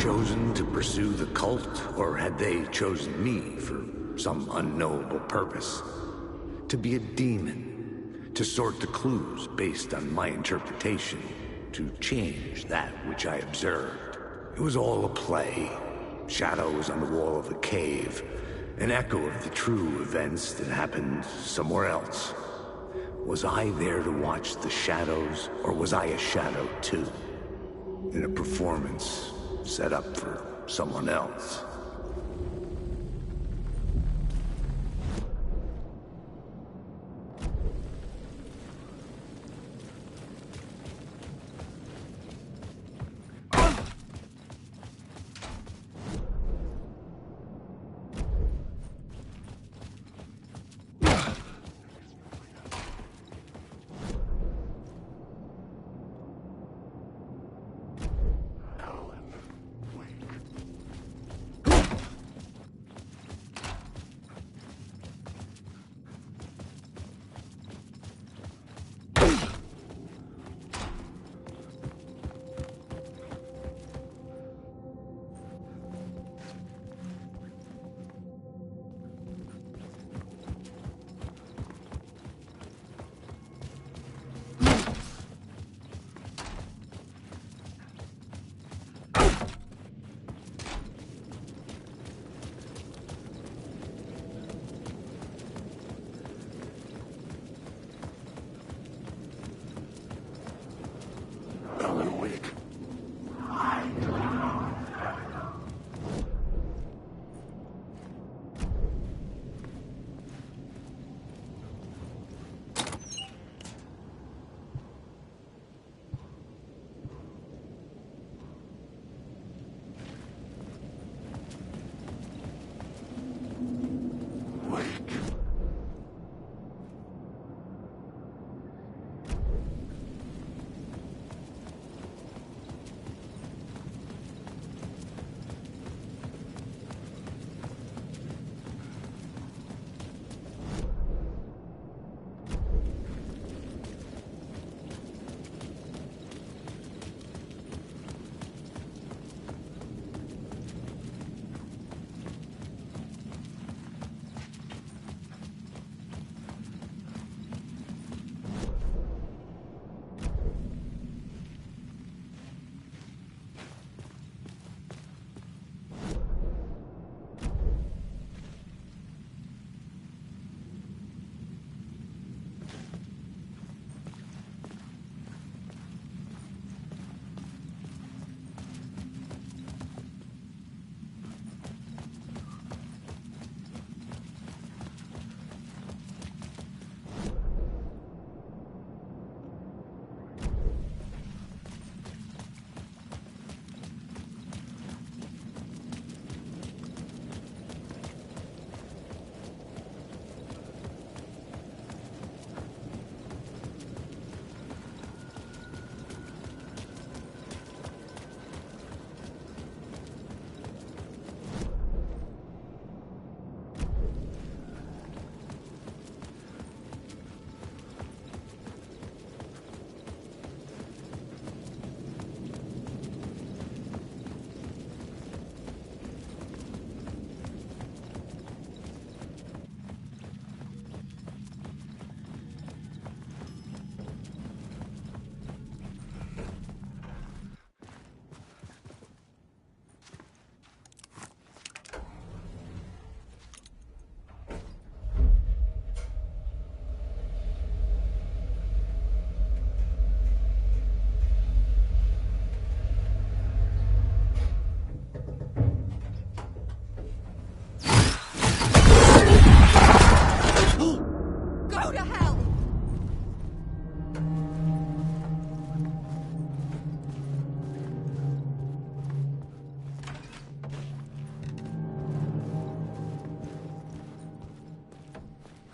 chosen to pursue the cult, or had they chosen me for some unknowable purpose? To be a demon, to sort the clues based on my interpretation, to change that which I observed. It was all a play. Shadows on the wall of the cave, an echo of the true events that happened somewhere else. Was I there to watch the shadows, or was I a shadow too? In a performance set up for someone else.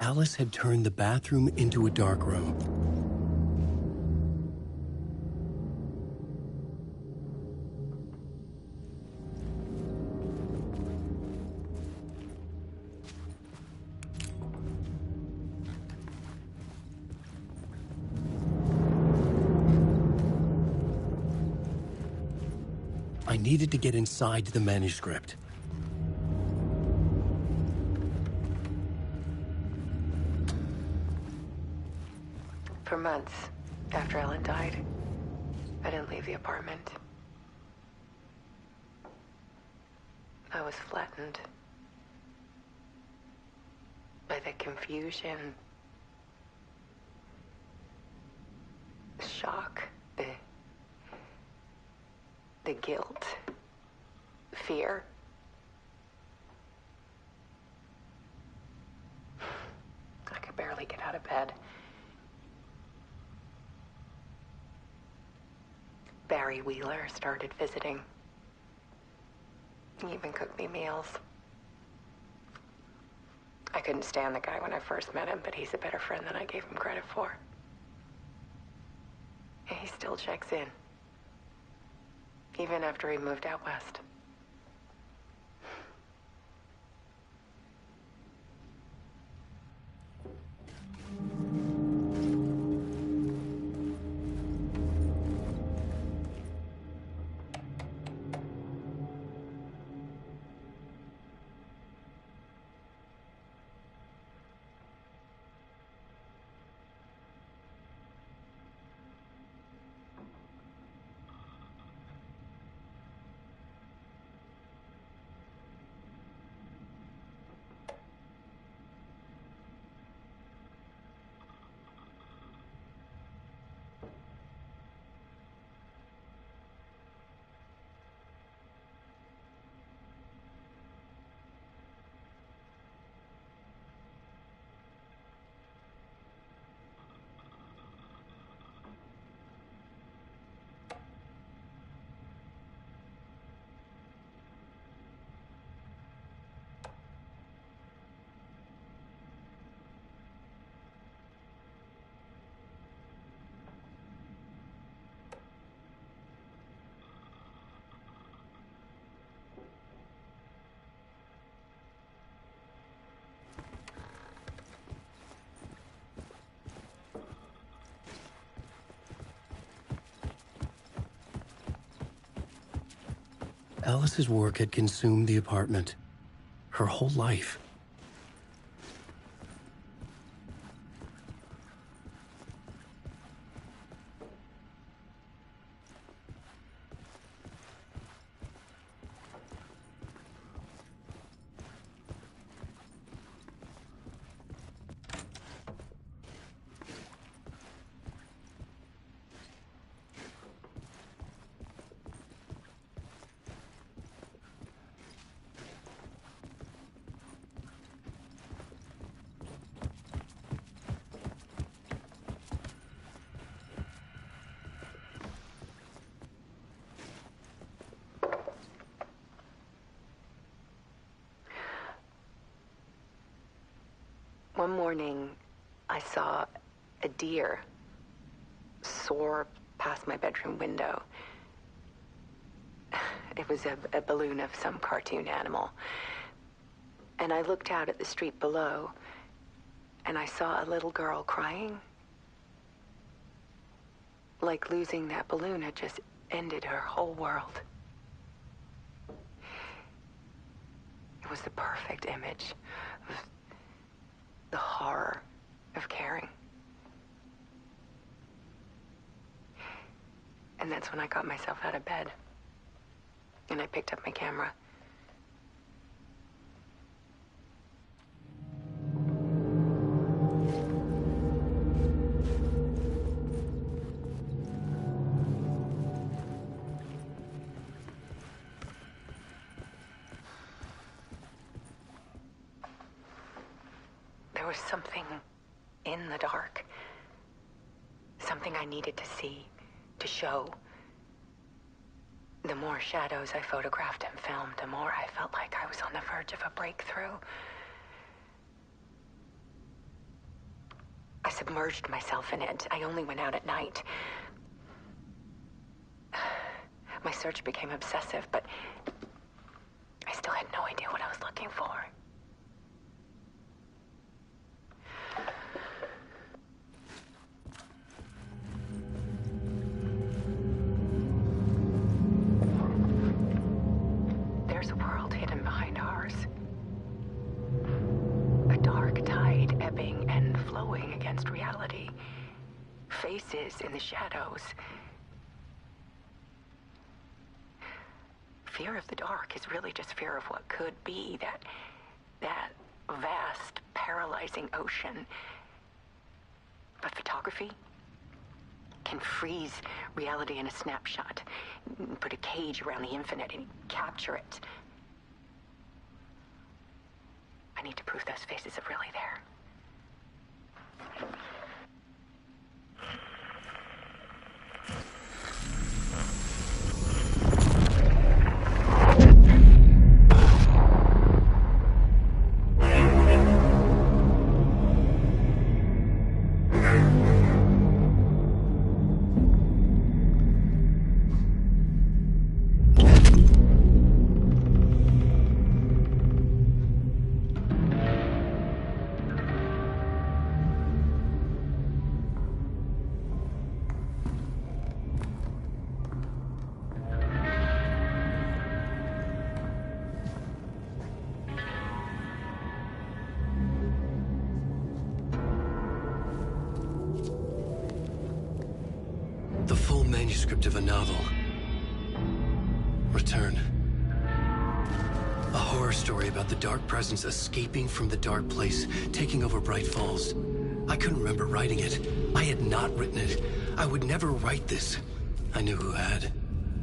Alice had turned the bathroom into a dark room. I needed to get inside the manuscript. For months after Ellen died, I didn't leave the apartment. I was flattened by the confusion, the shock, the guilt, fear. I could barely get out of bed. Barry Wheeler started visiting. He even cooked me meals. I couldn't stand the guy when I first met him, but he's a better friend than I gave him credit for. And he still checks in, even after he moved out west. Alice's work had consumed the apartment. Her whole life. One morning, I saw a deer soar past my bedroom window. It was a balloon of some cartoon animal. And I looked out at the street below, and I saw a little girl crying. Like losing that balloon had just ended her whole world. It was the perfect image of the horror of caring. And that's when I got myself out of bed. And I picked up my camera. There was something in the dark. Something I needed to see, to show. The more shadows I photographed and filmed, the more I felt like I was on the verge of a breakthrough. I submerged myself in it. I only went out at night. My search became obsessive, but I still had no idea what I was looking for. reality. Faces in the shadows. Fear of the dark is really just fear of what could be, that vast, paralyzing ocean. But photography can freeze reality in a snapshot, put a cage around the infinite and capture it. I need to prove those faces are really there. The full manuscript of a novel. Return. A horror story about the dark presence escaping from the dark place, taking over Bright Falls. I couldn't remember writing it. I had not written it. I would never write this. I knew who had.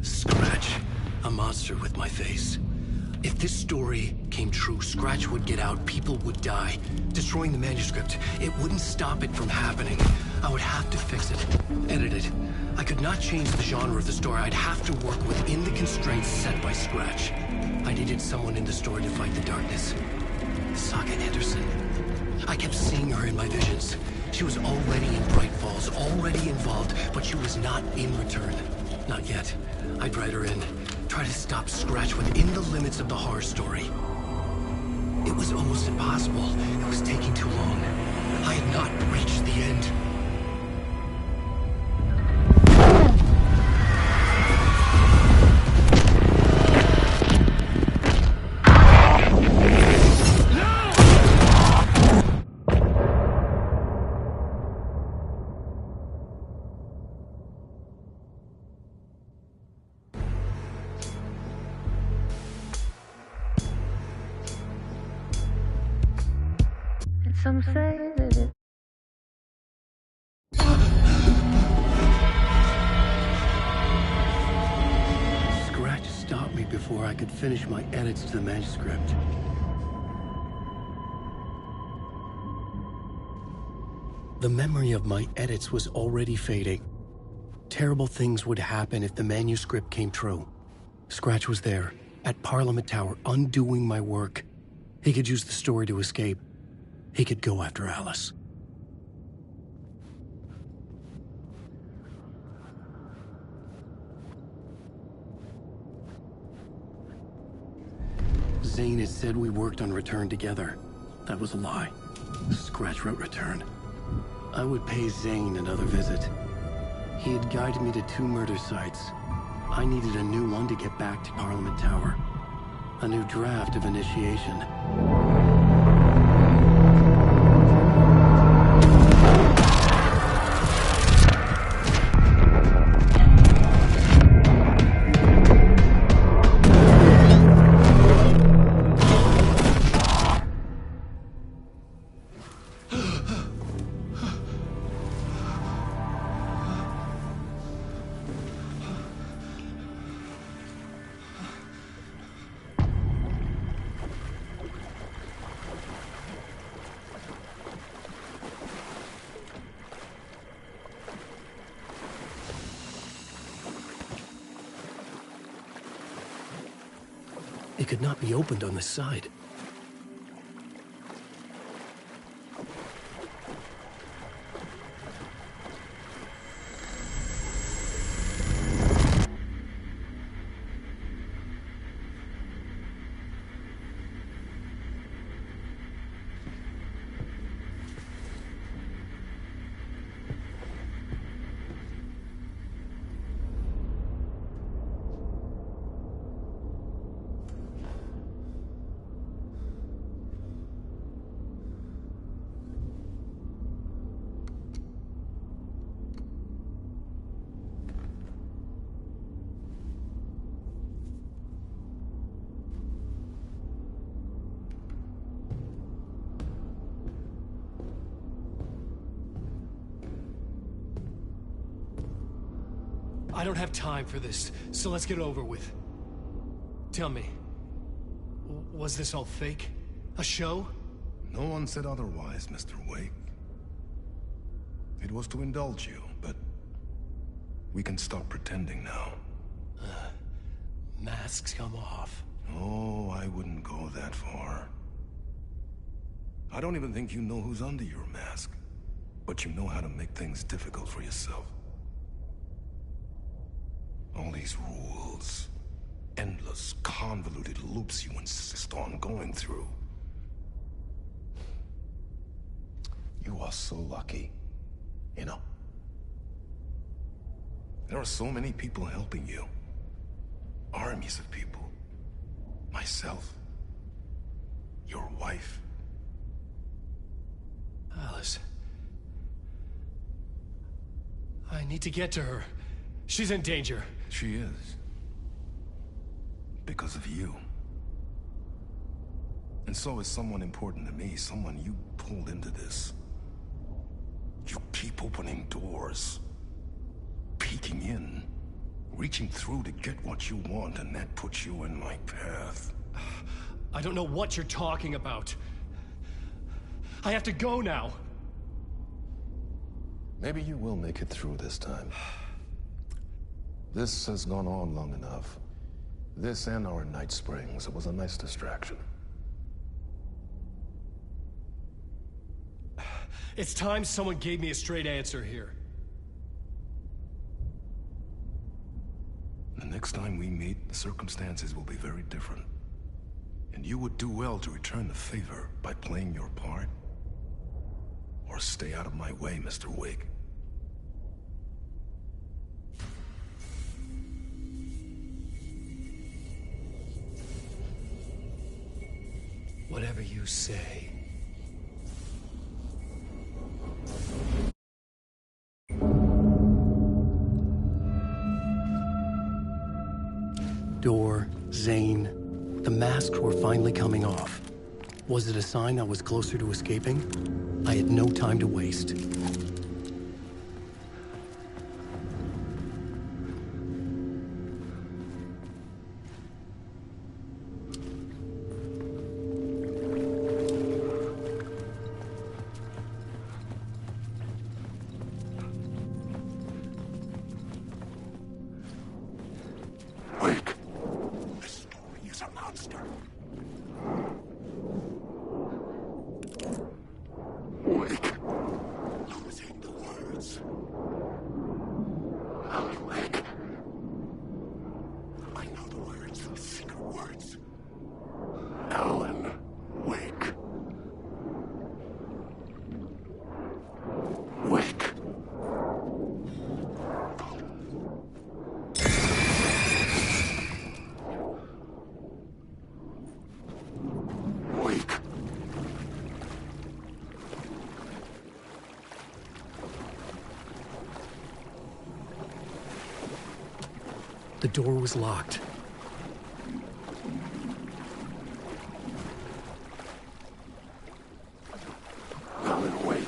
Scratch. A monster with my face. If this story came true, Scratch would get out, people would die. Destroying the manuscript, it wouldn't stop it from happening. I would have to fix it, edit it. I could not change the genre of the story. I'd have to work within the constraints set by Scratch. I needed someone in the story to fight the darkness. Saga Anderson. I kept seeing her in my visions. She was already in Bright Falls, already involved, but she was not in Return. Not yet. I'd write her in. Try to stop Scratch within the limits of the horror story. It was almost impossible. It was taking too long. I had not reached the end. Some say that it Scratch stopped me before I could finish my edits to the manuscript. The memory of my edits was already fading. Terrible things would happen if the manuscript came true. Scratch was there, at Parliament Tower, undoing my work. He could use the story to escape. He could go after Alice. Zane had said we worked on Return together. That was a lie. Scratch wrote Return. I would pay Zane another visit. He had guided me to 2 murder sites. I needed a new one to get back to Parliament Tower. A new draft of Initiation. It could not be opened on this side. I don't have time for this, so let's get it over with. Tell me, was this all fake? A show? No one said otherwise, Mr. Wake. It was to indulge you, but we can stop pretending now. Masks come off. Oh, I wouldn't go that far. I don't even think you know who's under your mask, but you know how to make things difficult for yourself. All these rules, endless, convoluted loops you insist on going through. You are so lucky, you know. There are so many people helping you. Armies of people. Myself. Your wife. Alice. I need to get to her. She's in danger. She is. Because of you. And so is someone important to me, someone you pulled into this. You keep opening doors. Peeking in. Reaching through to get what you want, and that puts you in my path. I don't know what you're talking about. I have to go now. Maybe you will make it through this time. This has gone on long enough. This and our night springs. It was a nice distraction. It's time someone gave me a straight answer here. The next time we meet, the circumstances will be very different. And you would do well to return the favor by playing your part. Or stay out of my way, Mr. Wake. Whatever you say. Door, Zane, the masks were finally coming off. Was it a sign I was closer to escaping? I had no time to waste. Wake! This story is a monster. Wake! Losing the words. Alan Wake. I know the words, the secret words. Alan Wake. Wake. Wake. The door was locked. Alan Wake.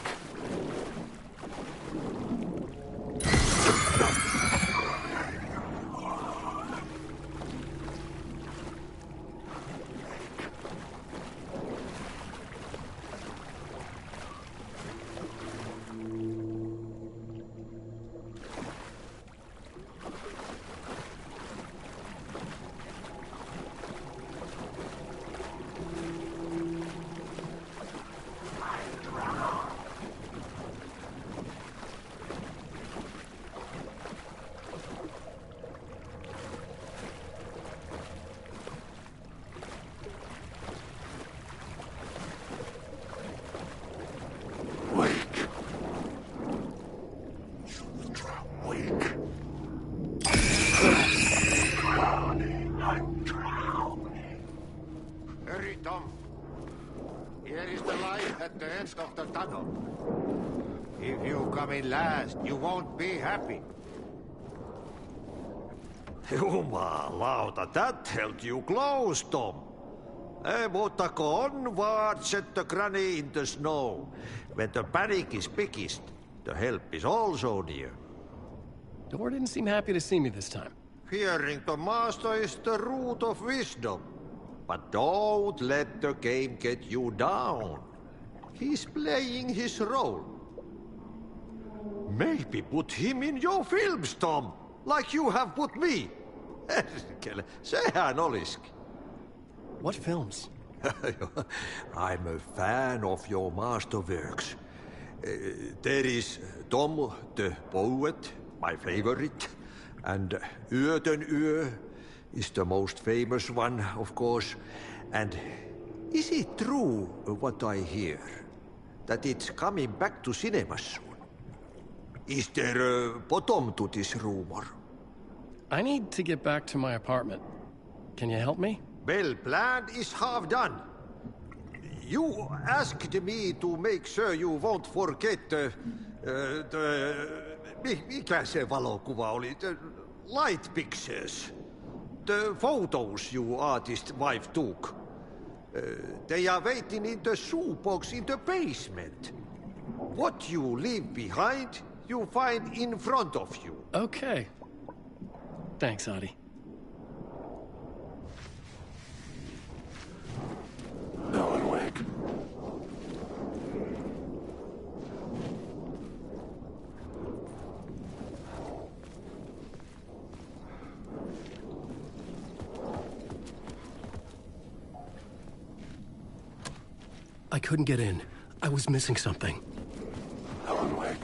Wake. I'm drowning. Hurry, Tom. Here is the light at the end of the tunnel. If you come in last, you won't be happy. Jumalauta, that held you close, Tom. Mutta go onward, set the granny in the snow. When the panic is biggest, the help is also near. Door didn't seem happy to see me this time. Fearing the master is the root of wisdom. But don't let the game get you down. He's playing his role. Maybe put him in your films, Tom, like you have put me. Sehän olisikin. What films? I'm a fan of your masterworks. There is Tom the Poet, my favorite, and Yöten Yö is the most famous one, of course. And is it true what I hear? That it's coming back to cinemas soon? Is there a bottom to this rumor? I need to get back to my apartment. Can you help me? Well, plan is half done. You asked me to make sure you won't forget mikä se valokuva oli? The light pictures. The photos you artist wife took. They are waiting in the shoebox in the basement. What you leave behind, you find in front of you. Okay. Thanks, Adi. Alan Wake. I couldn't get in. I was missing something. Alan Wake.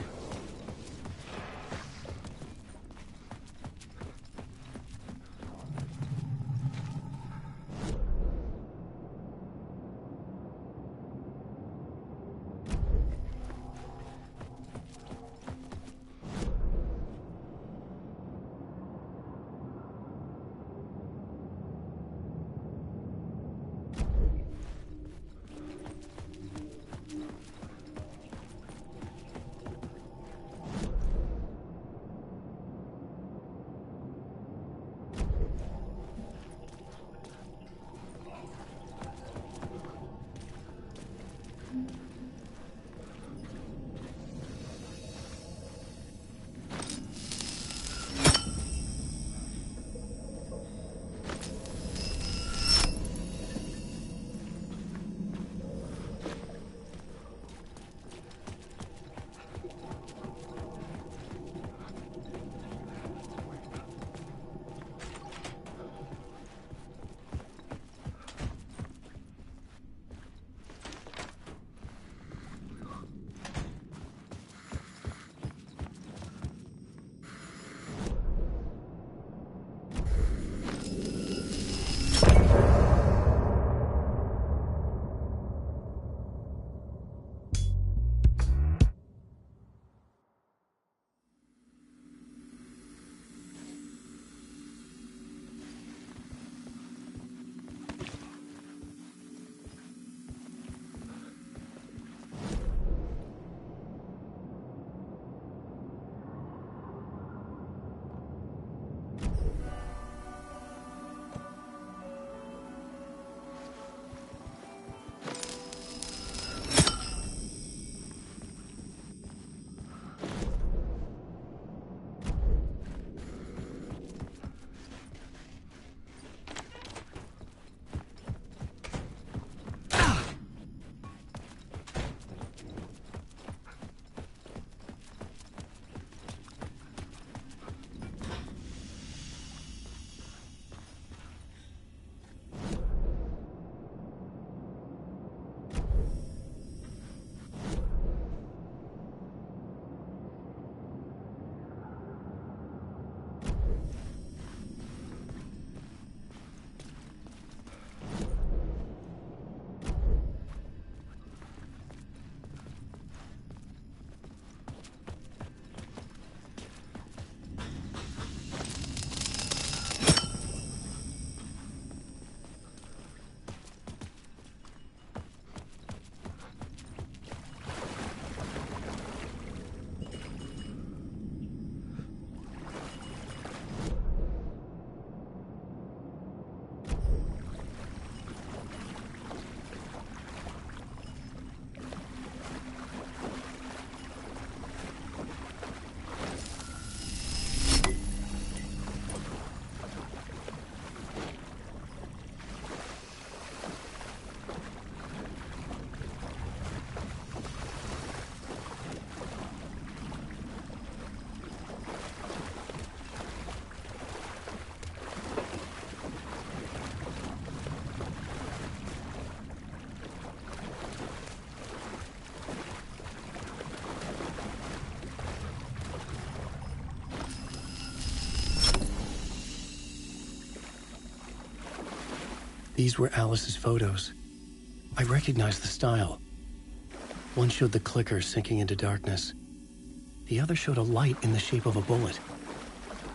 These were Alice's photos. I recognized the style. One showed the clicker sinking into darkness. The other showed a light in the shape of a bullet.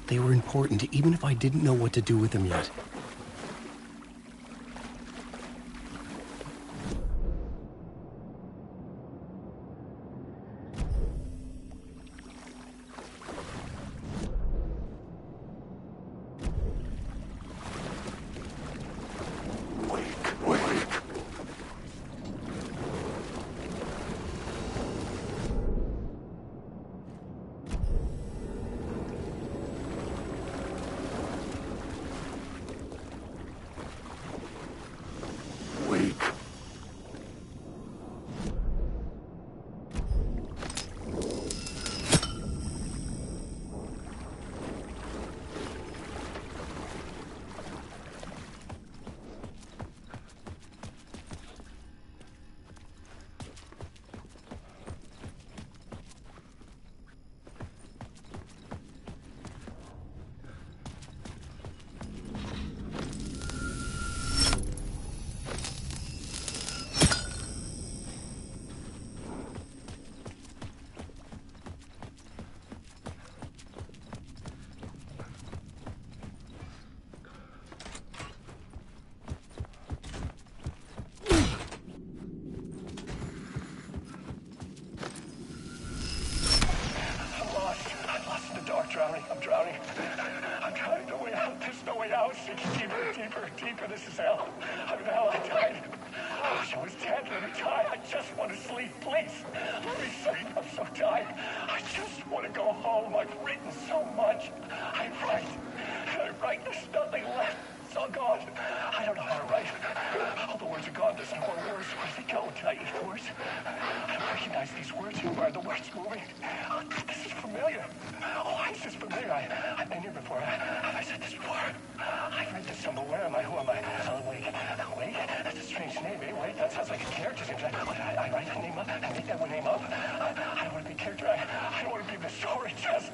They were important, even if I didn't know what to do with them yet. I'm drowning. I'm drowning. No way out. There's no way out. Sinking deeper, deeper, deeper. This is hell. I'm in hell. I died. I wish I was dead. Let me die. I just want to sleep. Please. Let me sleep. I'm so tired. I just want to go home. I've written so much. I write. And I write. There's nothing left. It's all gone. I don't know how to write. All the words are gone. There's no more words. Where do they go? Did I eat words? I don't recognize these words. Who are the words moving? Oh, this is familiar. Oh, why is this familiar? I've been here before. Have I said this before? I've read this somewhere. Where am I? Who am I? Wait. That's a strange name. Wait, that sounds like a character's name. I write a name up. I make that one name up. I don't want to be a character. I don't want to be the story. Just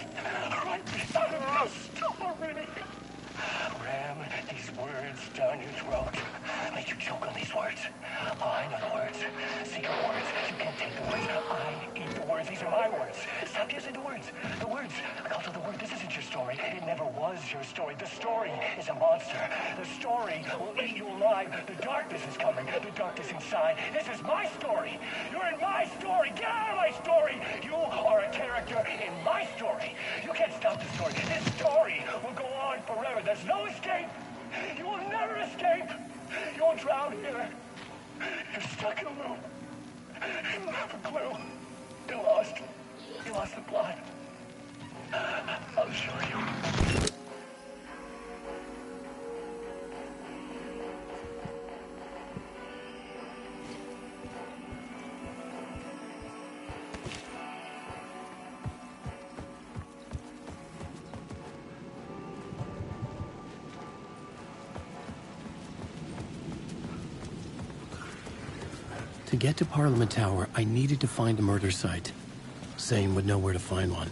write me out of the story. Ram these words down your throat. Make you choke on these words. Oh, I know the words. Secret words. You can't take the words. I eat the words. These are my words. Stop using the words. The words. Also, the word. This isn't your story. It never was your story. The story is a monster. The story will eat you alive. The darkness is coming. The darkness inside. This is my story. You're in my story. Get out of my story. You are a character in my story. You can't stop the story. This story will go on forever. There's no escape. You will never escape. You will drown here. You're stuck in a loop. You don't have a clue. You're lost. You lost the plot. I'll show you. To get to Parliament Tower, I needed to find a murder site. Zane would know where to find one.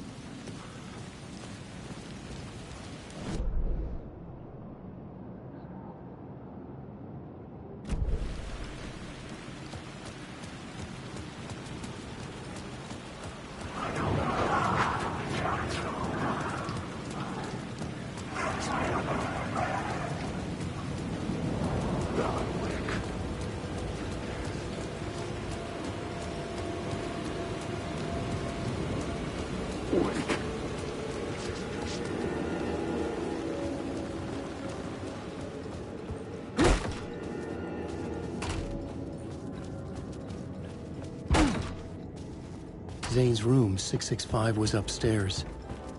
Zane's room, 665, was upstairs.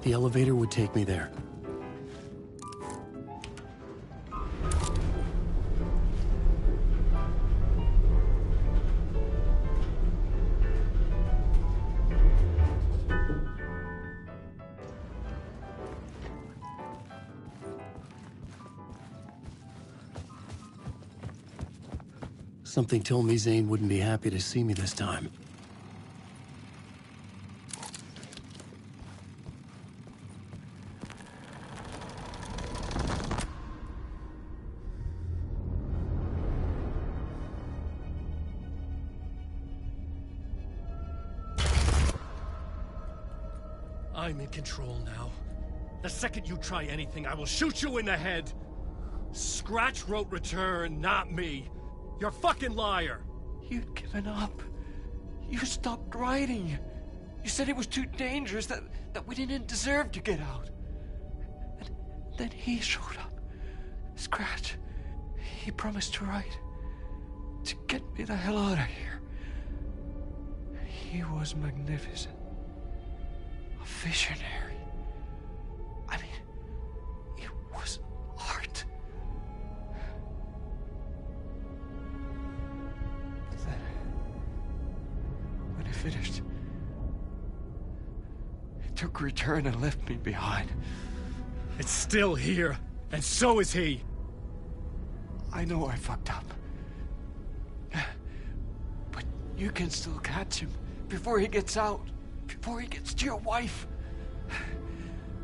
The elevator would take me there. Something told me Zane wouldn't be happy to see me this time. I'm in control now. The second you try anything, I will shoot you in the head. Scratch wrote return, not me. You're a fucking liar. You'd given up. You stopped writing. You said it was too dangerous, that we didn't deserve to get out. And then he showed up. Scratch. He promised to write. To get me the hell out of here. He was magnificent. A visionary. I mean, it was art. Then, when he finished, he took return and left me behind. It's still here, and so is he. I know I fucked up. But you can still catch him before he gets out. Before he gets to your wife.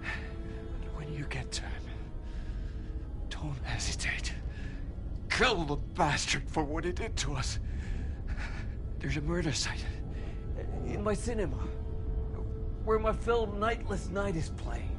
And when you get to him, don't hesitate. Kill the bastard for what he did to us. There's a murder site in my cinema where my film Nightless Night is playing.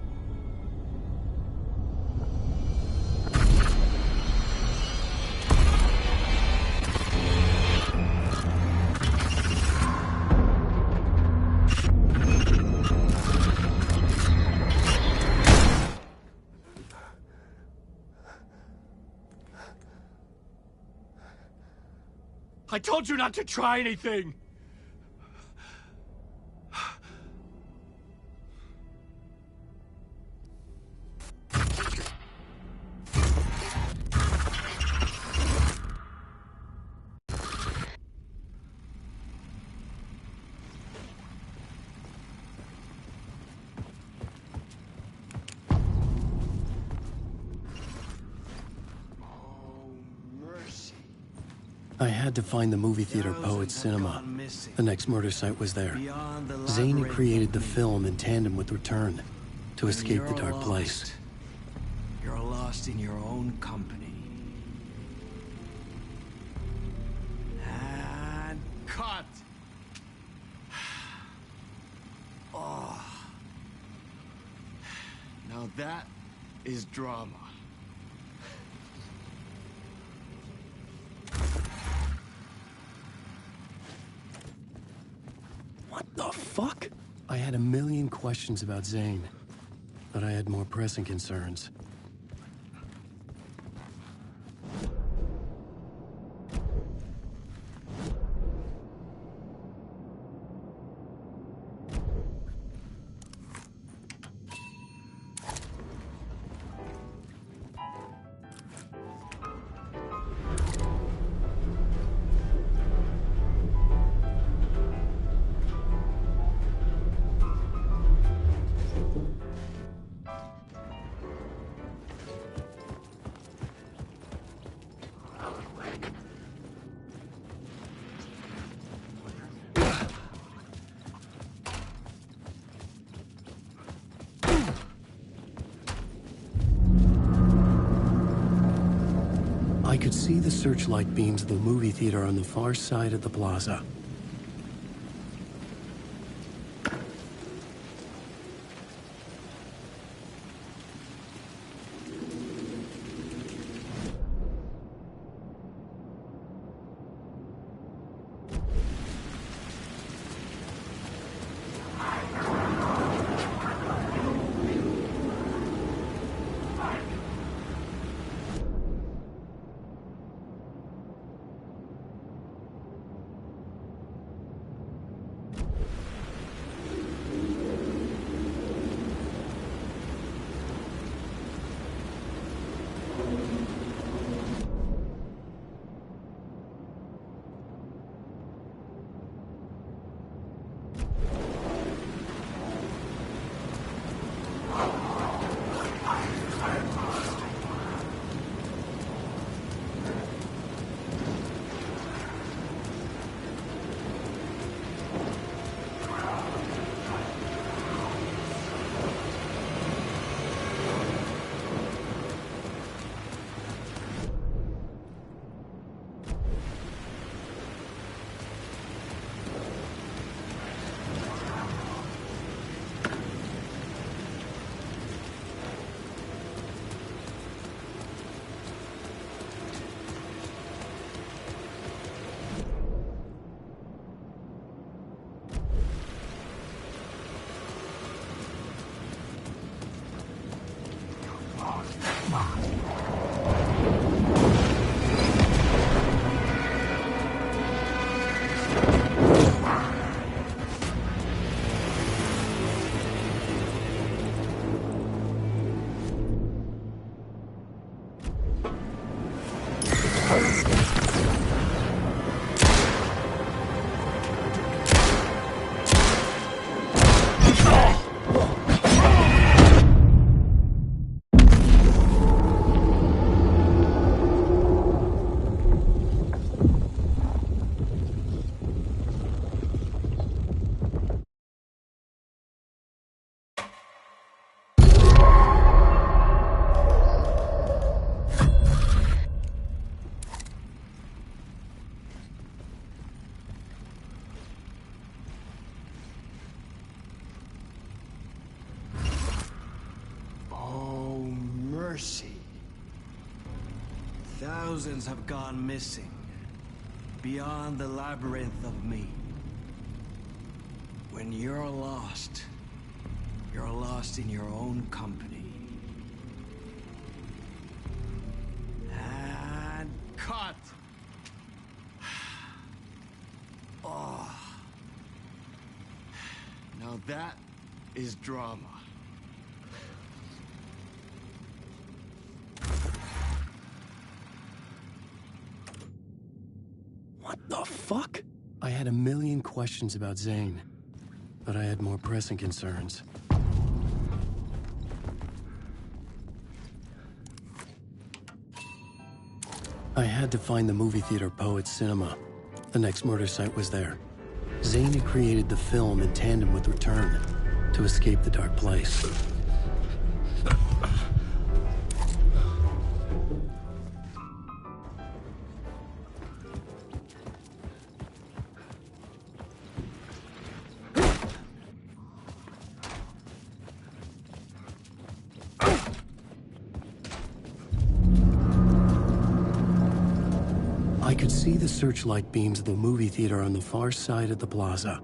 I told you not to try anything! I had to find the movie theater Poet Cinema. The next murder site was there. Zane had created the film in tandem with Return to escape the dark place. You're lost in your own company. And cut! Oh. Now that is drama. What the fuck? I had a million questions about Zane, but I had more pressing concerns. I could see the searchlight beams of the movie theater on the far side of the plaza. Thousands have gone missing, beyond the labyrinth of me. When you're lost in your own company. And cut! Oh. Now that is drama. What the fuck? I had a million questions about Zane, but I had more pressing concerns. I had to find the movie theater Poets Cinema. The next murder site was there. Zane had created the film in tandem with Return to escape the dark place. I could see the searchlight beams of the movie theater on the far side of the plaza.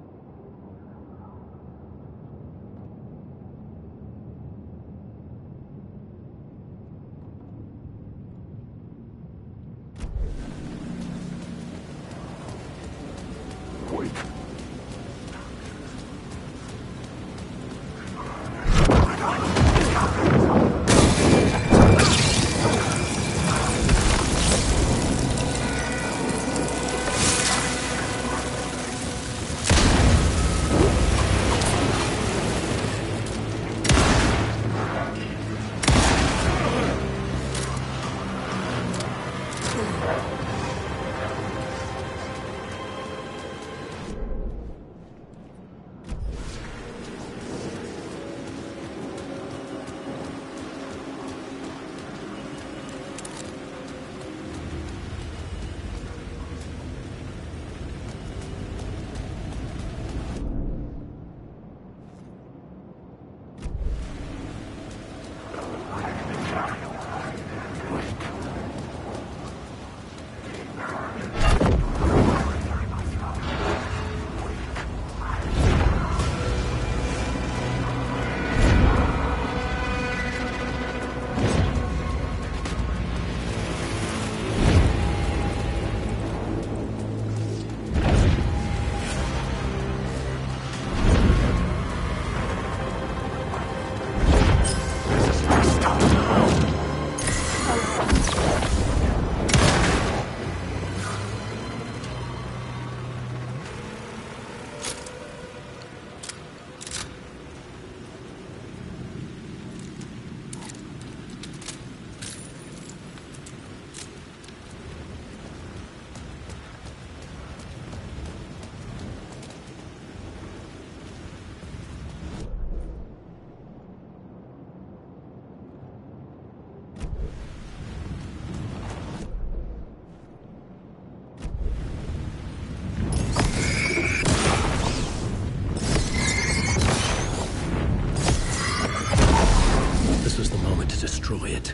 Destroy it.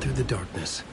through the darkness.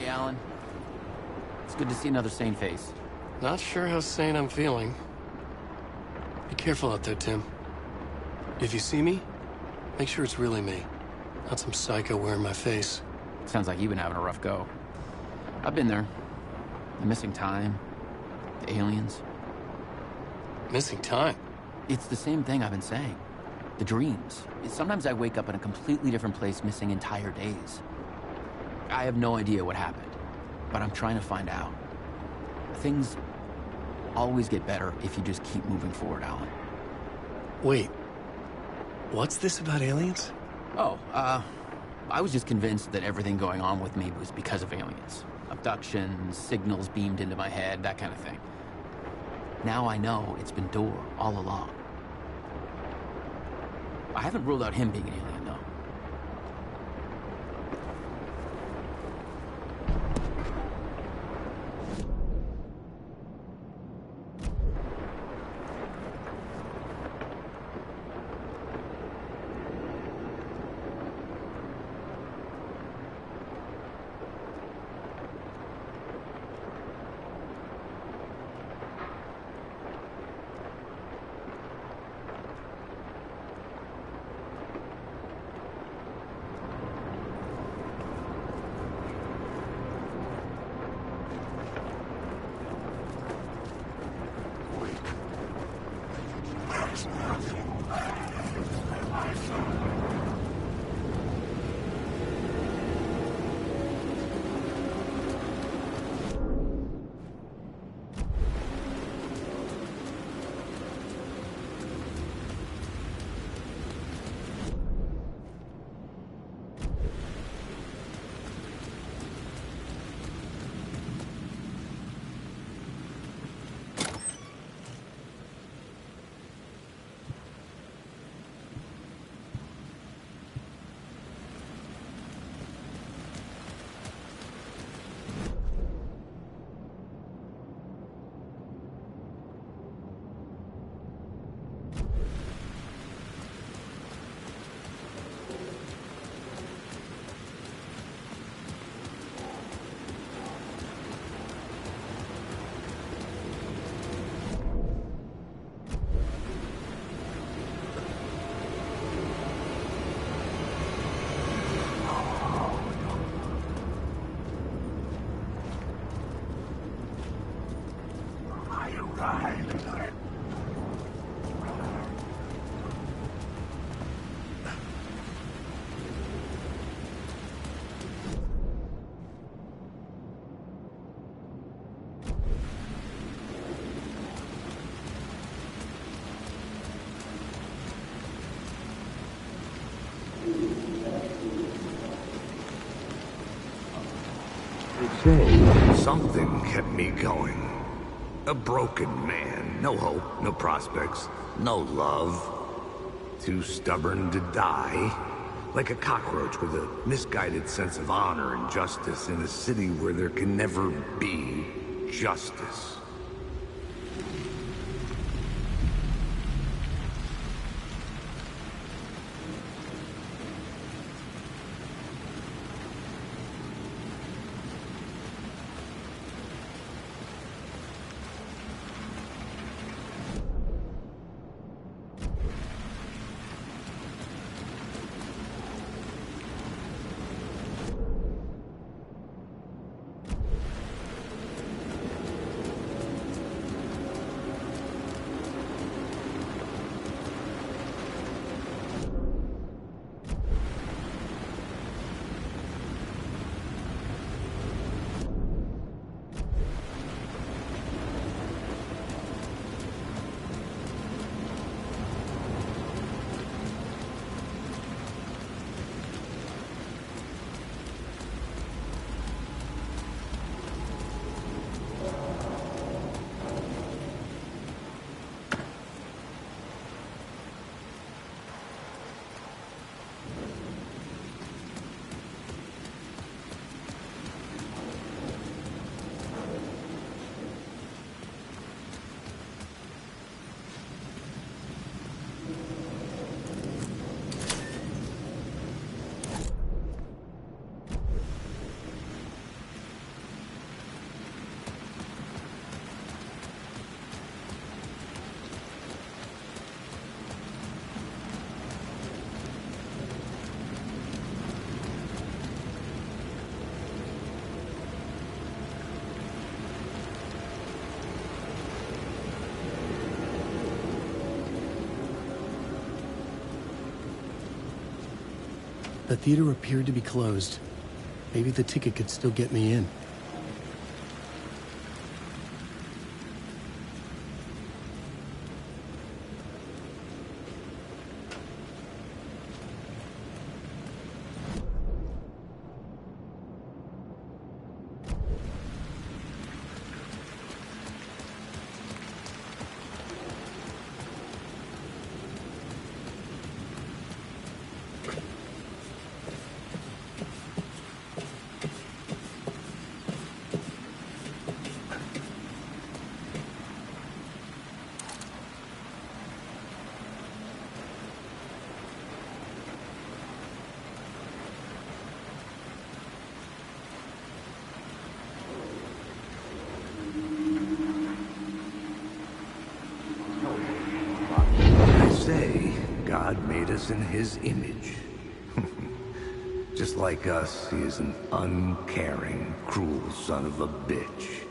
Alan. It's good to see another sane face. Not sure how sane I'm feeling. Be careful out there, Tim. If you see me, make sure it's really me, not some psycho wearing my face. Sounds like you've been having a rough go. I've been there. The missing time, the aliens. Missing time? It's the same thing I've been saying. The dreams. Sometimes I wake up in a completely different place, missing entire days. I have no idea what happened, but I'm trying to find out. Things always get better if you just keep moving forward, Alan. Wait. What's this about aliens? Oh, I was just convinced that everything going on with me was because of aliens. Abductions, signals beamed into my head, that kind of thing. Now I know it's been Door all along. I haven't ruled out him being an alien, though. Say, something kept me going. A broken man. No hope, no prospects, no love. Too stubborn to die. Like a cockroach with a misguided sense of honor and justice in a city where there can never be justice. The theater appeared to be closed. Maybe the ticket could still get me in. God made us in his image. Just like us, he is an uncaring, cruel son of a bitch.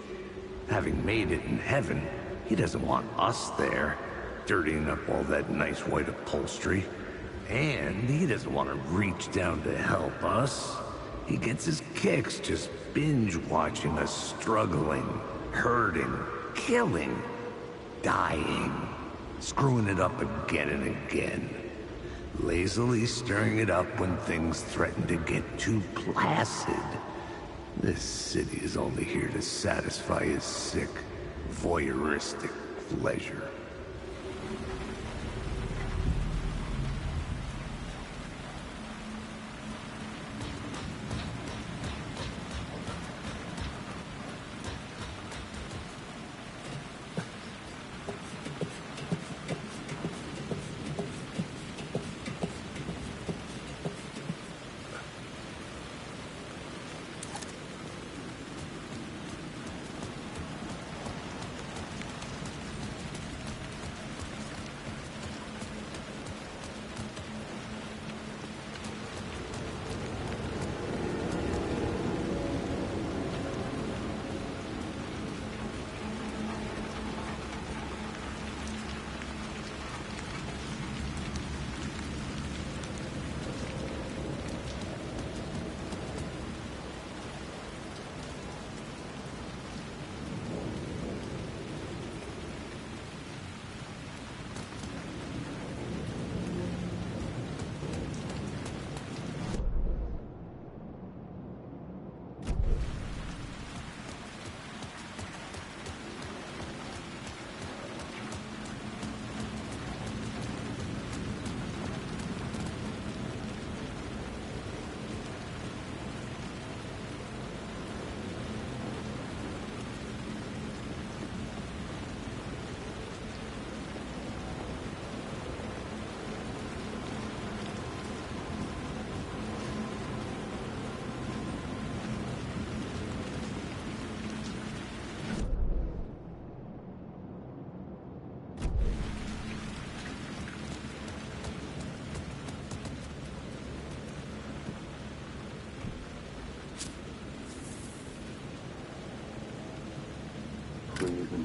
Having made it in heaven, he doesn't want us there, dirtying up all that nice white upholstery. And he doesn't want to reach down to help us. He gets his kicks just binge-watching us struggling, hurting, killing, dying, screwing it up again and again. Lazily stirring it up when things threaten to get too placid. This city is only here to satisfy his sick, voyeuristic pleasure.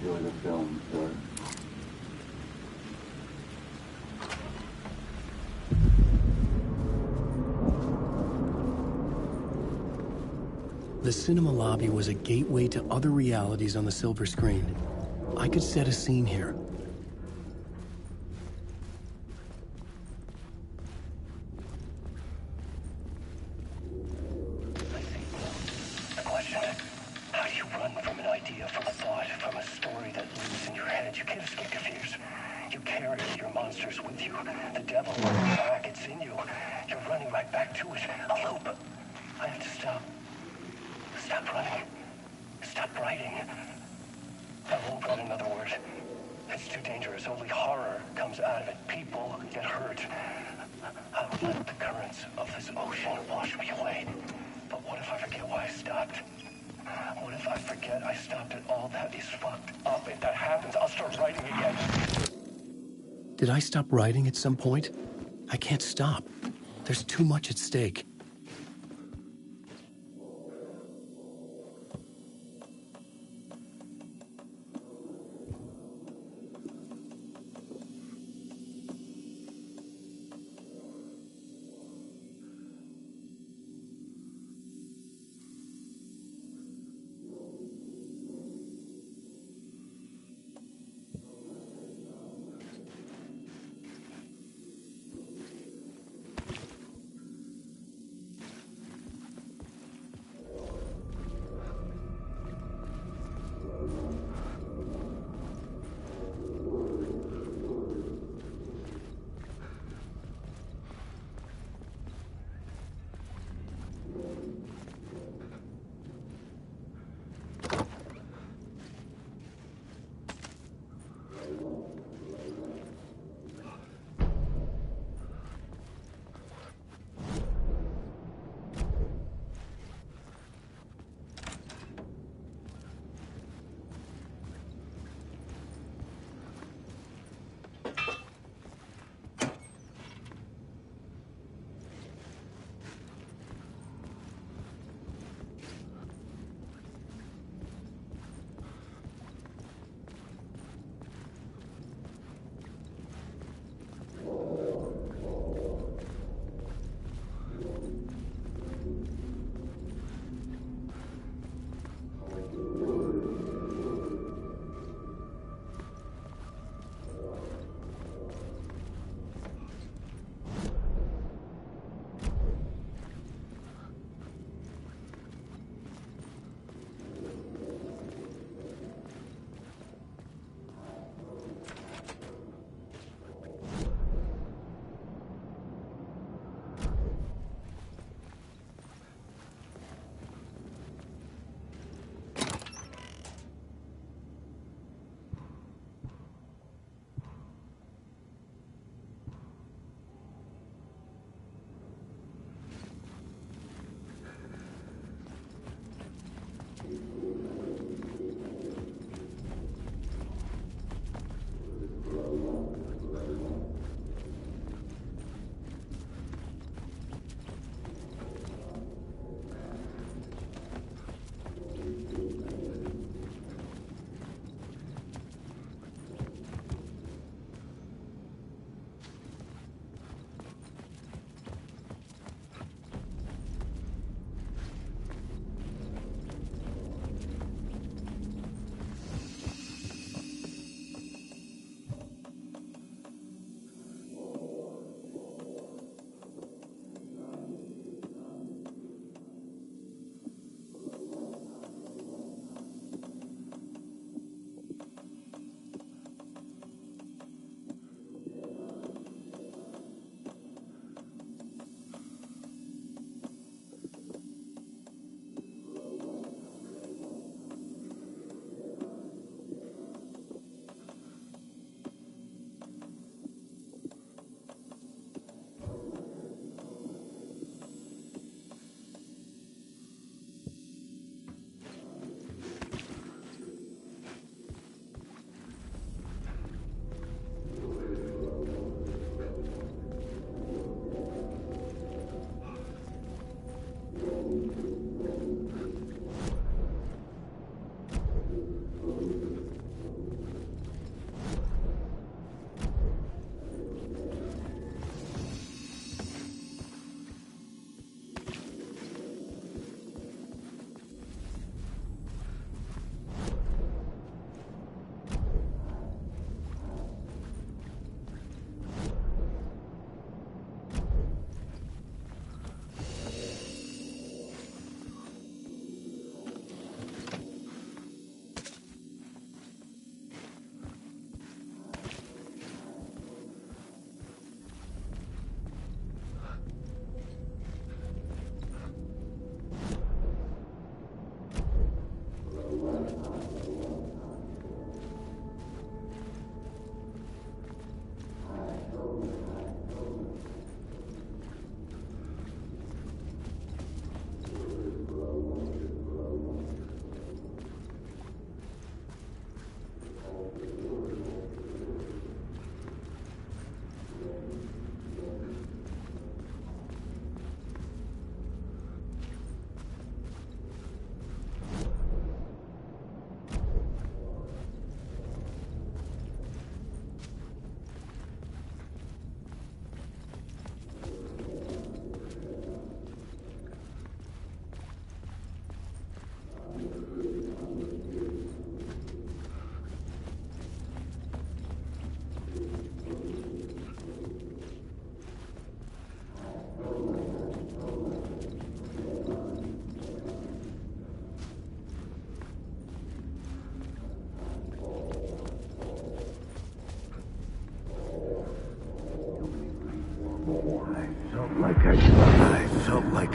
enjoy the film, sir. The cinema lobby was a gateway to other realities on the silver screen. I could set a scene here. The question, how do you run from an idea, from a thought, from a story that lives in your head? You can't escape your fears. You carry your monsters with you. The devil on your back, it's in you. You're running right back to it. A loop. I have to stop. Stop running. Stop writing. I won't write another word. It's too dangerous. Only horror comes out of it. People get hurt. I would let the currents of this ocean wash me away. But what if I forget why I stopped? What if I forget I stopped it? All that is fucked up. If that happens, I'll start writing again. Did I stop writing at some point? I can't stop. There's too much at stake.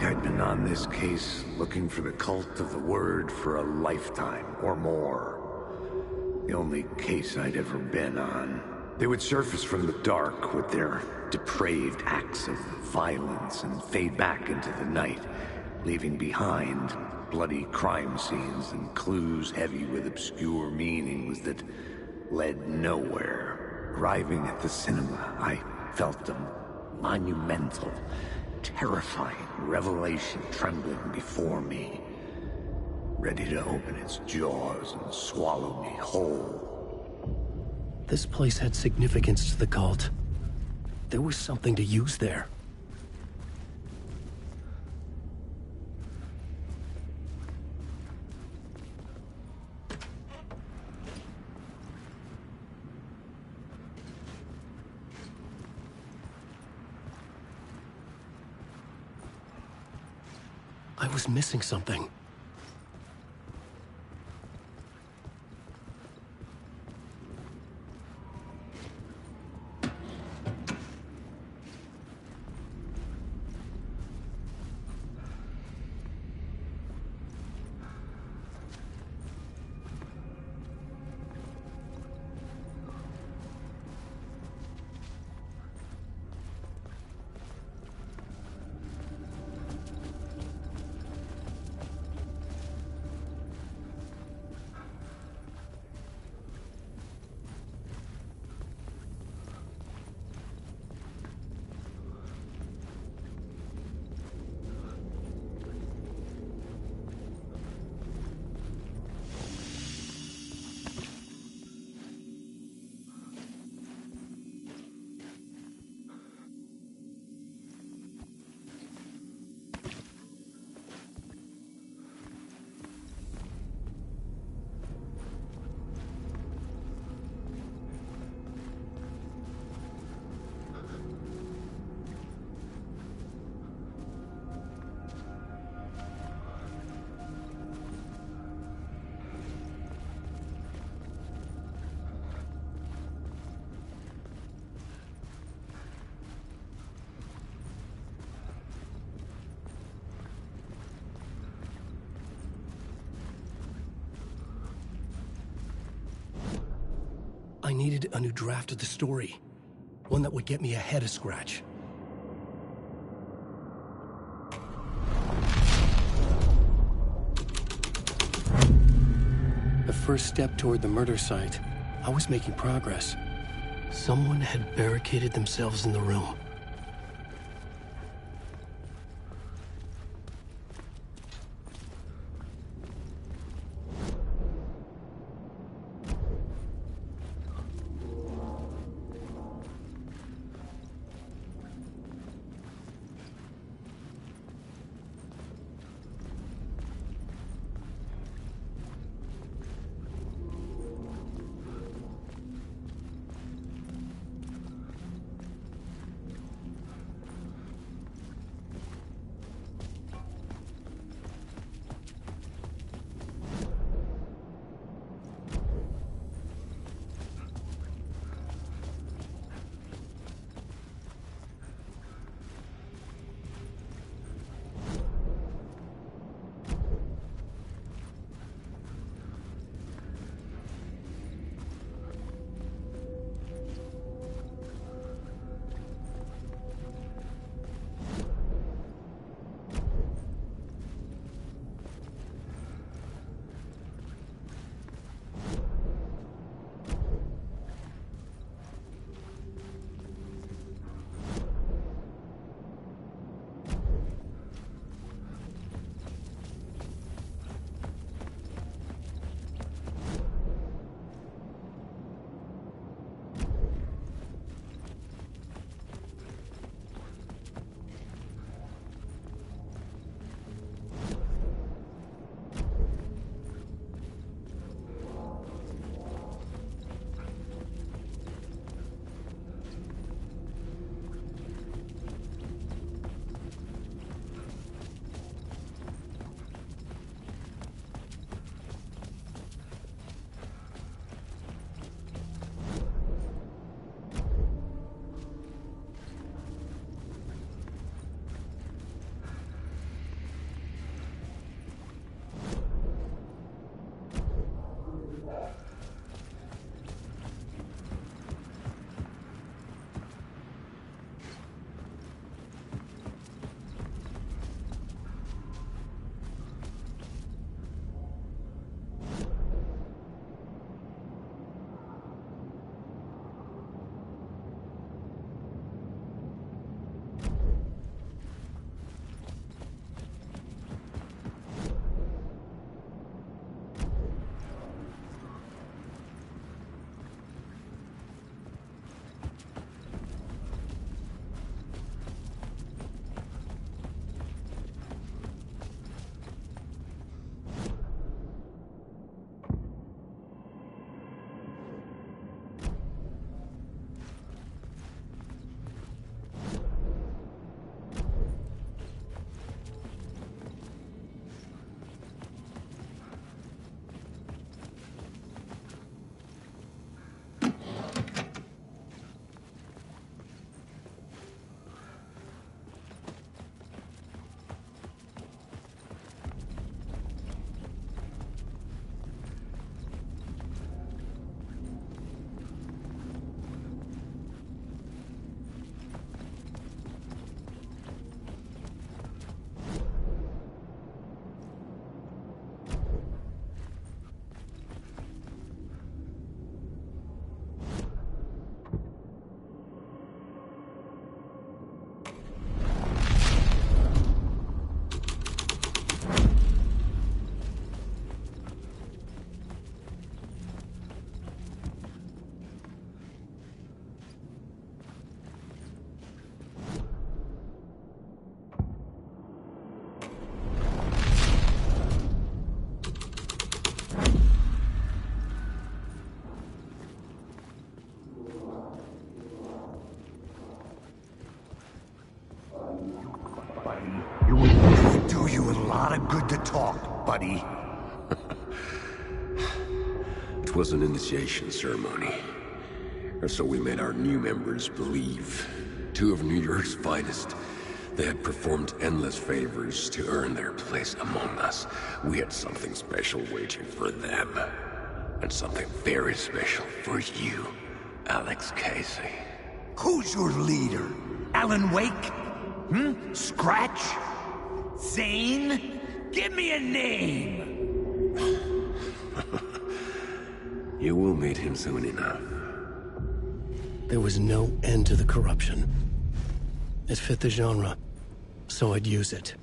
like I'd been on this case looking for the cult of the word for a lifetime or more. The only case I'd ever been on. They would surface from the dark with their depraved acts of violence and fade back into the night, leaving behind bloody crime scenes and clues heavy with obscure meanings that led nowhere. Arriving at the cinema, I felt a monumental, terrifying revelation trembling before me, ready to open its jaws and swallow me whole. This place had significance to the cult. There was something to use there. I was missing something. I needed a new draft of the story. One that would get me ahead of Scratch. The first step toward the murder site. I was making progress. Someone had barricaded themselves in the room. Not a good to talk, buddy. It was an initiation ceremony. Or so we made our new members believe. Two of New York's finest. They had performed endless favors to earn their place among us. We had something special waiting for them. And something very special for you, Alex Casey. Who's your leader? Alan Wake? Scratch? Zane? Give me a name! You will meet him soon enough. There was no end to the corruption. It fit the genre, so I'd use it.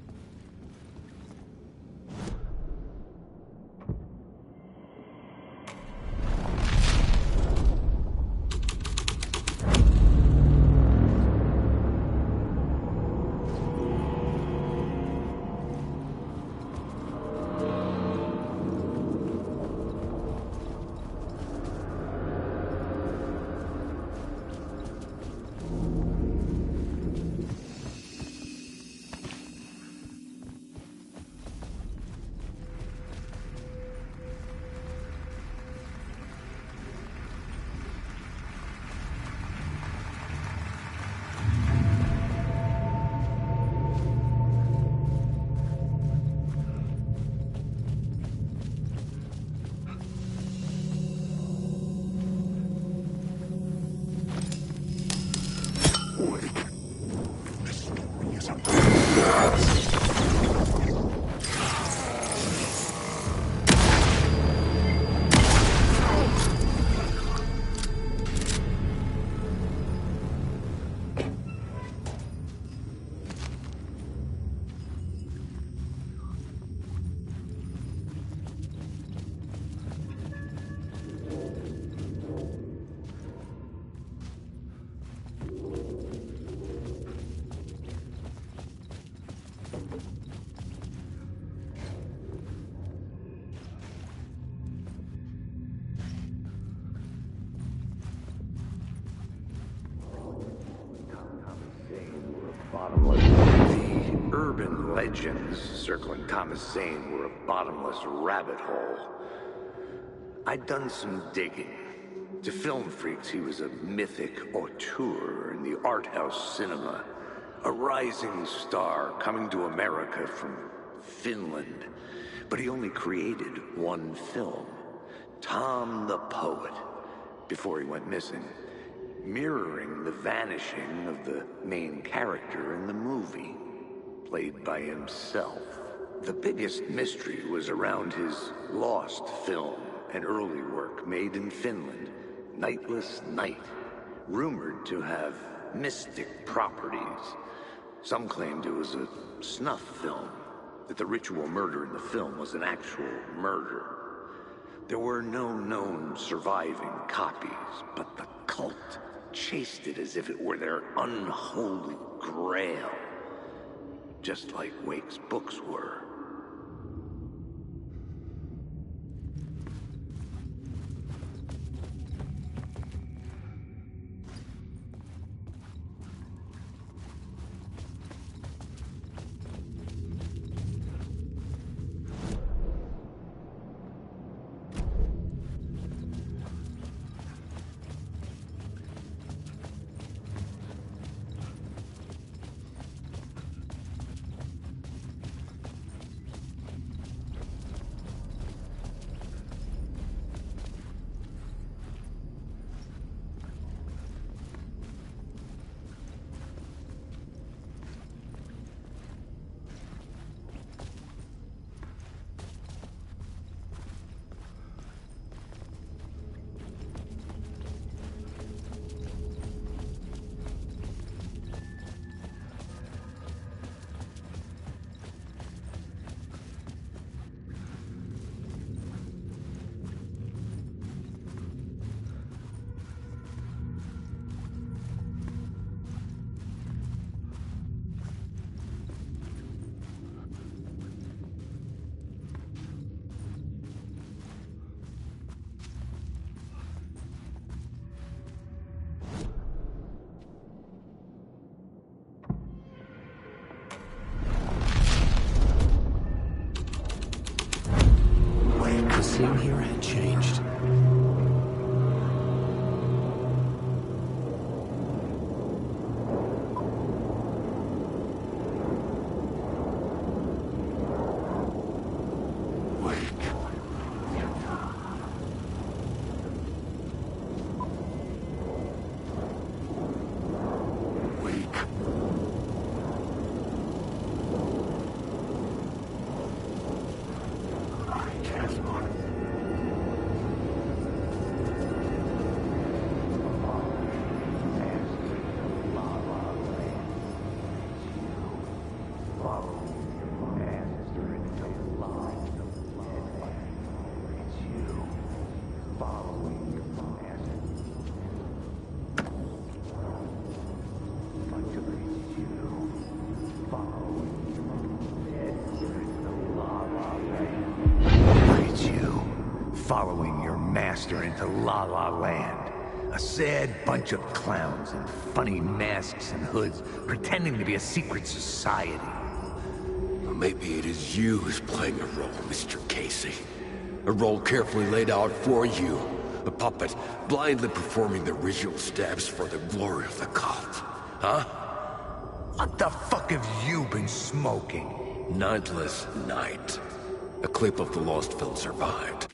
The urban legends circling Thomas Zane were a bottomless rabbit hole. I'd done some digging. To film freaks, he was a mythic auteur in the art house cinema. A rising star coming to America from Finland. But he only created one film, Tom the Poet, before he went missing, mirroring the vanishing of the main character in the movie, played by himself. The biggest mystery was around his lost film, an early work made in Finland, Nightless Night, rumored to have mystic properties. Some claimed it was a snuff film, that the ritual murder in the film was an actual murder. There were no known surviving copies, but the cult chased it as if it were their unholy grail, just like Wake's books were. to La La Land. A sad bunch of clowns in funny masks and hoods, pretending to be a secret society. Well, maybe it is you who's playing a role, Mr. Casey. A role carefully laid out for you. A puppet, blindly performing the ritual steps for the glory of the cult. Huh? What the fuck have you been smoking? Nightless Night. A clip of the lost film survived.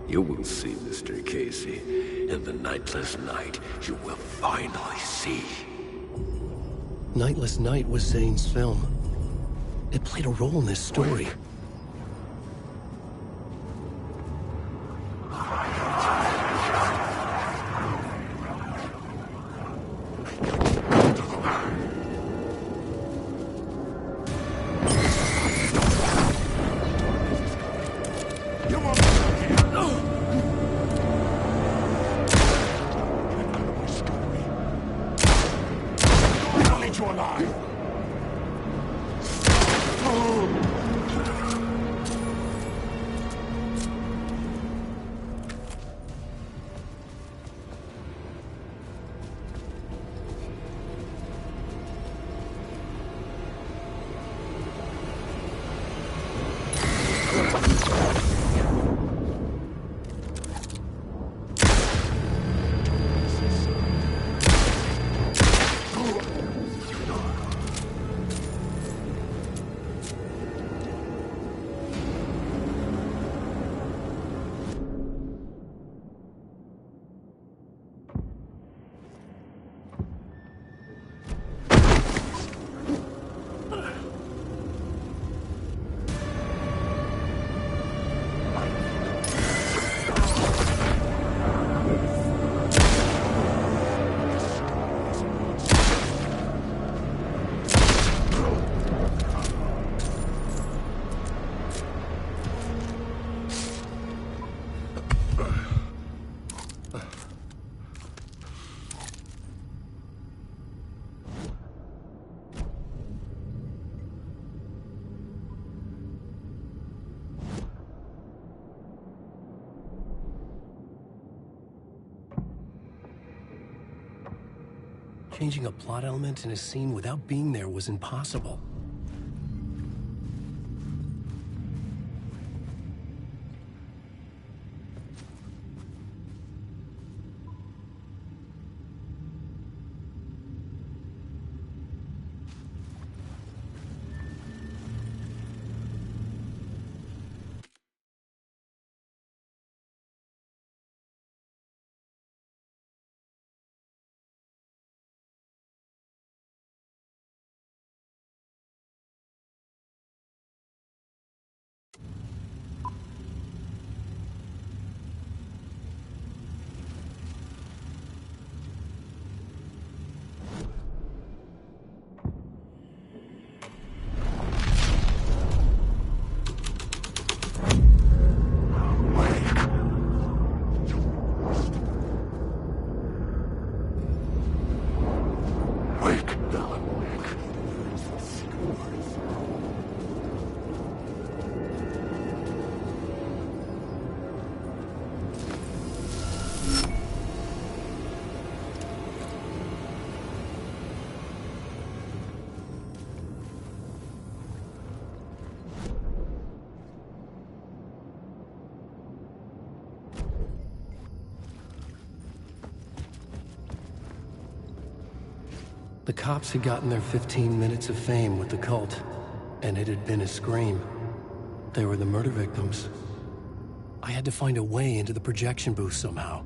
You will see, Mr. Casey. In the Nightless Night, you will finally see. Nightless Night was Zane's film. It played a role in this story. Changing a plot element in a scene without being there was impossible. The cops had gotten their 15 minutes of fame with the cult, and it had been a scream. They were the murder victims. I had to find a way into the projection booth somehow.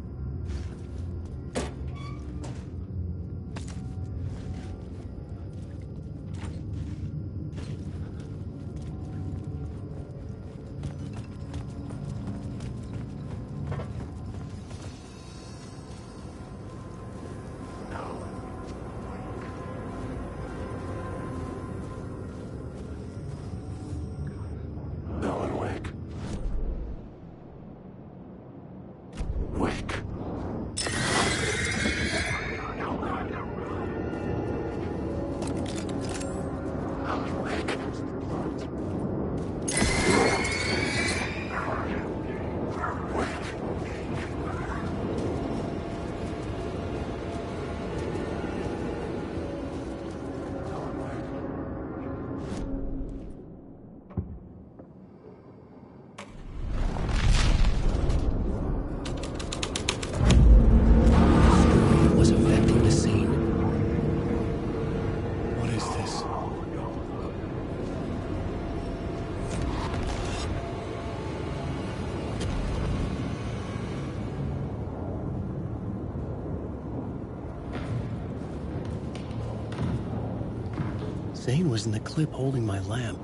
Zane was in the clip holding my lamp.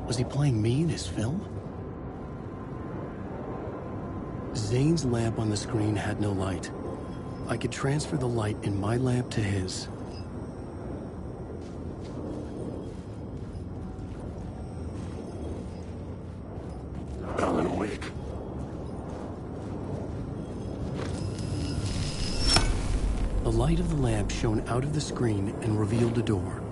Was he playing me in his film? Zane's lamp on the screen had no light. I could transfer the light in my lamp to his. Alan Wake. The light of the lamp shone out of the screen and revealed a door.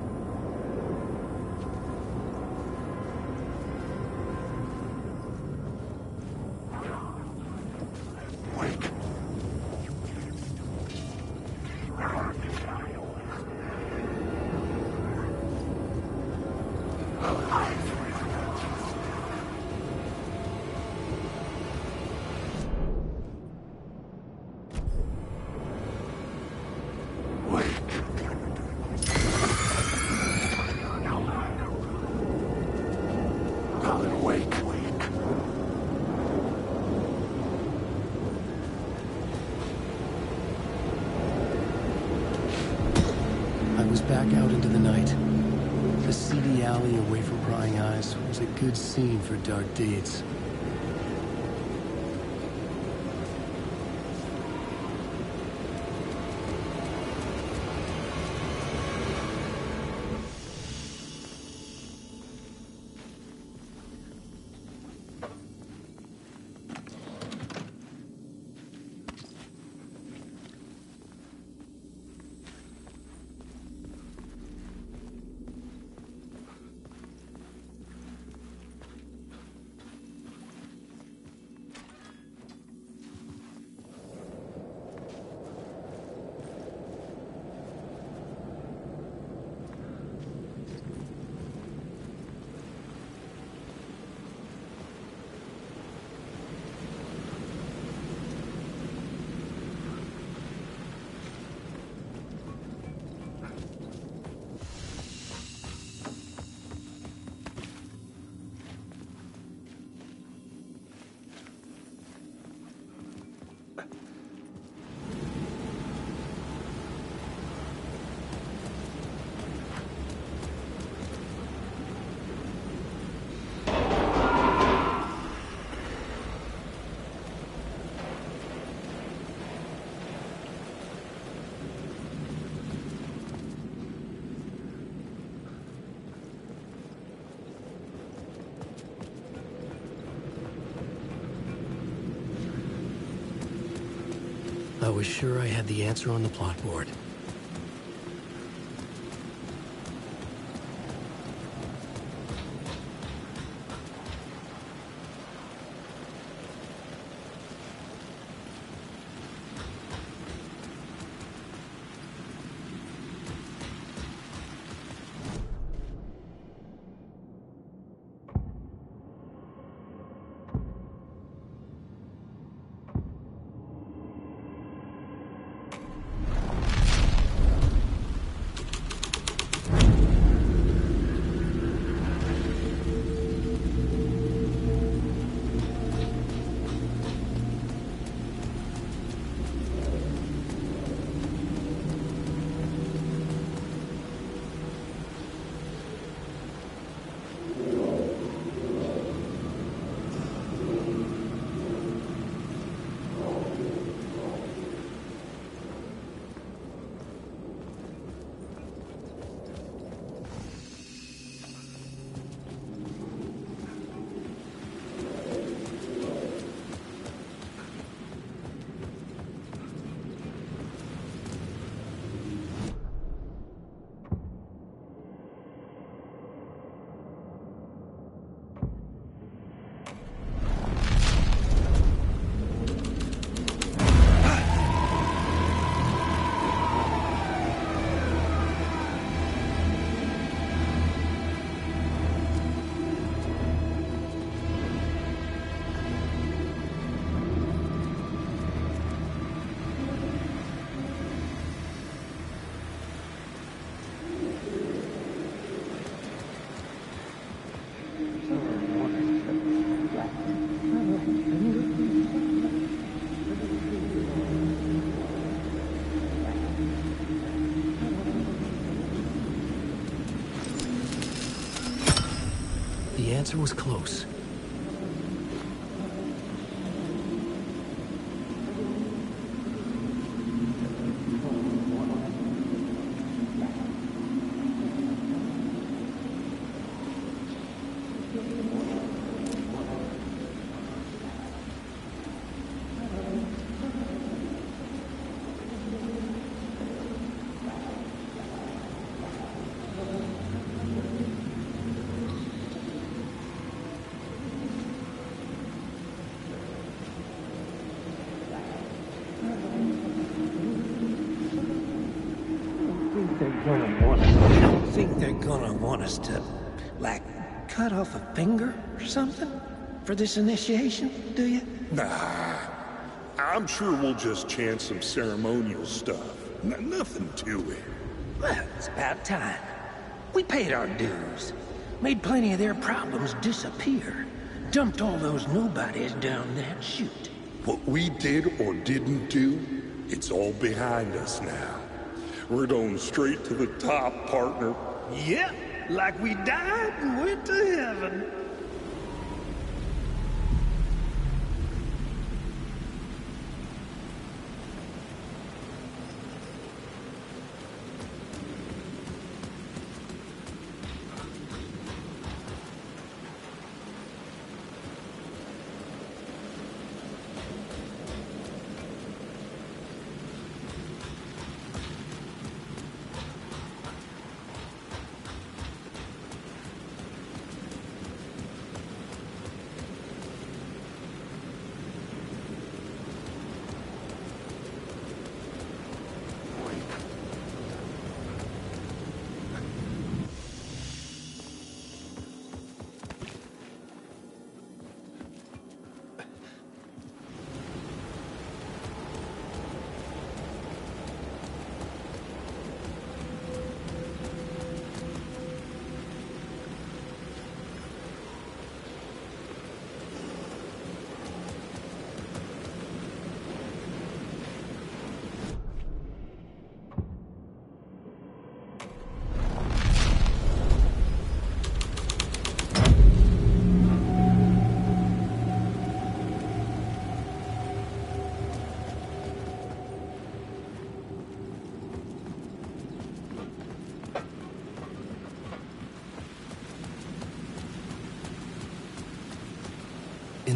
Back out into the night. The seedy alley away from prying eyes was a good scene for dark deeds. I was sure I had the answer on the plot board. The answer was close. You don't think they're gonna want us to, like, cut off a finger or something for this initiation, do you? Nah, I'm sure we'll just chant some ceremonial stuff. Nothing to it. Well, it's about time. We paid our dues. Made plenty of their problems disappear. Dumped all those nobodies down that chute. What we did or didn't do, it's all behind us now. We're going straight to the top, partner. Yep, like we died and went to heaven.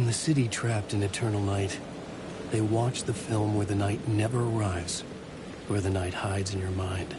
In the city trapped in eternal night, they watch the film where the night never arrives, where the night hides in your mind.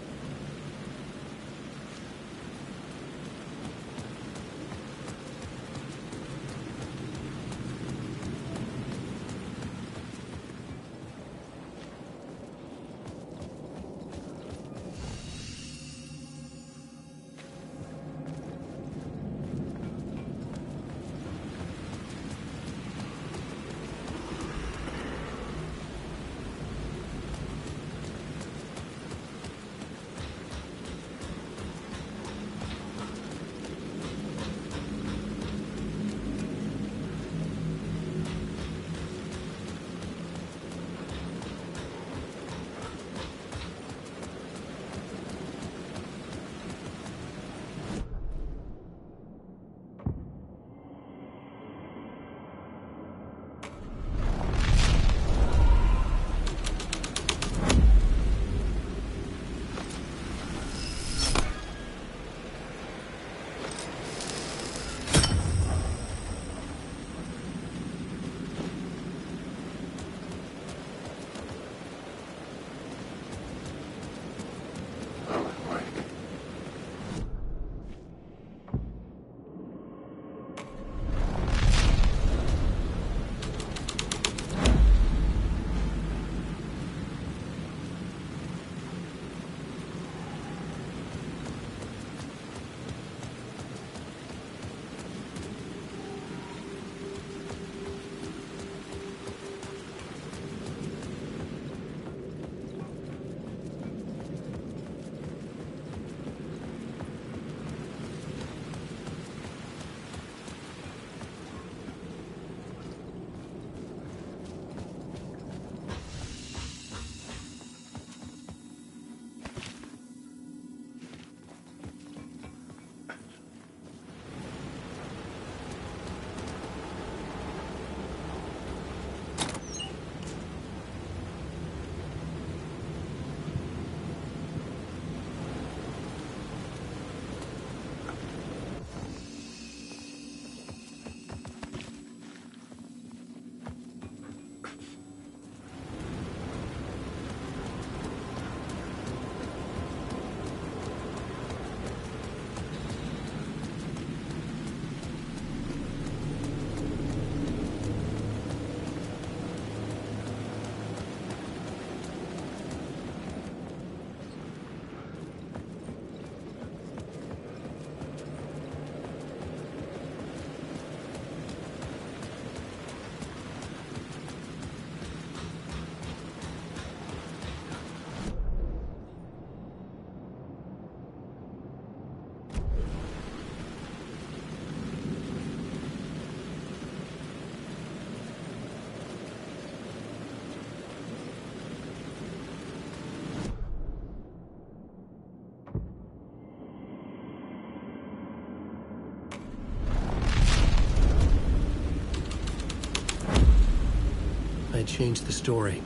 I changed the story.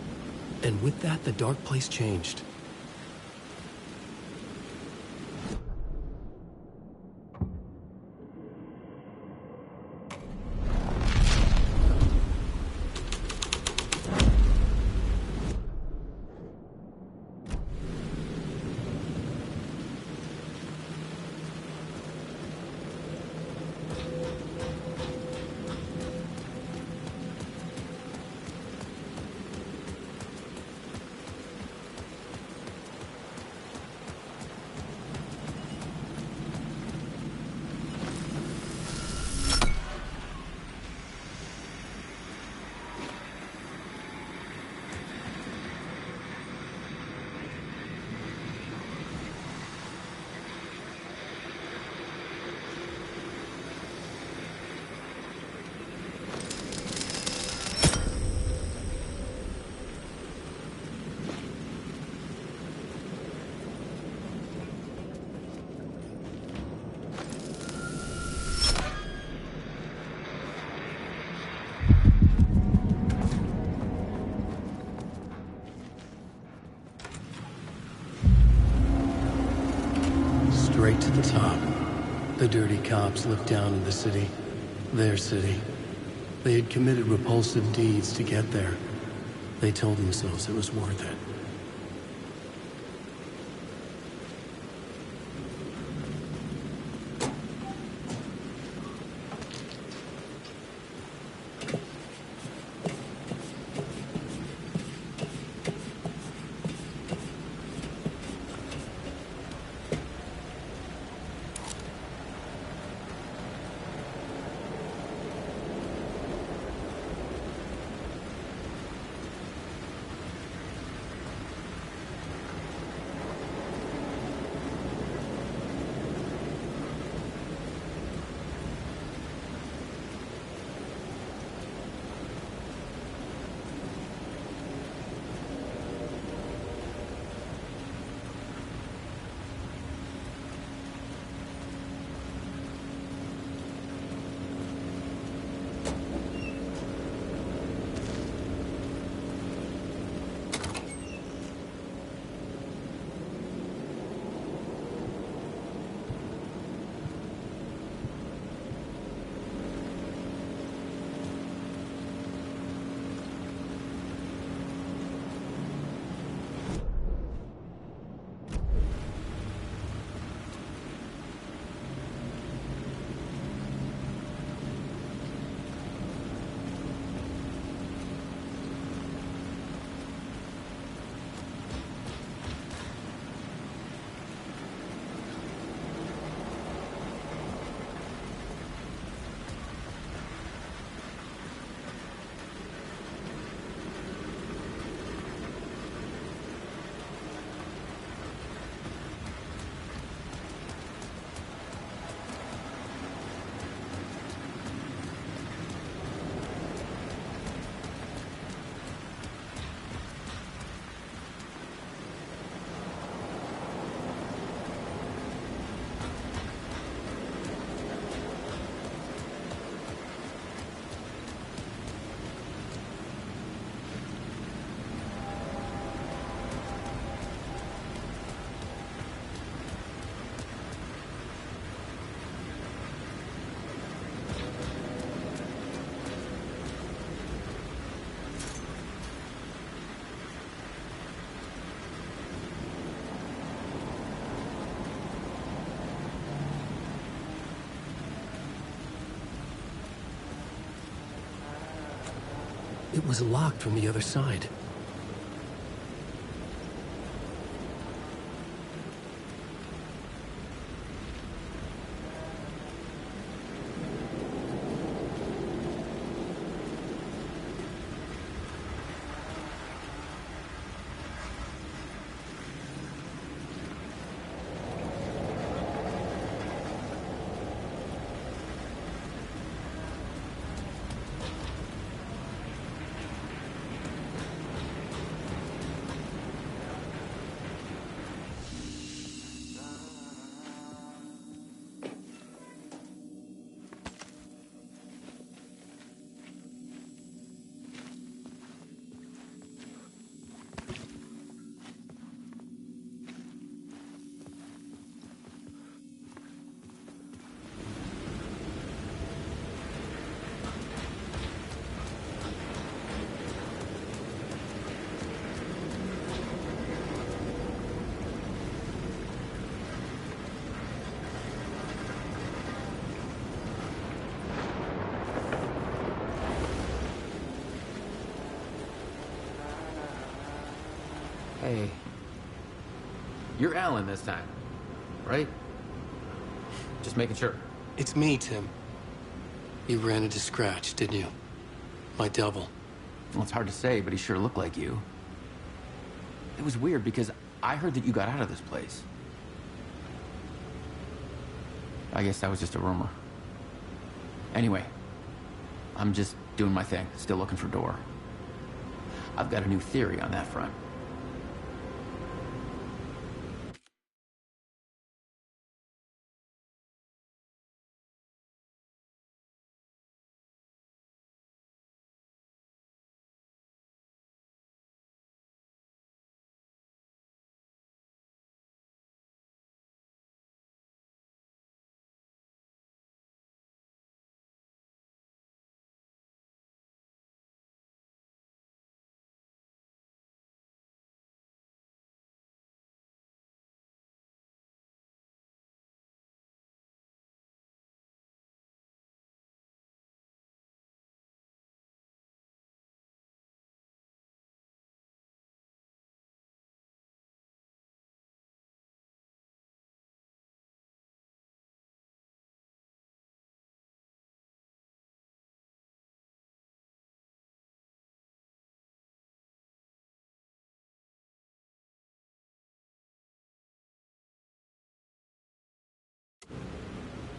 And with that, the dark place changed. Straight to the top. The dirty cops look down in the city. Their city. They had committed repulsive deeds to get there. They told themselves it was worth it. It was locked from the other side. Hey. You're Alan this time, right? Just making sure. It's me, Tim. You ran into Scratch, didn't you? My devil. Well, it's hard to say, but he sure looked like you. It was weird because I heard that you got out of this place. I guess that was just a rumor. Anyway, I'm just doing my thing, still looking for Door. I've got a new theory on that front.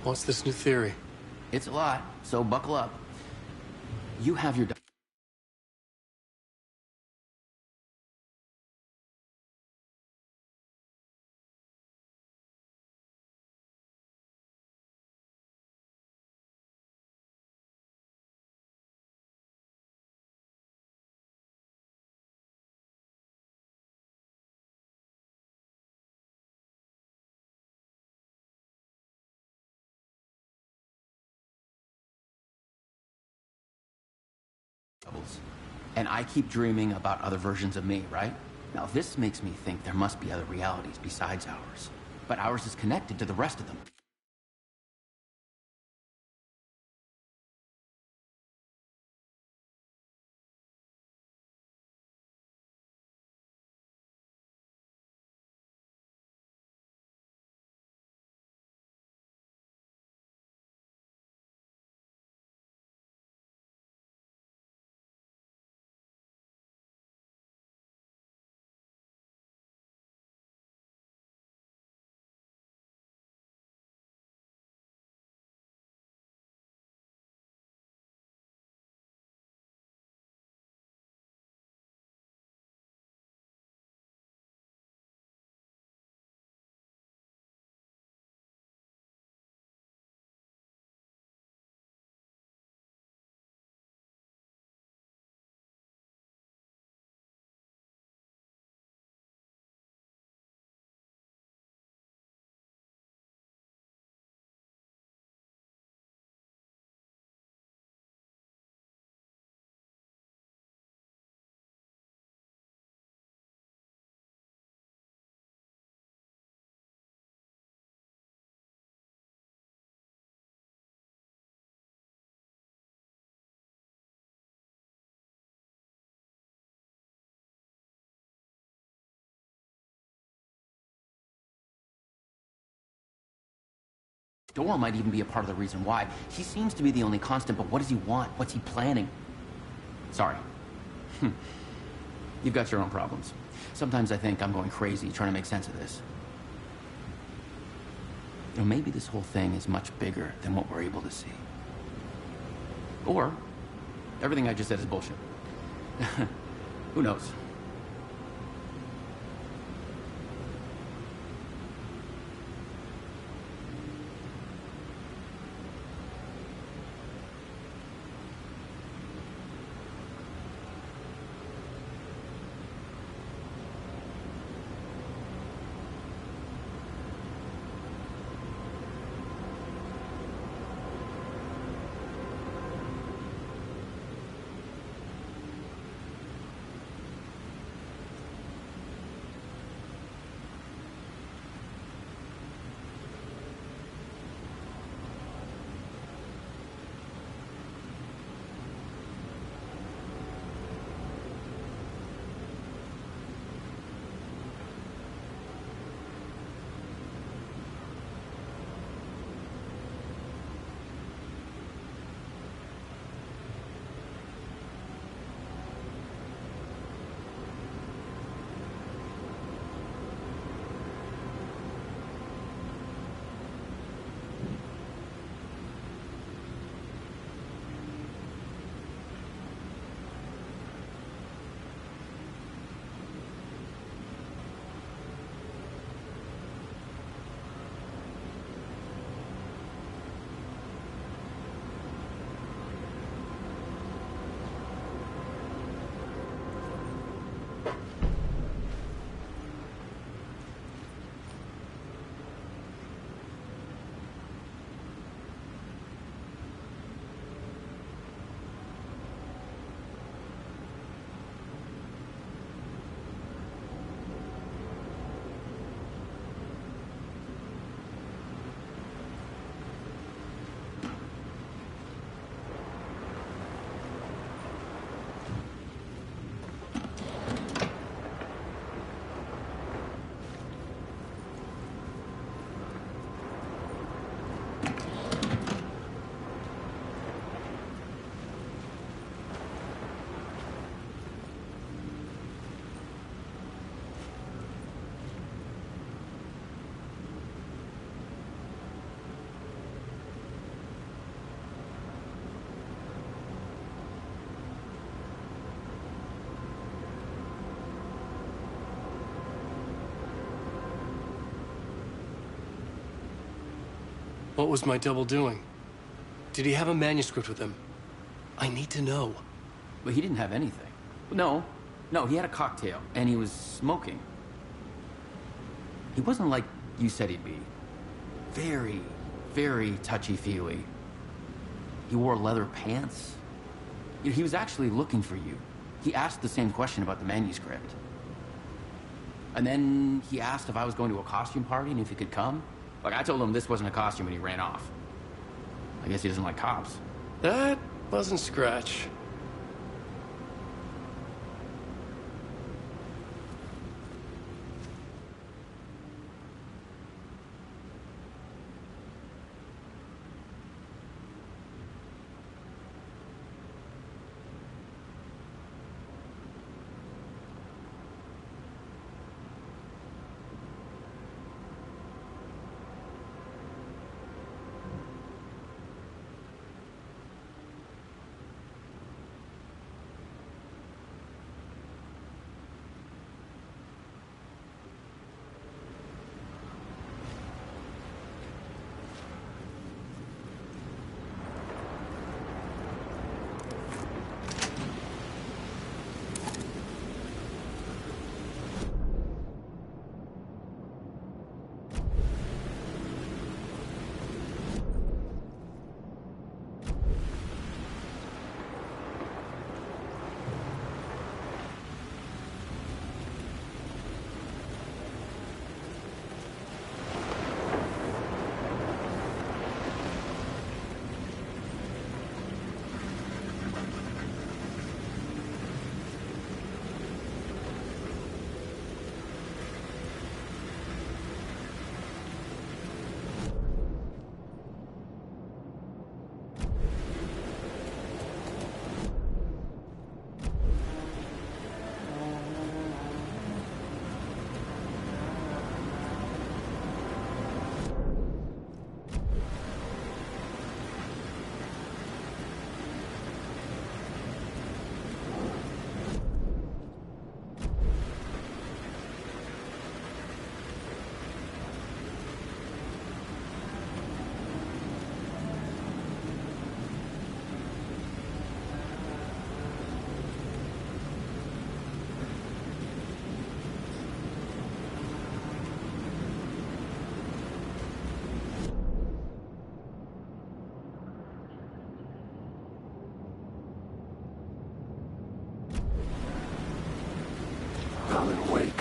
What's this new theory? It's a lot, so buckle up. You have your... And I keep dreaming about other versions of me, right? Now this makes me think there must be other realities besides ours. But ours is connected to the rest of them. Door might even be a part of the reason why. He seems to be the only constant, but what does he want? What's he planning? Sorry. You've got your own problems. Sometimes I think I'm going crazy trying to make sense of this. You know, maybe this whole thing is much bigger than what we're able to see. Or, everything I just said is bullshit. Who knows? What was my double doing? Did he have a manuscript with him? I need to know. But he didn't have anything. No, he had a cocktail, and he was smoking. He wasn't like you said he'd be. Very, very touchy-feely. He wore leather pants. He was actually looking for you. He asked the same question about the manuscript. And then he asked if I was going to a costume party and if he could come. Like, I told him this wasn't a costume and he ran off. I guess he doesn't like cops. That wasn't Scratch. Alan Wake.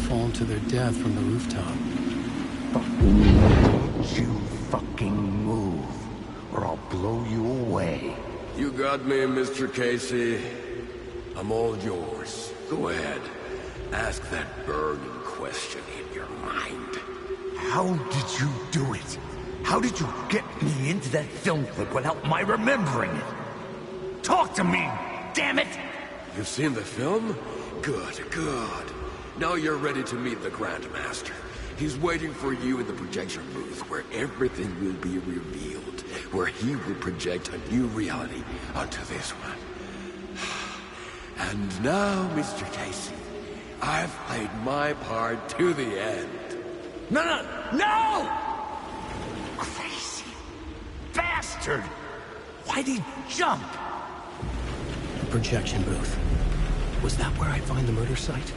fallen to their death from the rooftop. Don't you fucking move, or I'll blow you away. You got me, Mr. Casey. I'm all yours. Go ahead. Ask that burning question in your mind. How did you do it? How did you get me into that film clip without my remembering it? Talk to me, damn it! You've seen the film? Good, good. Now you're ready to meet the Grandmaster. He's waiting for you in the projection booth, where everything will be revealed, where he will project a new reality onto this one. And now, Mr. Casey, I've played my part to the end. No! Crazy bastard! Why'd he jump? Projection booth. Was that where I'd find the murder site?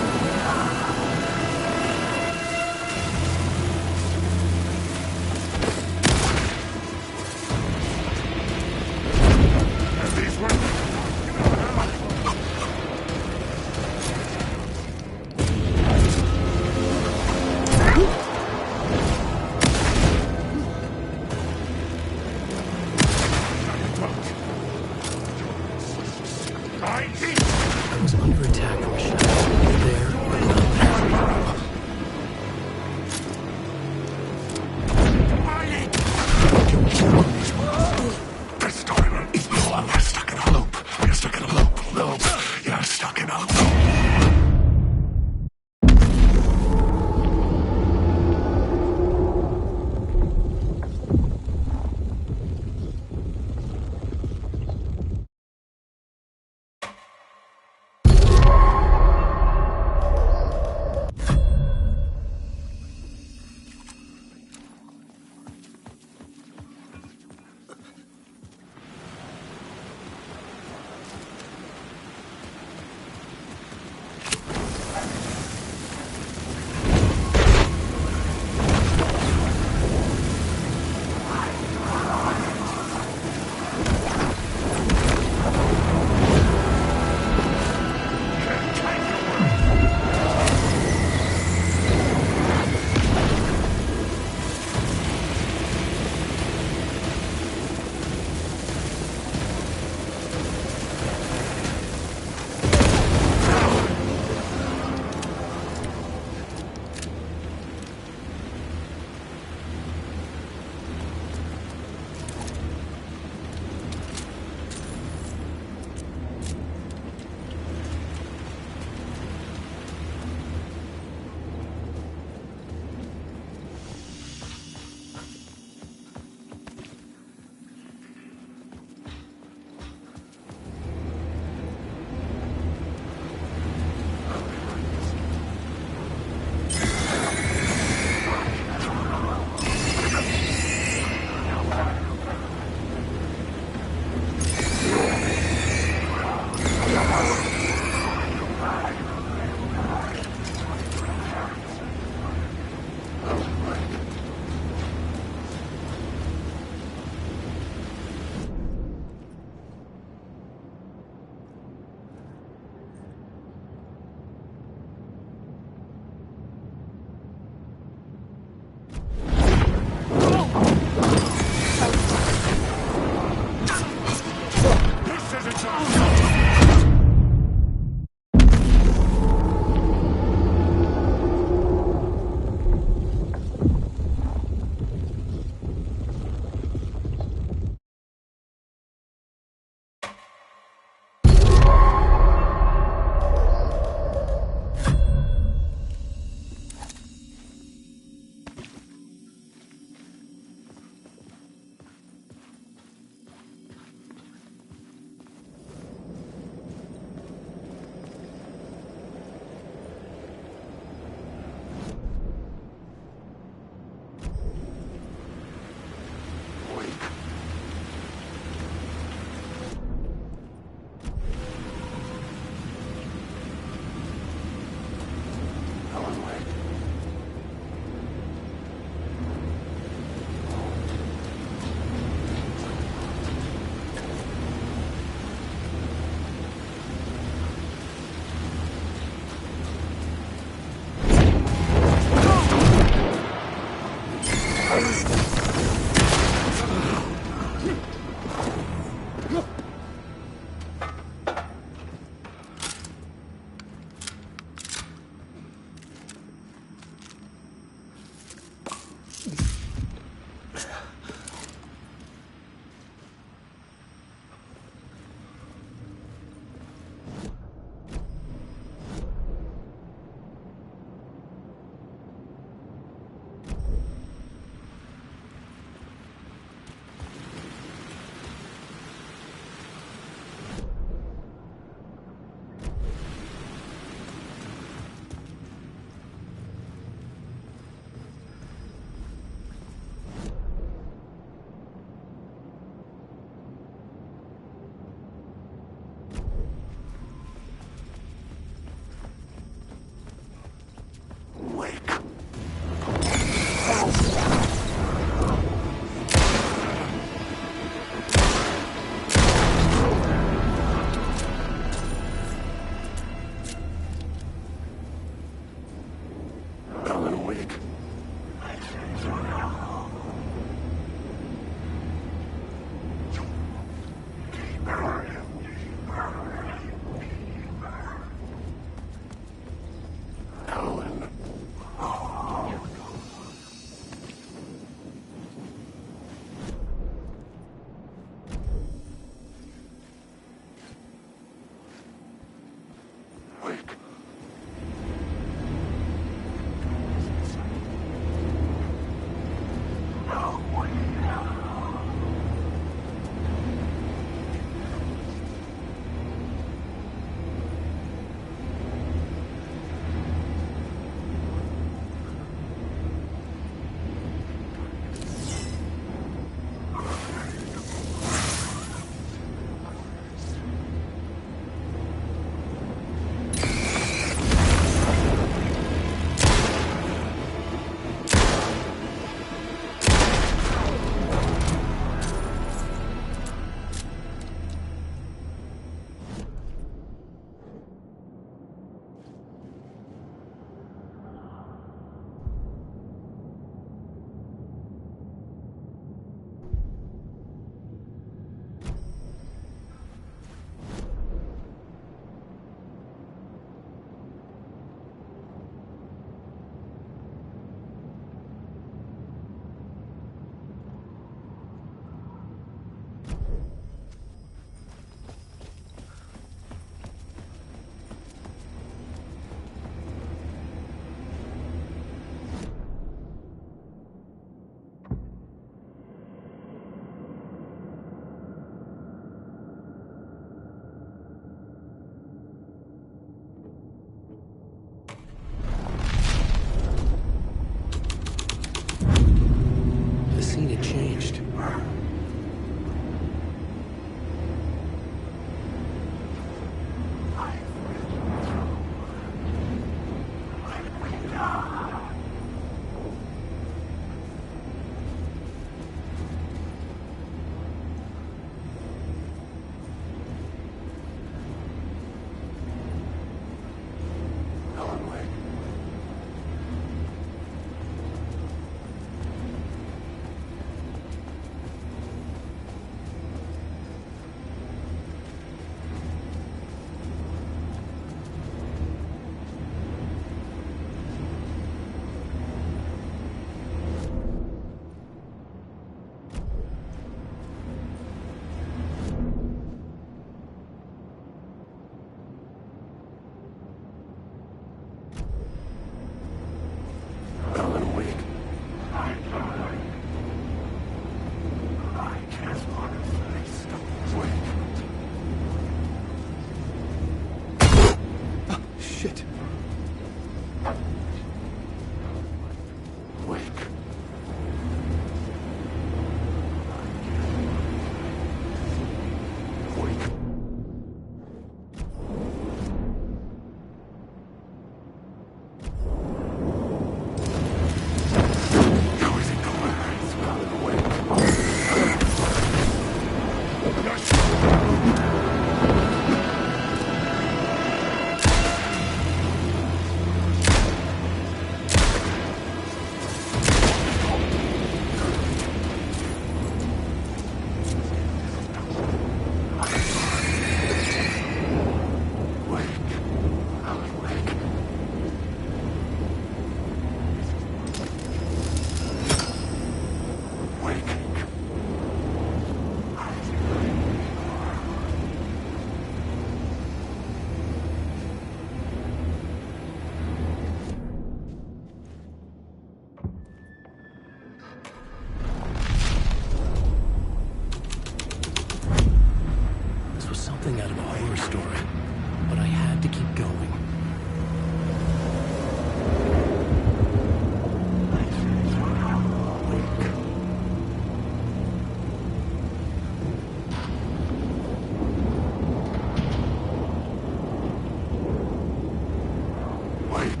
awake.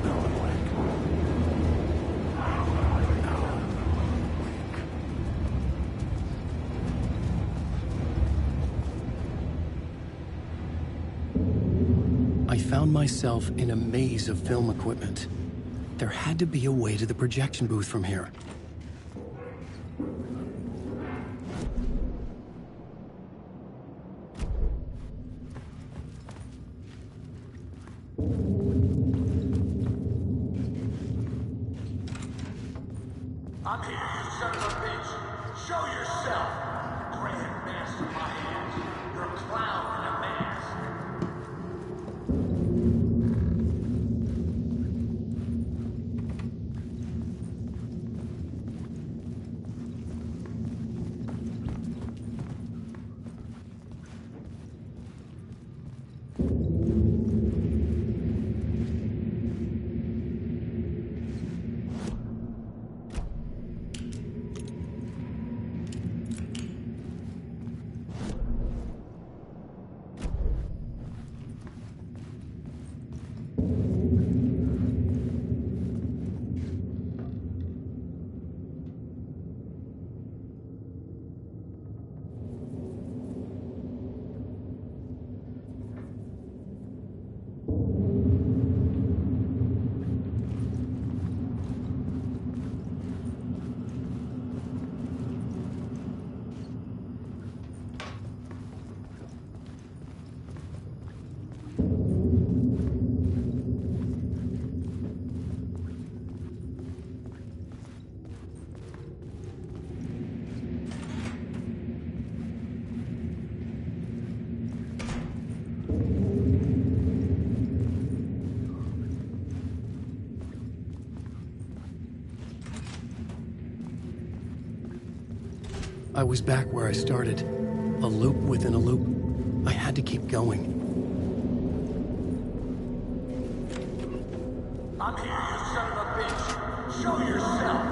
Now I'm awake. I found myself in a maze of film equipment. There had to be a way to the projection booth from here. I'm here, you son of a bitch. Show yourself. Grand mask in my hands. You're a clown in a mask. I was back where I started. A loop within a loop. I had to keep going. I'm here, you son of a bitch. Show yourself.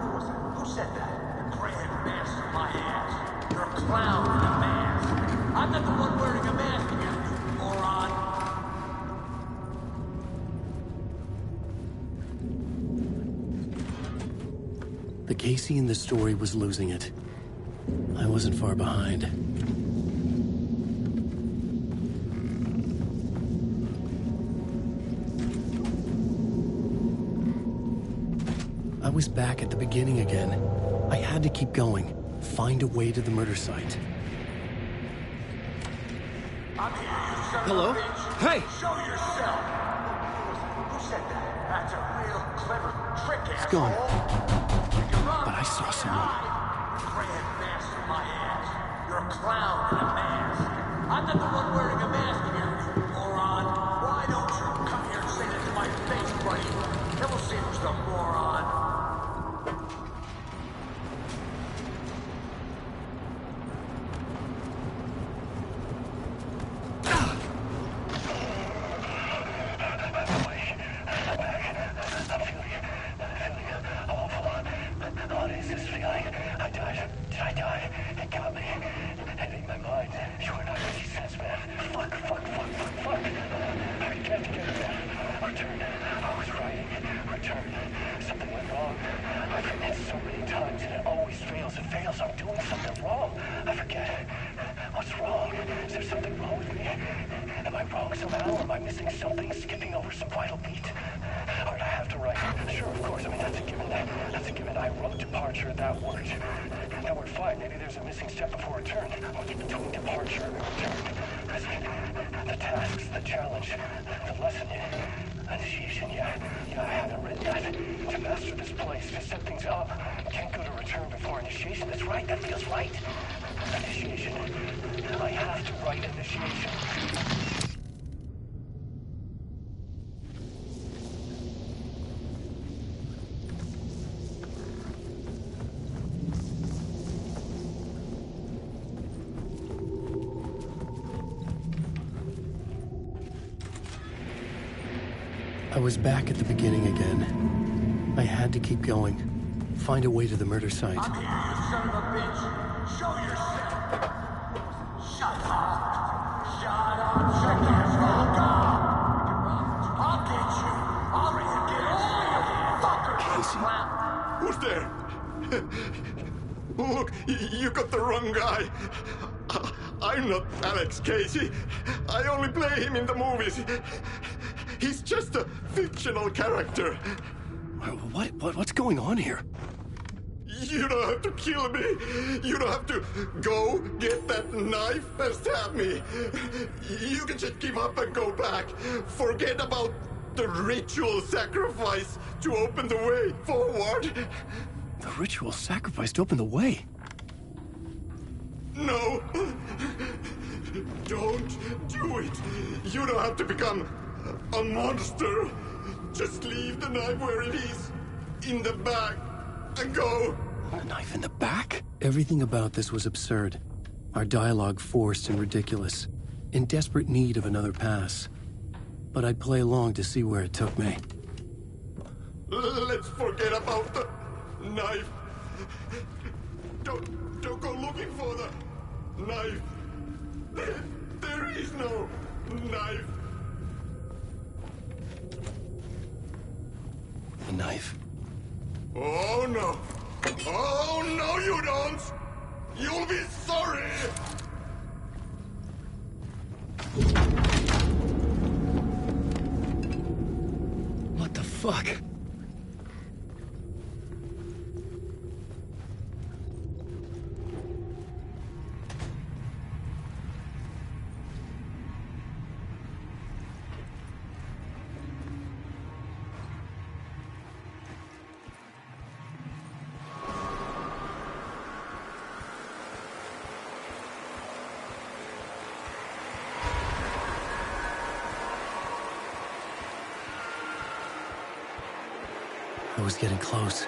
Who was that? Who said that? The grand mask in my hands. You're a clown in a mask. I'm not the one wearing a mask again, you moron. The Casey in the story was losing it. I wasn't far behind. I was back at the beginning again. I had to keep going. Find a way to the murder site. I'm here, you son Hello? of a bitch. Hey! Show yourself. Who said that? That's a real clever trick, It's asshole. gone. But I saw someone. Grand mask in my hands. You're a clown in a mask. I'm not the one wearing a mask again, you moron. Why don't you come here and say that to my face, buddy? Then we'll see who's the moron. What is this feeling? I died. Did I die? It got me. It ate my mind. You are not making sense, man. Fuck. I can't get there. Return. I was writing. Return. Something went wrong. I've written it so many times and it always fails. It fails. I'm doing something wrong. I forget. What's wrong? Is there something wrong with me? Am I wrong somehow? Am I missing something? Skipping over some vital beat? Or do I have to write? Sure, of course. I mean, that's a given. That's a given. I wrote departure. That worked. That worked fine. Maybe there's a missing step before return. What's between departure and return? The tasks, the challenge, the lesson, initiation, yeah, I haven't written that. To master this place, to set things up, can't go to return before initiation. That's right, that feels right. Initiation. I have to write initiation. I was back at the beginning again. I had to keep going. Find a way to the murder site. I'm here, you son of a bitch. Show yourself. Shut up. Shut up. Who's there? Look, you got the wrong guy. I'm not Alex Casey. I only play him in the movies. He's just a fictional character. What's going on here? You don't have to kill me. You don't have to go get that knife and stab me. You can just give up and go back. Forget about the ritual sacrifice to open the way forward. The ritual sacrifice to open the way? No. Don't do it. You don't have to become a monster. Just leave the knife where it is. In the bag. And go. A knife in the back? Everything about this was absurd. Our dialogue forced and ridiculous. In desperate need of another pass. But I'd play along to see where it took me. Let's forget about the knife. Don't go looking for the knife. There is no knife. The knife? Oh no. Oh no, you don't. You'll be sorry. What the fuck? I was getting close.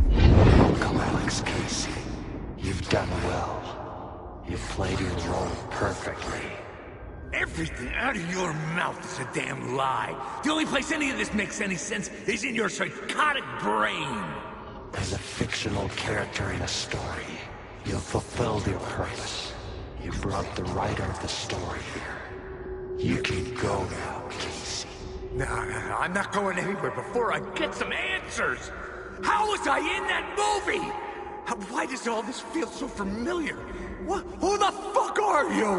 Welcome, Alex Casey. You've done well. You've played your role perfectly. Everything out of your mouth is a damn lie. The only place any of this makes any sense is in your psychotic brain. As a fictional character in a story, you've fulfilled your purpose. You brought the writer of the story here. You can go now, Casey. No, I'm not going anywhere before I get some answers. How was I in that movie? Why does all this feel so familiar? Who the fuck are you?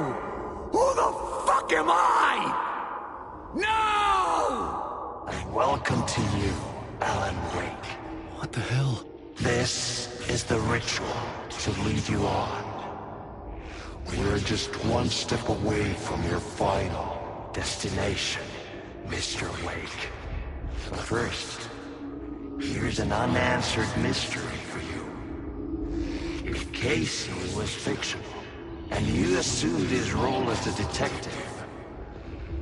Who the fuck am I? No! And welcome to you, Alan Wake. What the hell? This is the ritual to lead you on. We're just one step away from your final destination, Mr. Wake. But first, here's an unanswered mystery for you. If Casey was fictional, and you assumed his role as a detective,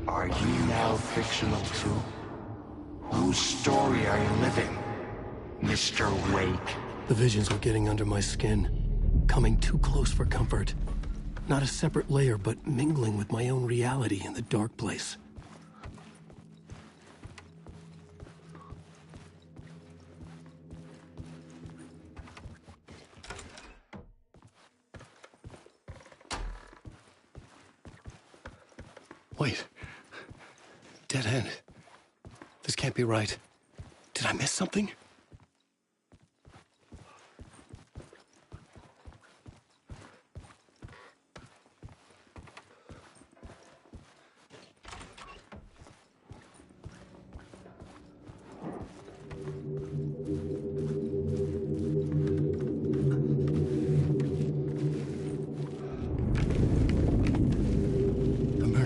are you now fictional too? Whose story are you living, Mr. Wake? The visions were getting under my skin, coming too close for comfort. Not a separate layer, but mingling with my own reality in the dark place. Wait. Dead end. This can't be right. Did I miss something?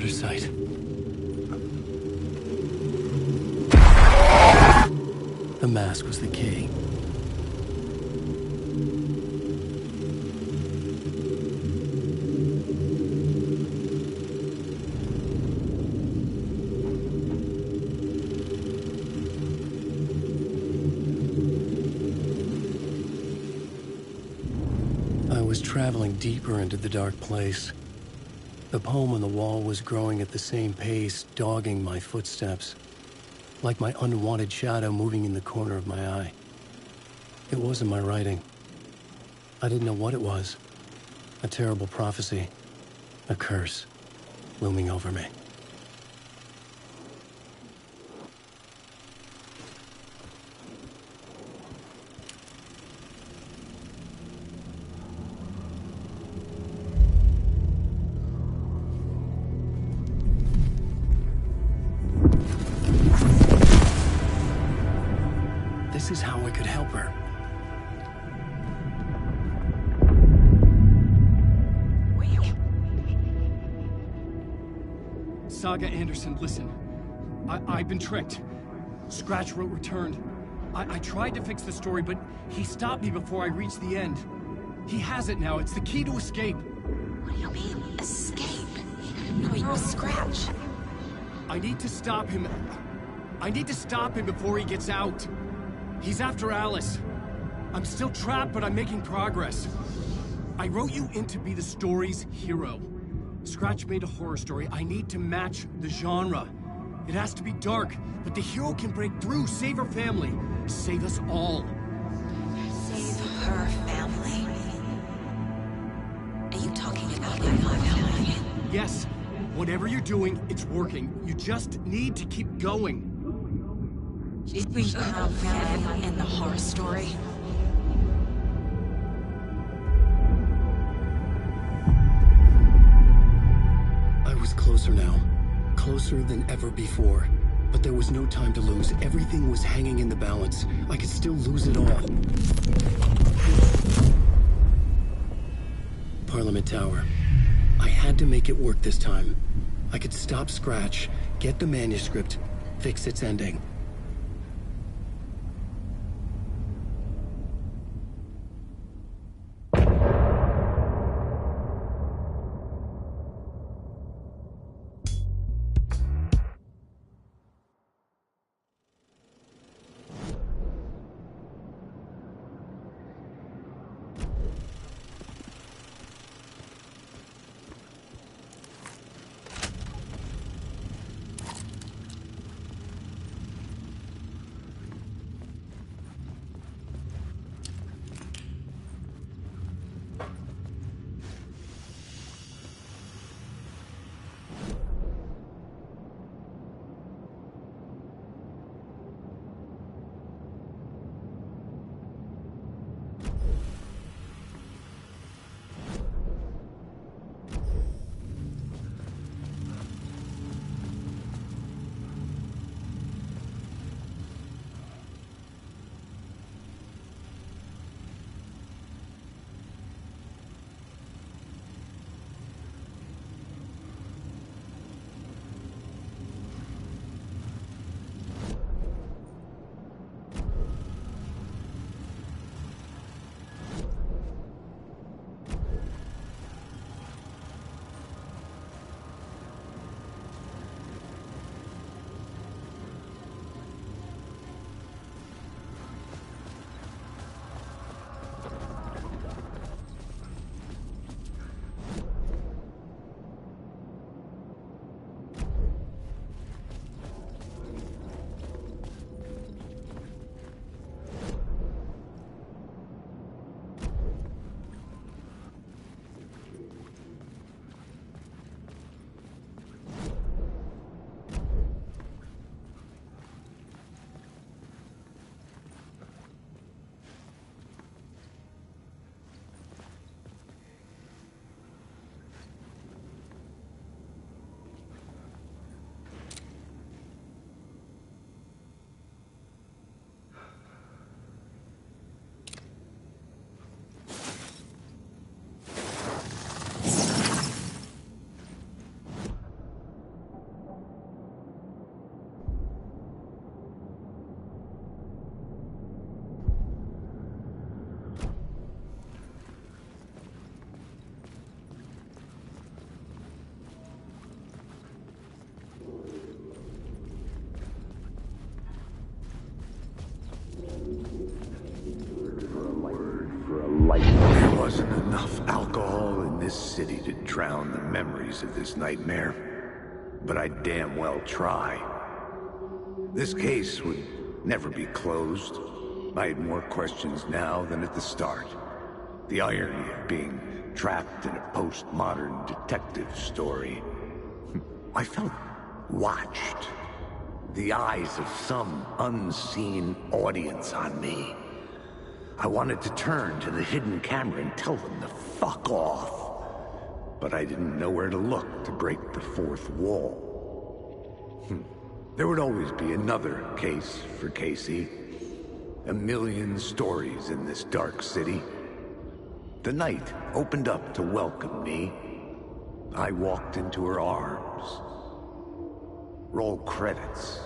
Site. The mask was the key. I was traveling deeper into the dark place. The poem on the wall was growing at the same pace, dogging my footsteps, like my unwanted shadow moving in the corner of my eye. It wasn't my writing. I didn't know what it was, A terrible prophecy. A curse looming over me. This is how I could help her. Saga Anderson, listen. I've been tricked. Scratch wrote returned. I tried to fix the story, but he stopped me before I reached the end. He has it now. It's the key to escape. What do you mean, escape? No, you're Scratch. I need to stop him. I need to stop him before he gets out. He's after Alice. I'm still trapped, but I'm making progress. I wrote you in to be the story's hero. Scratch made a horror story. I need to match the genre. It has to be dark, but the hero can break through, save her family, save us all. Save her family? Are you talking about my family? Yes. Whatever you're doing, it's working. You just need to keep going. She's her family in the horror story. I was closer now. Closer than ever before. But there was no time to lose. Everything was hanging in the balance. I could still lose it all. Parliament Tower. I had to make it work this time. I could stop Scratch, get the manuscript, fix its ending. There wasn't enough alcohol in this city to drown the memories of this nightmare, but I'd damn well try. This case would never be closed. I had more questions now than at the start. The irony of being trapped in a postmodern detective story. I felt watched. The eyes of some unseen audience on me. I wanted to turn to the hidden camera and tell them to fuck off. But I didn't know where to look to break the fourth wall. There would always be another case for Casey. A million stories in this dark city. The night opened up to welcome me. I walked into her arms. Roll credits.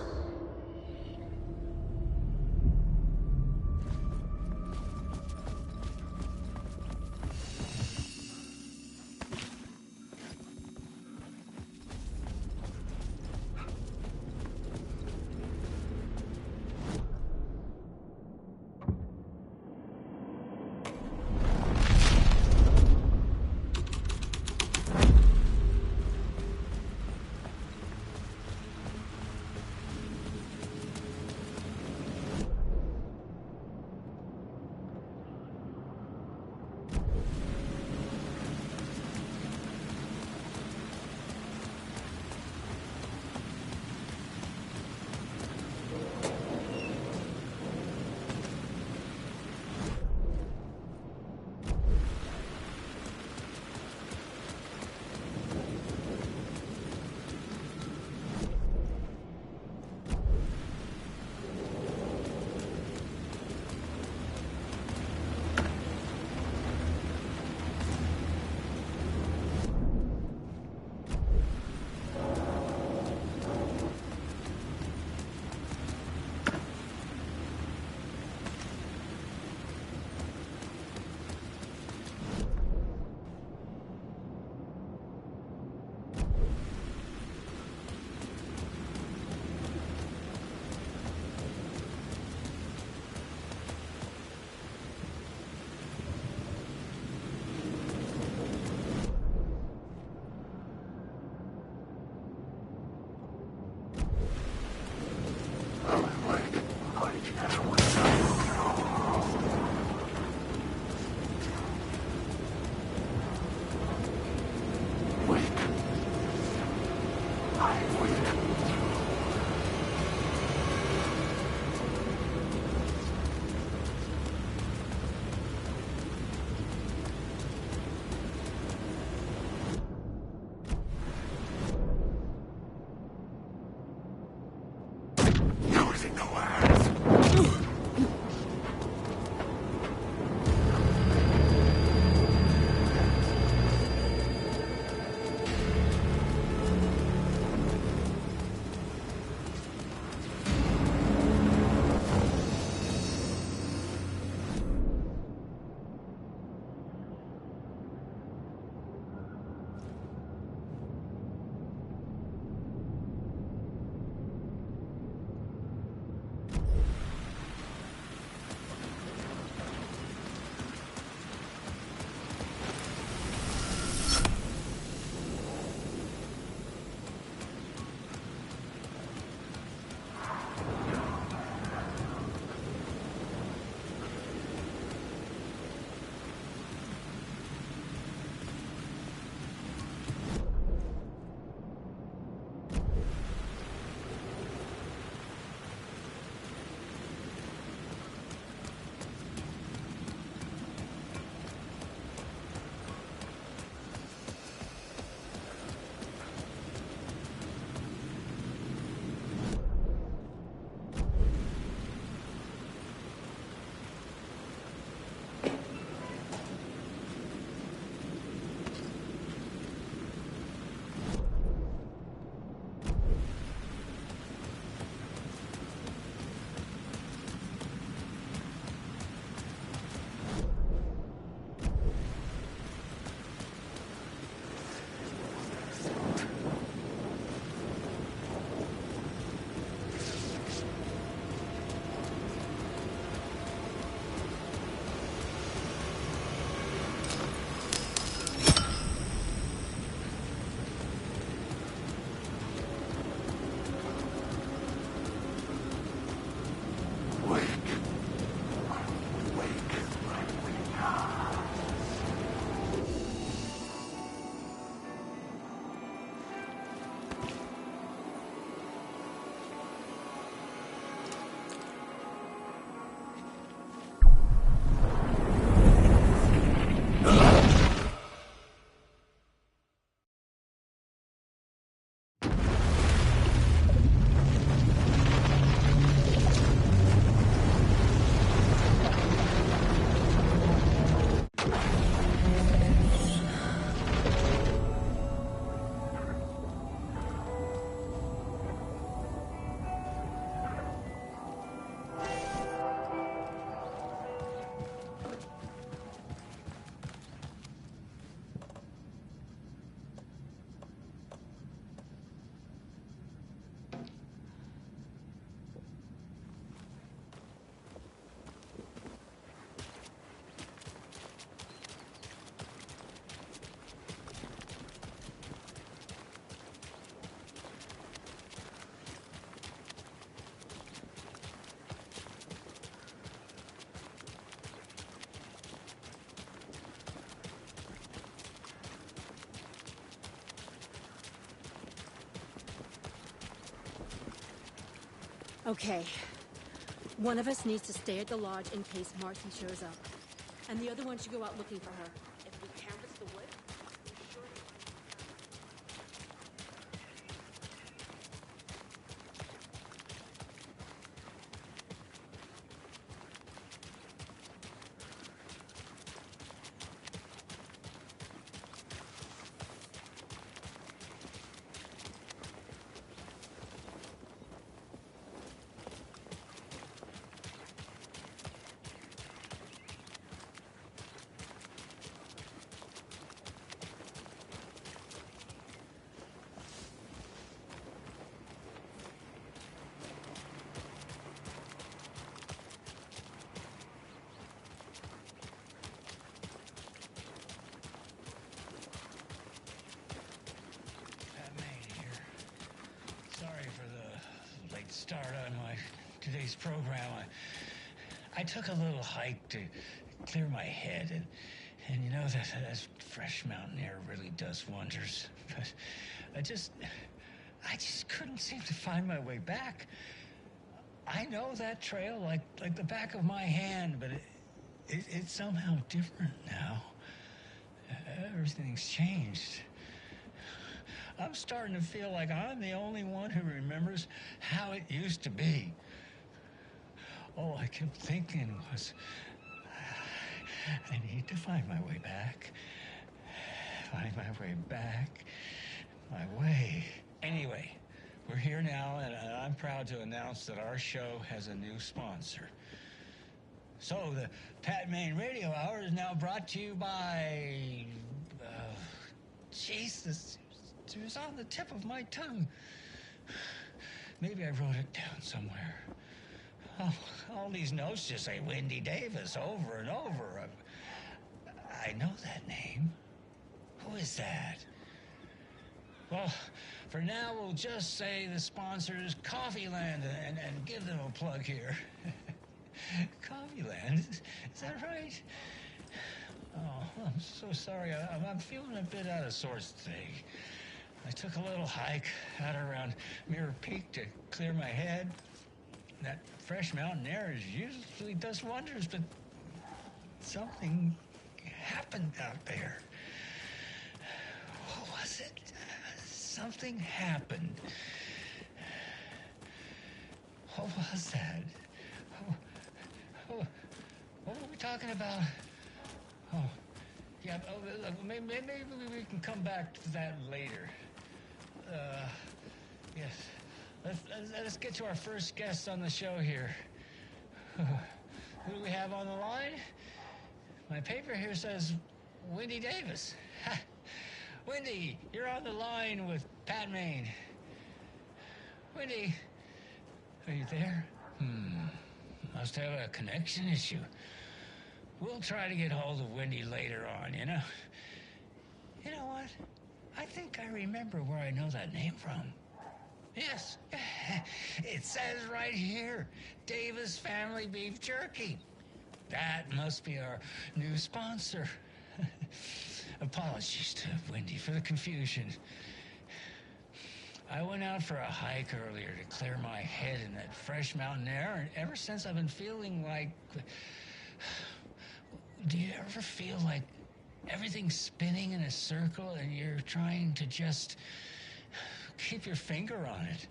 Okay. One of us needs to stay at the lodge in case Marcy shows up. And the other one should go out looking for her. If we canvass the wood, we're sure to start on today's program. I took a little hike to clear my head, and you know that fresh mountain air really does wonders. But I just couldn't seem to find my way back. I know that trail like the back of my hand, but it's somehow different now. Everything's changed. I'm starting to feel like I'm the only one who remembers how it used to be. All I kept thinking was, I need to find my way back. Find my way back. My way. Anyway, we're here now, and I'm proud to announce that our show has a new sponsor. So, the Pat Maine Radio Hour is now brought to you by... Jesus... It was on the tip of my tongue. Maybe I wrote it down somewhere. Oh, all these notes just say Wendy Davis over and over. I know that name. Who is that? Well, for now, we'll just say the sponsor is Coffeeland and give them a plug here. Coffeeland? Is that right? Oh, I'm so sorry. I'm feeling a bit out of sorts today. I took a little hike out around Mirror Peak to clear my head. That fresh mountain air usually does wonders, but something happened out there. What was it? Something happened. What was that? What were we talking about? Oh, yeah, maybe we can come back to that later. Yes. Let's get to our first guest on the show here. Who do we have on the line? My paper here says Wendy Davis. Wendy, you're on the line with Pat Maine. Wendy, are you there? Must have a connection issue. We'll try to get hold of Wendy later on, you know? You know what? I think I remember where I know that name from. Yes, it says right here, Davis Family Beef Jerky. That must be our new sponsor. Apologies to Wendy for the confusion. I went out for a hike earlier to clear my head in that fresh mountain air, and ever since I've been feeling like... Do you ever feel like everything's spinning in a circle and you're trying to just keep your finger on it?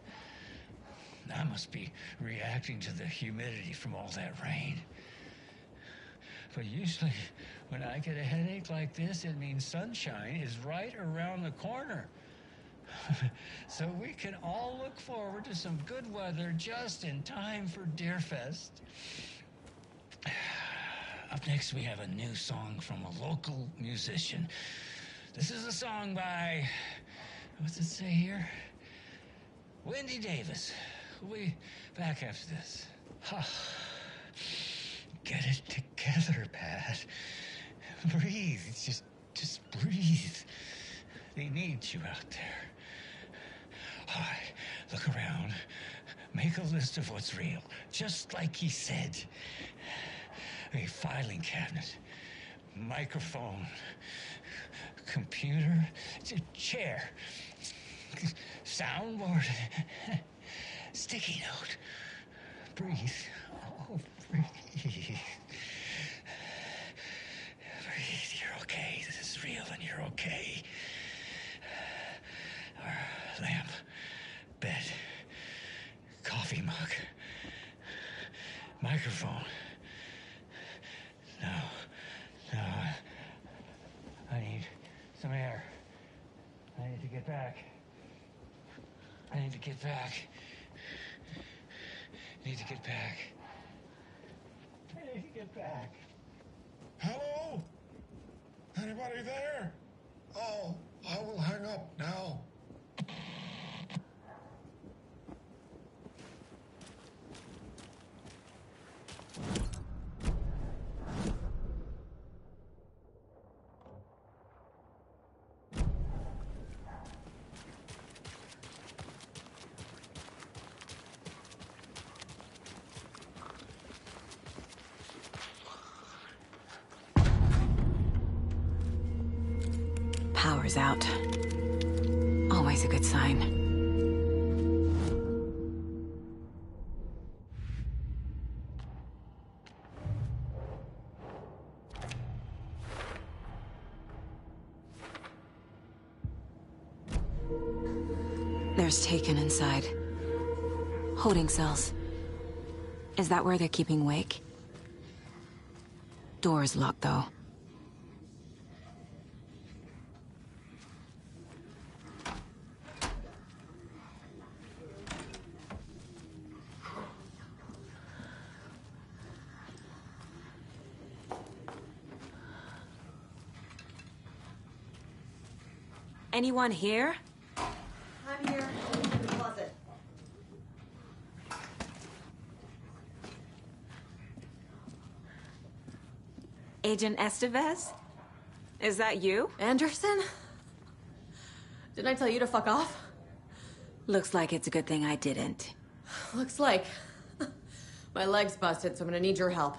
I must be reacting to the humidity from all that rain. But usually, when I get a headache like this, it means sunshine is right around the corner. So we can all look forward to some good weather just in time for Deerfest. Up next, we have a new song from a local musician. This is a song by, what's it say here? Wendy Davis. We'll be back after this. Get it together, Pat. Breathe. Just breathe. They need you out there. All right, look around. Make a list of what's real, just like he said. A filing cabinet, microphone, computer, chair, soundboard, sticky note, Breathe. Oh, breathe. Breathe. You're okay. This is real and you're okay. Lamp. Bed. Coffee mug. Microphone. No. I need some air. I need to get back. I need to get back. Hello? Anybody there? Oh, I will hang up now. Power's out. Always a good sign. There's Taken inside. Holding cells. Is that where they're keeping Wake? Door's locked, though. Anyone here? I'm here. In the closet. Agent Estevez? Is that you? Anderson? Didn't I tell you to fuck off? Looks like it's a good thing I didn't. Looks like. My leg's busted, so I'm gonna need your help.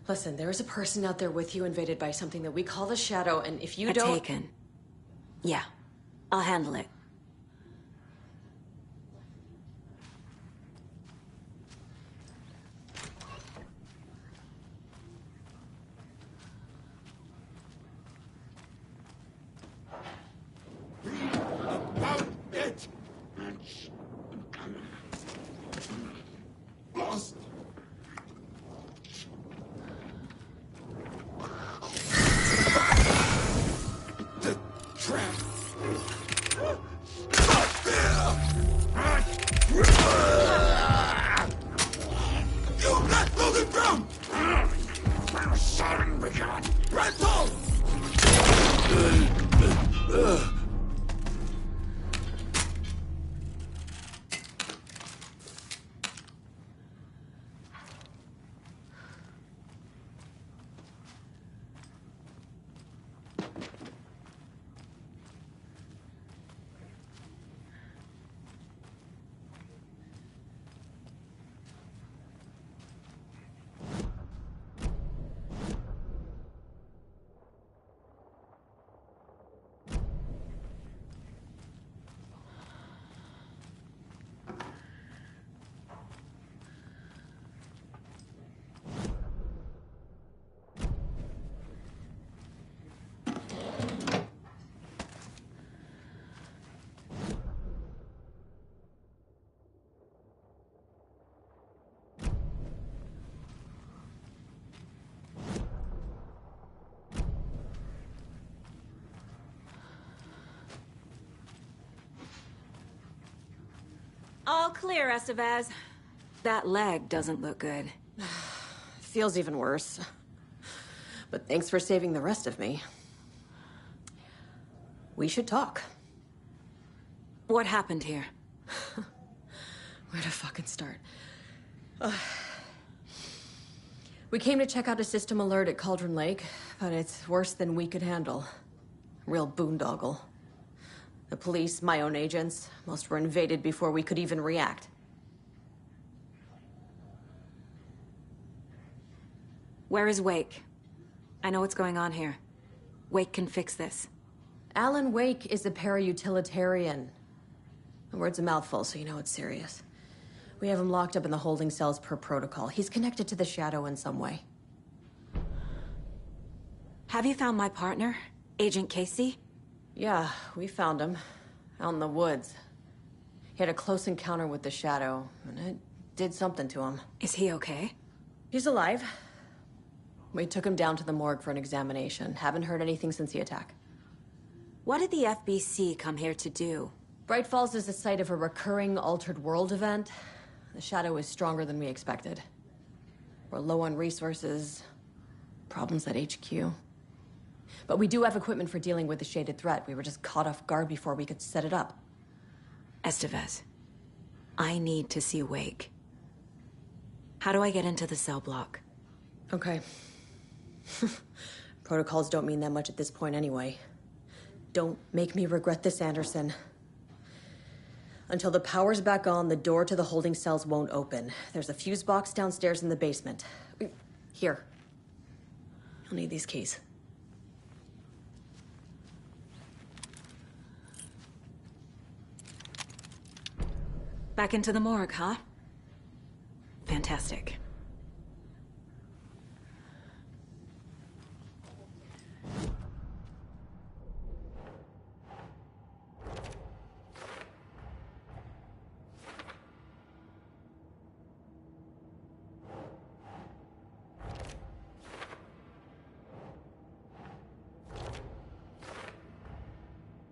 Listen, there is a person out there with you invaded by something that we call the Shadow, and if you don't... Taken. Yeah, I'll handle it. About it! Lost. The trap. You let Logan down! Son begun! Rental! All clear, Estevez. That leg doesn't look good. Feels even worse. But thanks for saving the rest of me. We should talk. What happened here? Where to fucking start? We came to check out a system alert at Cauldron Lake, but it's worse than we could handle. Real boondoggle. The police, my own agents, most were invaded before we could even react. Where is Wake? I know what's going on here. Wake can fix this. Alan Wake is a para-utilitarian. The word's a mouthful, so you know it's serious. We have him locked up in the holding cells per protocol. He's connected to the Shadow in some way. Have you found my partner, Agent Casey? Yeah, we found him. Out in the woods. He had a close encounter with the Shadow, and it did something to him. Is he okay? He's alive. We took him down to the morgue for an examination. Haven't heard anything since the attack. What did the FBC come here to do? Bright Falls is the site of a recurring altered world event. The Shadow is stronger than we expected. We're low on resources, problems at HQ. But we do have equipment for dealing with the shaded threat. We were just caught off guard before we could set it up. Estevez, I need to see Wake. How do I get into the cell block? Okay. Protocols don't mean that much at this point anyway. Don't make me regret this, Anderson. Until the power's back on, the door to the holding cells won't open. There's a fuse box downstairs in the basement. Here. You'll need these keys. Back into the morgue, huh? Fantastic.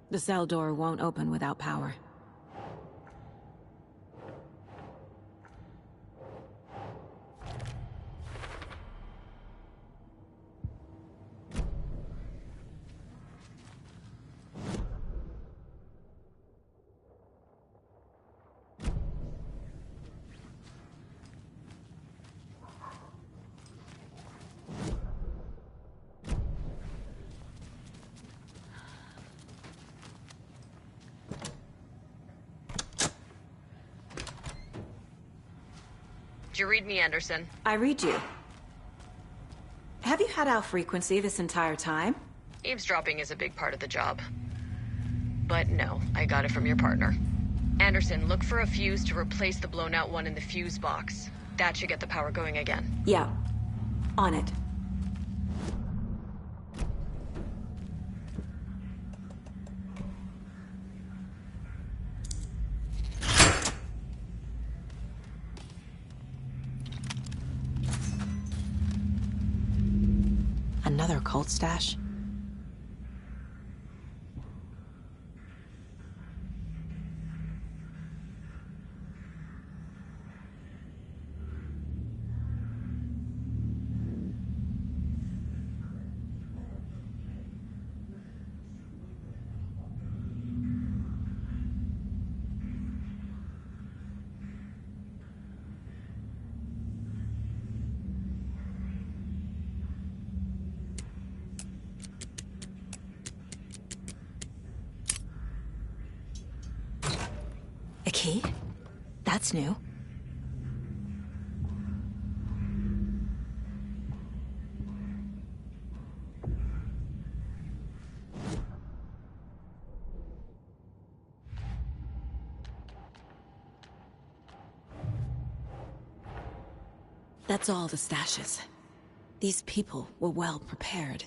The cell door won't open without power. Did you read me, Anderson? I read you. Have you had our frequency this entire time? Eavesdropping is a big part of the job. But no, I got it from your partner. Anderson, look for a fuse to replace the blown out one in the fuse box. That should get the power going again. Yeah. On it. Another cult stash? A key? That's new. That's all the stashes. These people were well prepared.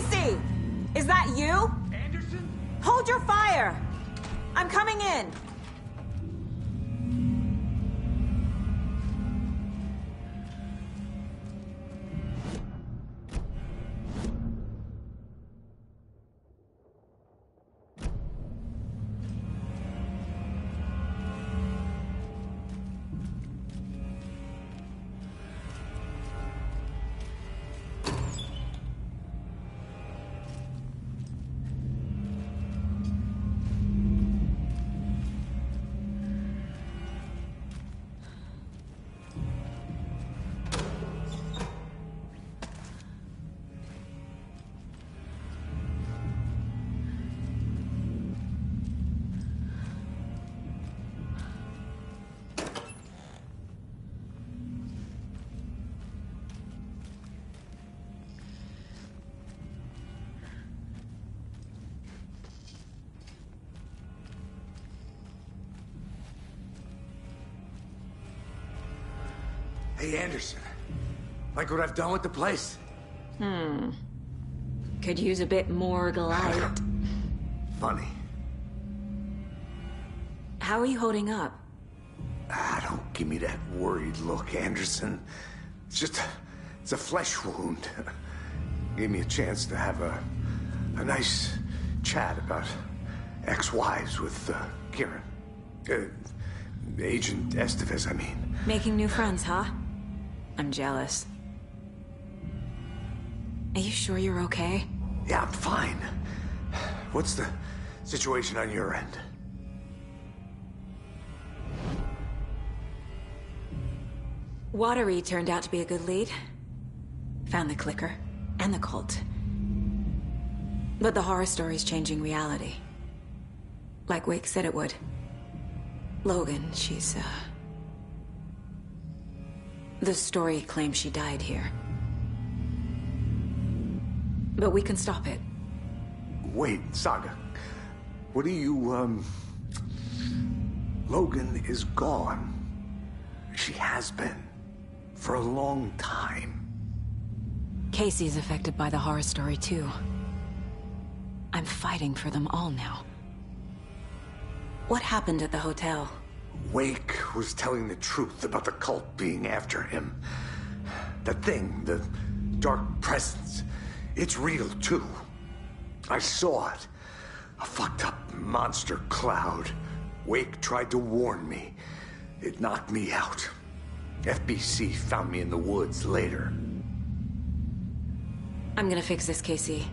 Casey! Is that you? Anderson? Hold your fire! I'm coming in! Hey, Anderson. Like what I've done with the place? Could use a bit more light. Funny. How are you holding up? Don't give me that worried look, Anderson. It's a flesh wound. Gave me a chance to have a nice chat about ex-wives with Kieran. Agent Estevez, I mean. Making new friends, huh? I'm jealous. Are you sure you're okay? Yeah, I'm fine. What's the situation on your end? Watery turned out to be a good lead. Found the clicker and the cult. But the horror story's changing reality. Like Wake said it would. Logan, she's, the story claims she died here. But we can stop it. Wait, Saga. What do you, Logan is gone. She has been. For a long time. Casey's affected by the horror story, too. I'm fighting for them all now. What happened at the hotel? Wake was telling the truth about the cult being after him. The thing, the dark presence, it's real, too. I saw it. A fucked up monster cloud. Wake tried to warn me. It knocked me out. FBC found me in the woods later. I'm gonna fix this, Casey.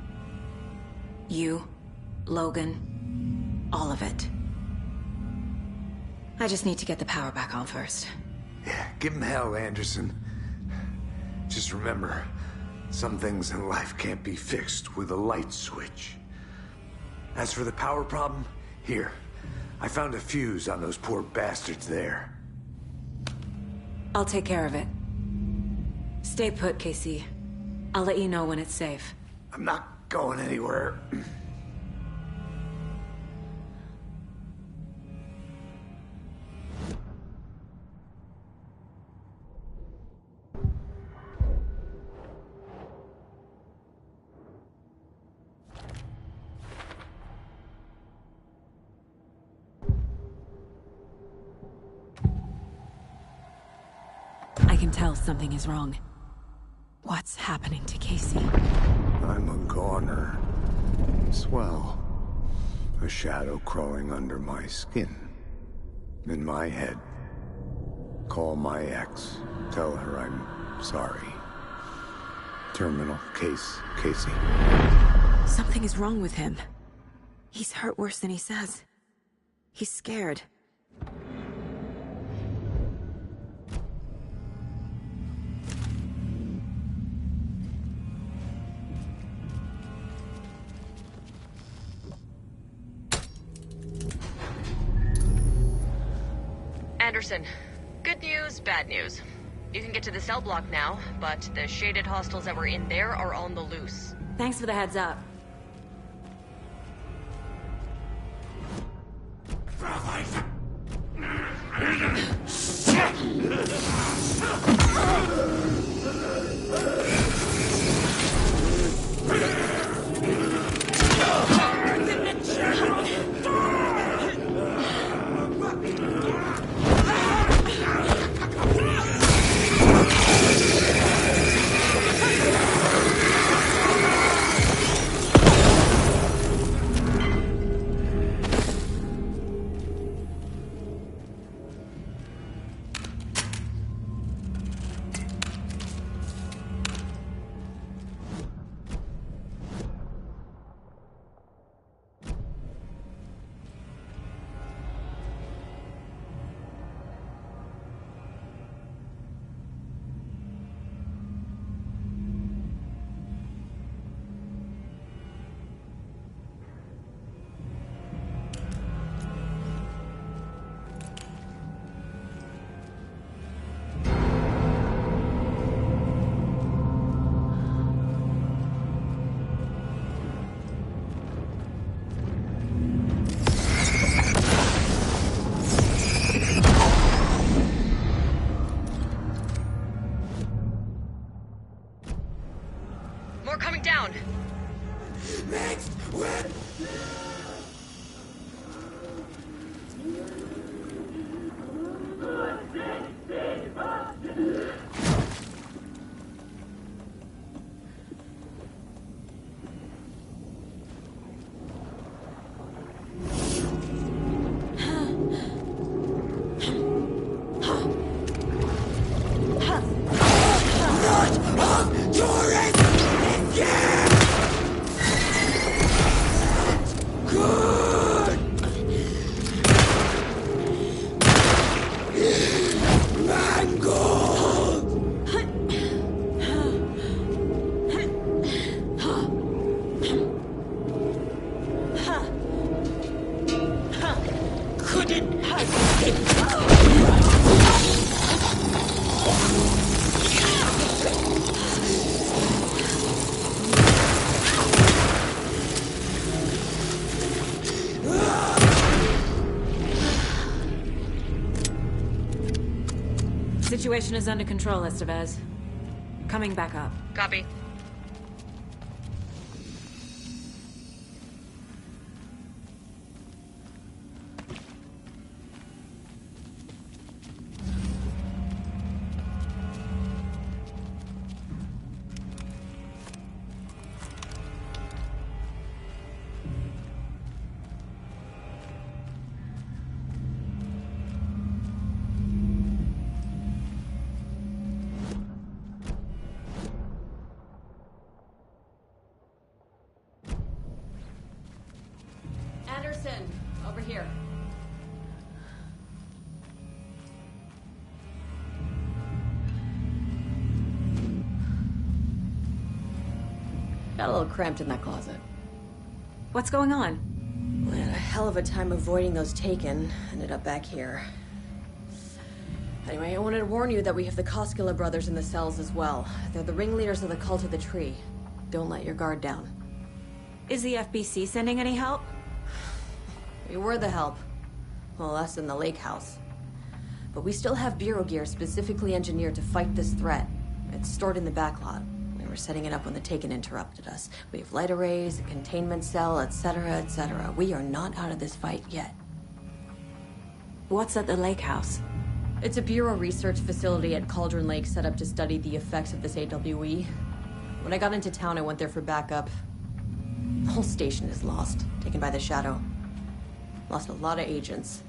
You, Logan, all of it. I just need to get the power back on first. Yeah, give him hell, Anderson. Just remember, some things in life can't be fixed with a light switch. As for the power problem, here. I found a fuse on those poor bastards there. I'll take care of it. Stay put, Casey. I'll let you know when it's safe. I'm not going anywhere. I can tell something is wrong. What's happening to Casey? I'm a goner. Swell. A shadow crawling under my skin. In my head. Call my ex. Tell her I'm sorry. Terminal case, Casey. Something is wrong with him. He's hurt worse than he says. He's scared. Anderson, good news, bad news. You can get to the cell block now, but the shaded hostiles that were in there are on the loose. Thanks for the heads up. Situation is under control, Estevez. Coming back up. Copy. Anderson, over here. Got a little cramped in that closet. What's going on? We had a hell of a time avoiding those taken. Ended up back here. Anyway, I wanted to warn you that we have the Koskela brothers in the cells as well. They're the ringleaders of the Cult of the Tree. Don't let your guard down. Is the FBC sending any help? We were the help. Well, us in the lake house. But we still have Bureau gear specifically engineered to fight this threat. It's stored in the backlot. We were setting it up when the Taken interrupted us. We have light arrays, a containment cell, etc., etc. We are not out of this fight yet. What's at the lake house? It's a Bureau research facility at Cauldron Lake set up to study the effects of this AWE. When I got into town, I went there for backup. The whole station is lost, taken by the Shadow. Lost a lot of agents.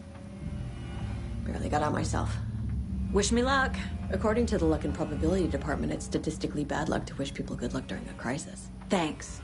Barely got out myself. Wish me luck. According to the Luck and Probability Department, it's statistically bad luck to wish people good luck during a crisis. Thanks.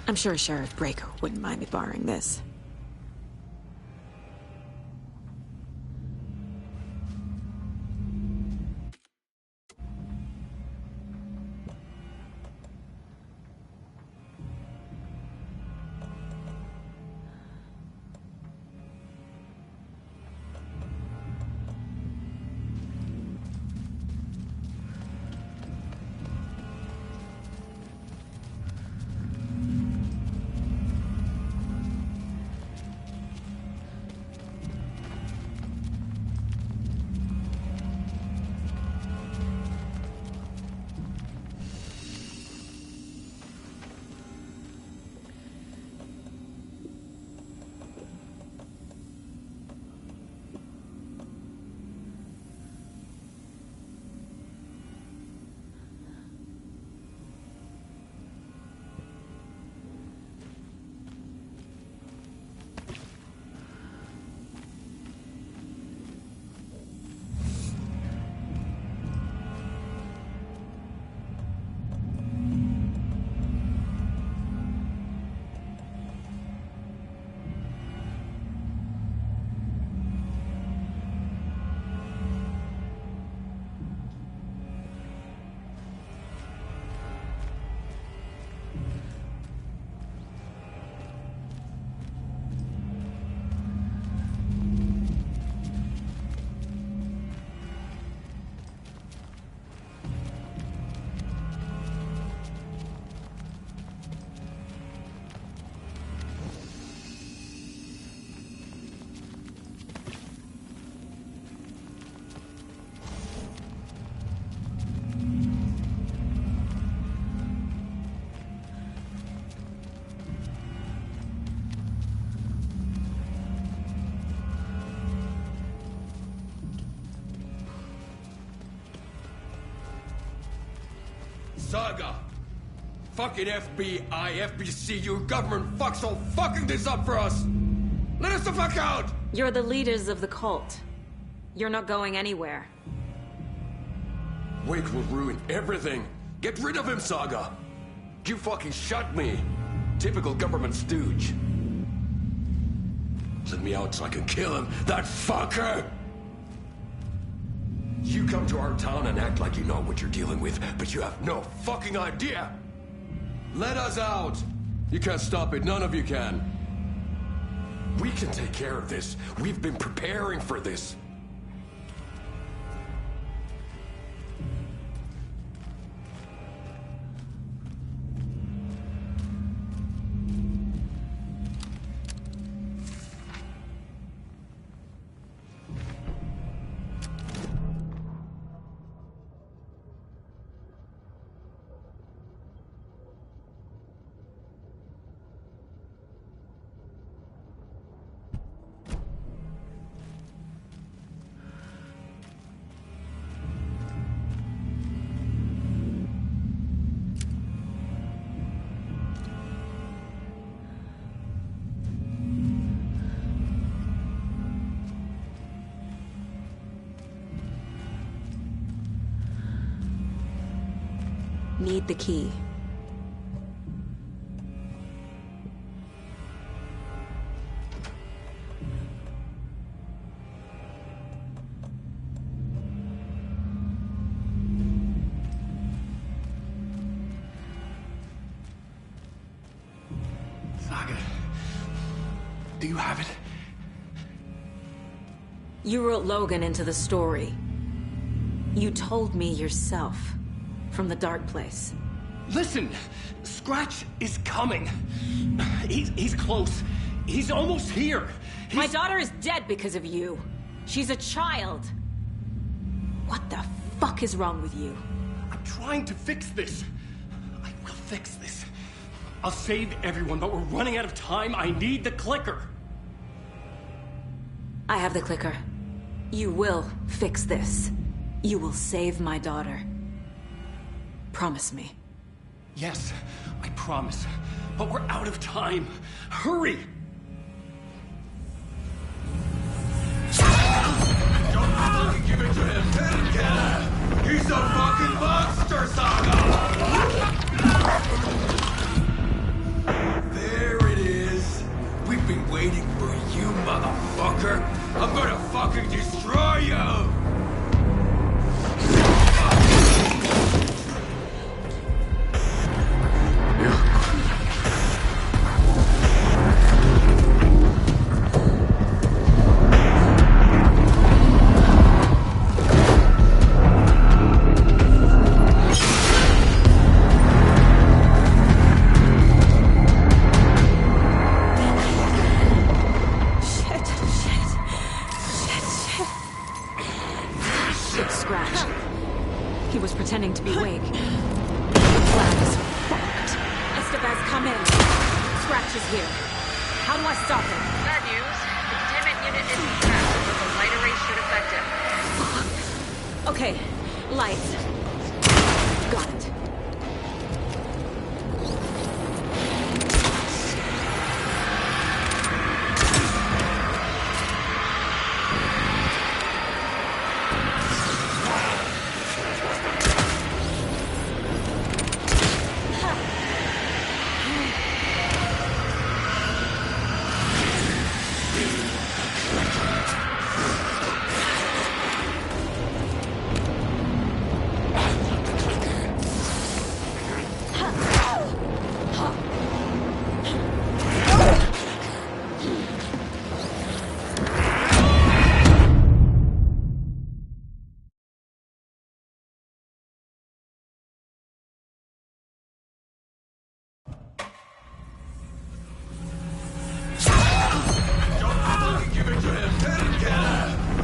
I'm sure Sheriff Breaker wouldn't mind me borrowing this. Saga! Fucking FBI, FBC, your government fucks all fucking this up for us! Let us the fuck out! You're the leaders of the cult. You're not going anywhere. Wake will ruin everything. Get rid of him, Saga! You fucking shot me! Typical government stooge. Let me out so I can kill him, that fucker! You come to our town and act like you know what you're dealing with, but you have no fucking idea! Let us out! You can't stop it, none of you can. We can take care of this. We've been preparing for this. Need the key. Saga, do you have it? You wrote Logan into the story. You told me yourself. From the dark place. Listen! Scratch is coming. He's close. He's almost here. My daughter is dead because of you. She's a child. What the fuck is wrong with you? I'm trying to fix this. I will fix this. I'll save everyone, but we're running out of time. I need the clicker. I have the clicker. You will fix this. You will save my daughter. Promise me. Yes, I promise. But we're out of time. Hurry! Don't fucking give it to him! Let him get him! He's a fucking monster, Saga! come in. Scratch is here. How do I stop him? Bad news. The containment unit isn't trapped, but the light array should affect him. Okay, lights. Got it.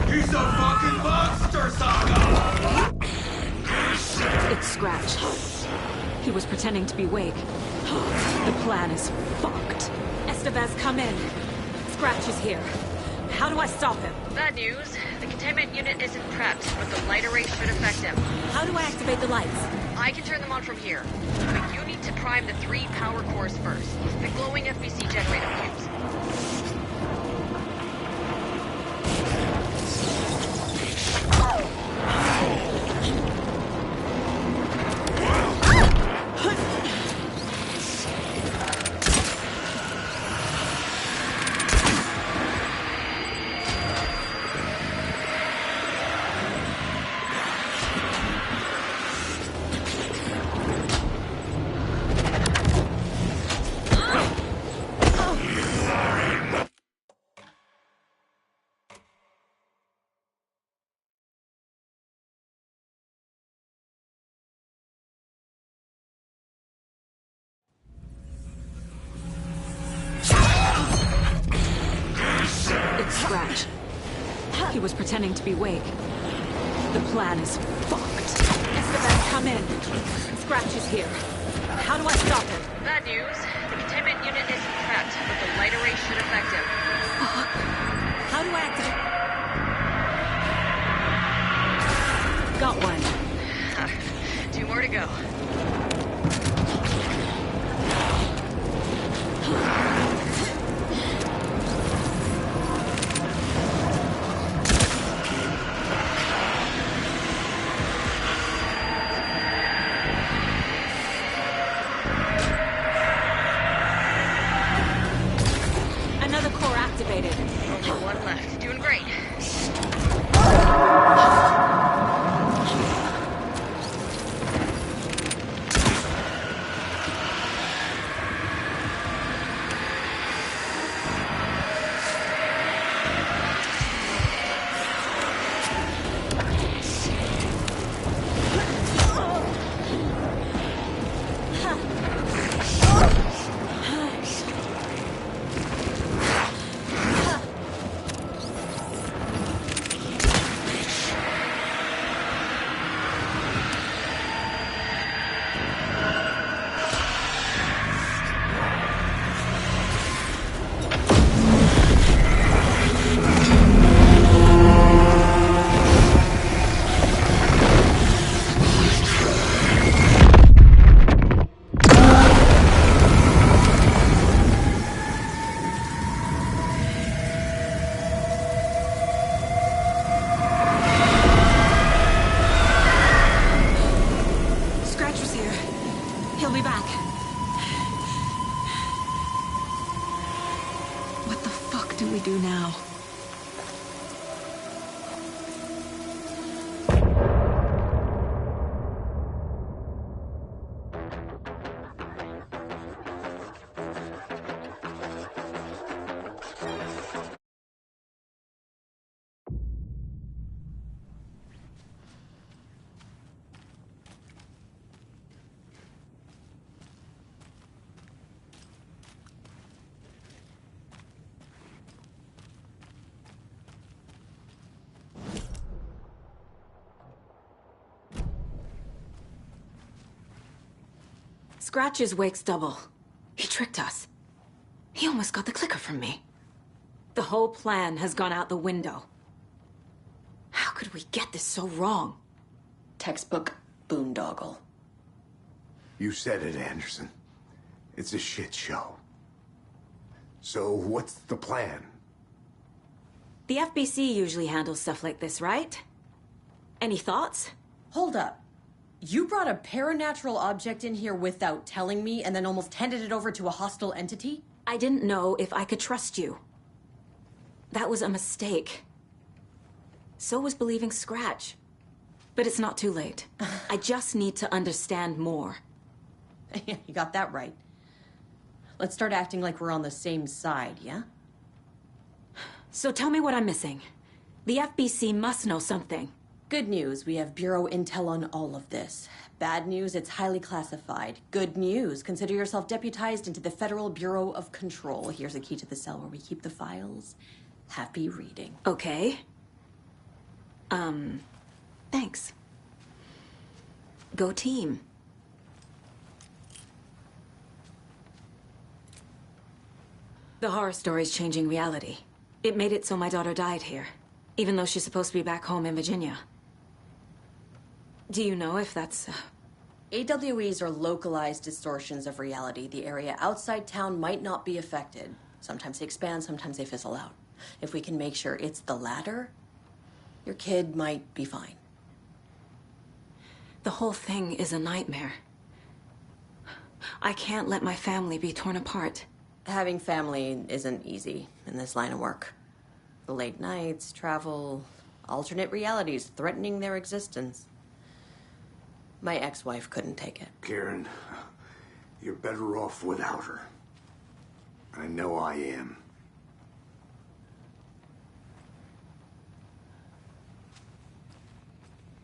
He's a fucking monster, Saga! It's Scratch. He was pretending to be Wake. The plan is fucked. Estevez, come in. Scratch is here. How do I stop him? Bad news. The containment unit isn't prepped, but the light array should affect him. How do I activate the lights? I can turn them on from here. But you need to prime the 3 power cores first. The glowing FBC generator fuse. Scratch. He was pretending to be Wake. The plan is fucked. Estevez, come in. Scratch is here. How do I stop him? Bad news. The containment unit isn't prepped, but the light array should affect him. Fuck. How do I activate? Got one. 2 more to go. Another core activated. Only 1 left. Doing great. He'll be back. What the fuck do we do now? Scratch is Wake's double. He tricked us. He almost got the clicker from me. The whole plan has gone out the window. How could we get this so wrong? Textbook boondoggle. You said it, Anderson. It's a shit show. So what's the plan? The FBC usually handles stuff like this, right? Any thoughts? Hold up. You brought a paranatural object in here without telling me and then almost handed it over to a hostile entity? I didn't know if I could trust you. That was a mistake. So was believing Scratch. But it's not too late. I just need to understand more. You got that right. Let's start acting like we're on the same side, yeah? So tell me what I'm missing. The FBC must know something. Good news, we have Bureau intel on all of this. Bad news, it's highly classified. Good news, consider yourself deputized into the Federal Bureau of Control. Here's a key to the cell where we keep the files. Happy reading. Okay. Thanks. Go team. The horror story's changing reality. It made it so my daughter died here, even though she's supposed to be back home in Virginia. Do you know if that's... AWEs are localized distortions of reality. The area outside town might not be affected. Sometimes they expand, sometimes they fizzle out. If we can make sure it's the latter, your kid might be fine. The whole thing is a nightmare. I can't let my family be torn apart. Having family isn't easy in this line of work. The late nights, travel, alternate realities threatening their existence. My ex-wife couldn't take it. Karen, you're better off without her. I know I am.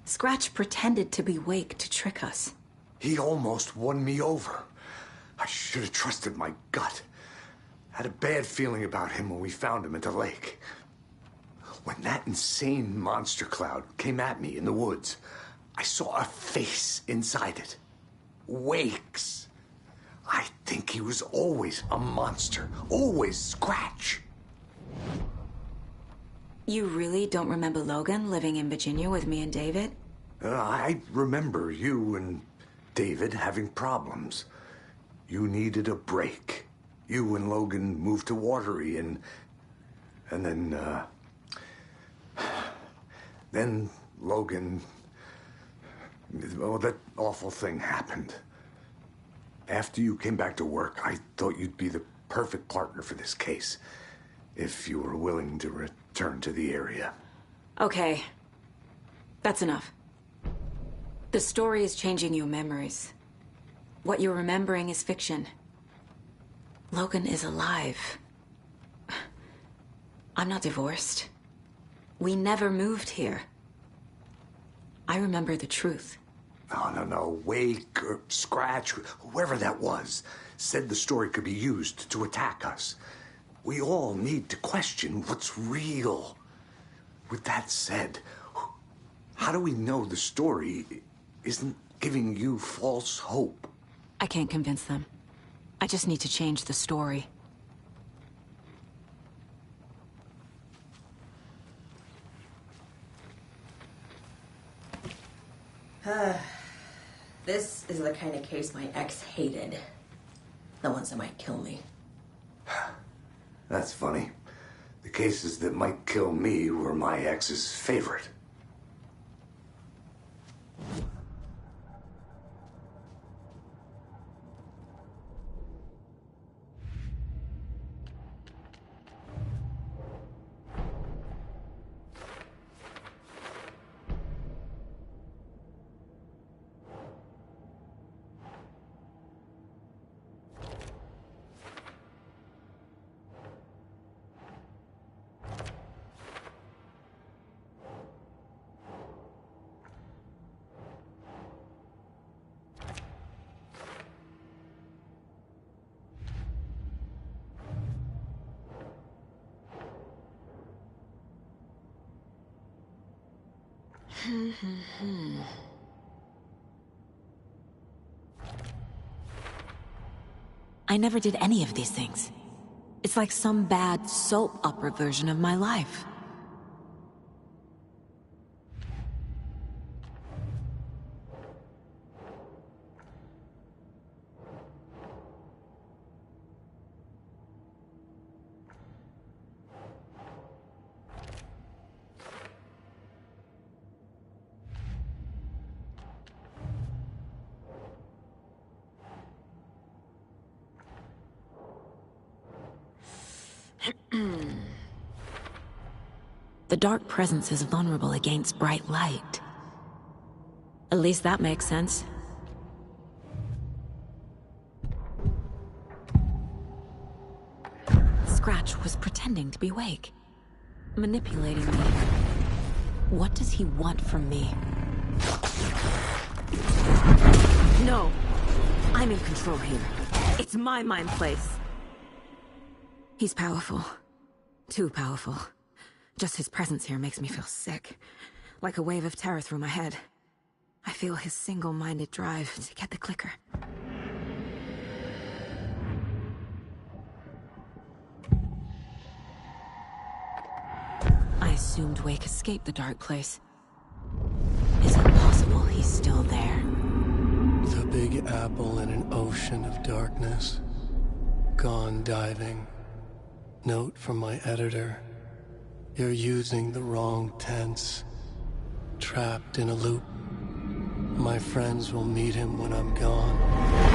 Scratch pretended to be Wake to trick us. He almost won me over. I should have trusted my gut. Had a bad feeling about him when we found him at the lake. When that insane monster cloud came at me in the woods, I saw a face inside it. Wake's. I think he was always a monster. Always Scratch. You really don't remember Logan living in Virginia with me and David? I remember you and David having problems. You needed a break. You and Logan moved to Watery and then Logan, well, that awful thing happened. After you came back to work, I thought you'd be the perfect partner for this case, if you were willing to return to the area. Okay. That's enough. The story is changing your memories. What you're remembering is fiction. Logan is alive. I'm not divorced. We never moved here. I remember the truth. No. Wake or Scratch, whoever that was, said the story could be used to attack us. We all need to question what's real. With that said, how do we know the story isn't giving you false hope? I can't convince them. I just need to change the story. This is the kind of case my ex hated. The ones that might kill me. That's funny. The cases that might kill me were my ex's favorite. I never did any of these things. It's like some bad soap opera version of my life. The dark presence is vulnerable against bright light. At least that makes sense. Scratch was pretending to be Wake, manipulating me. What does he want from me? No! I'm in control here. It's my mind place. He's powerful. Too powerful. Just his presence here makes me feel sick. Like a wave of terror through my head. I feel his single-minded drive to get the clicker. I assumed Wake escaped the dark place. Is it possible he's still there? The Big Apple in an ocean of darkness. Gone diving. Note from my editor. You're using the wrong tense. Trapped in a loop. My friends will meet him when I'm gone.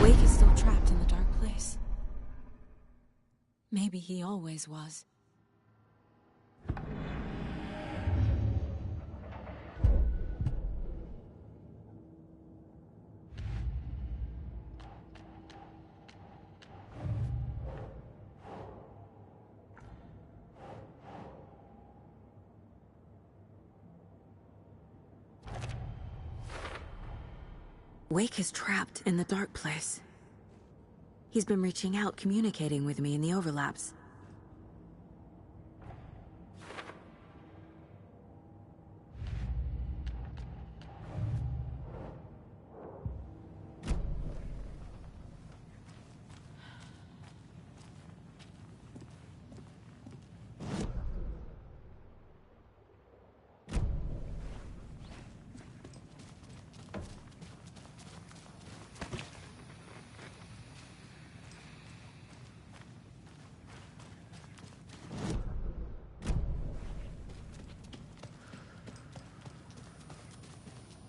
Wake is still trapped in the dark place. Maybe he always was. Wake is trapped in the dark place. He's been reaching out, communicating with me in the overlaps.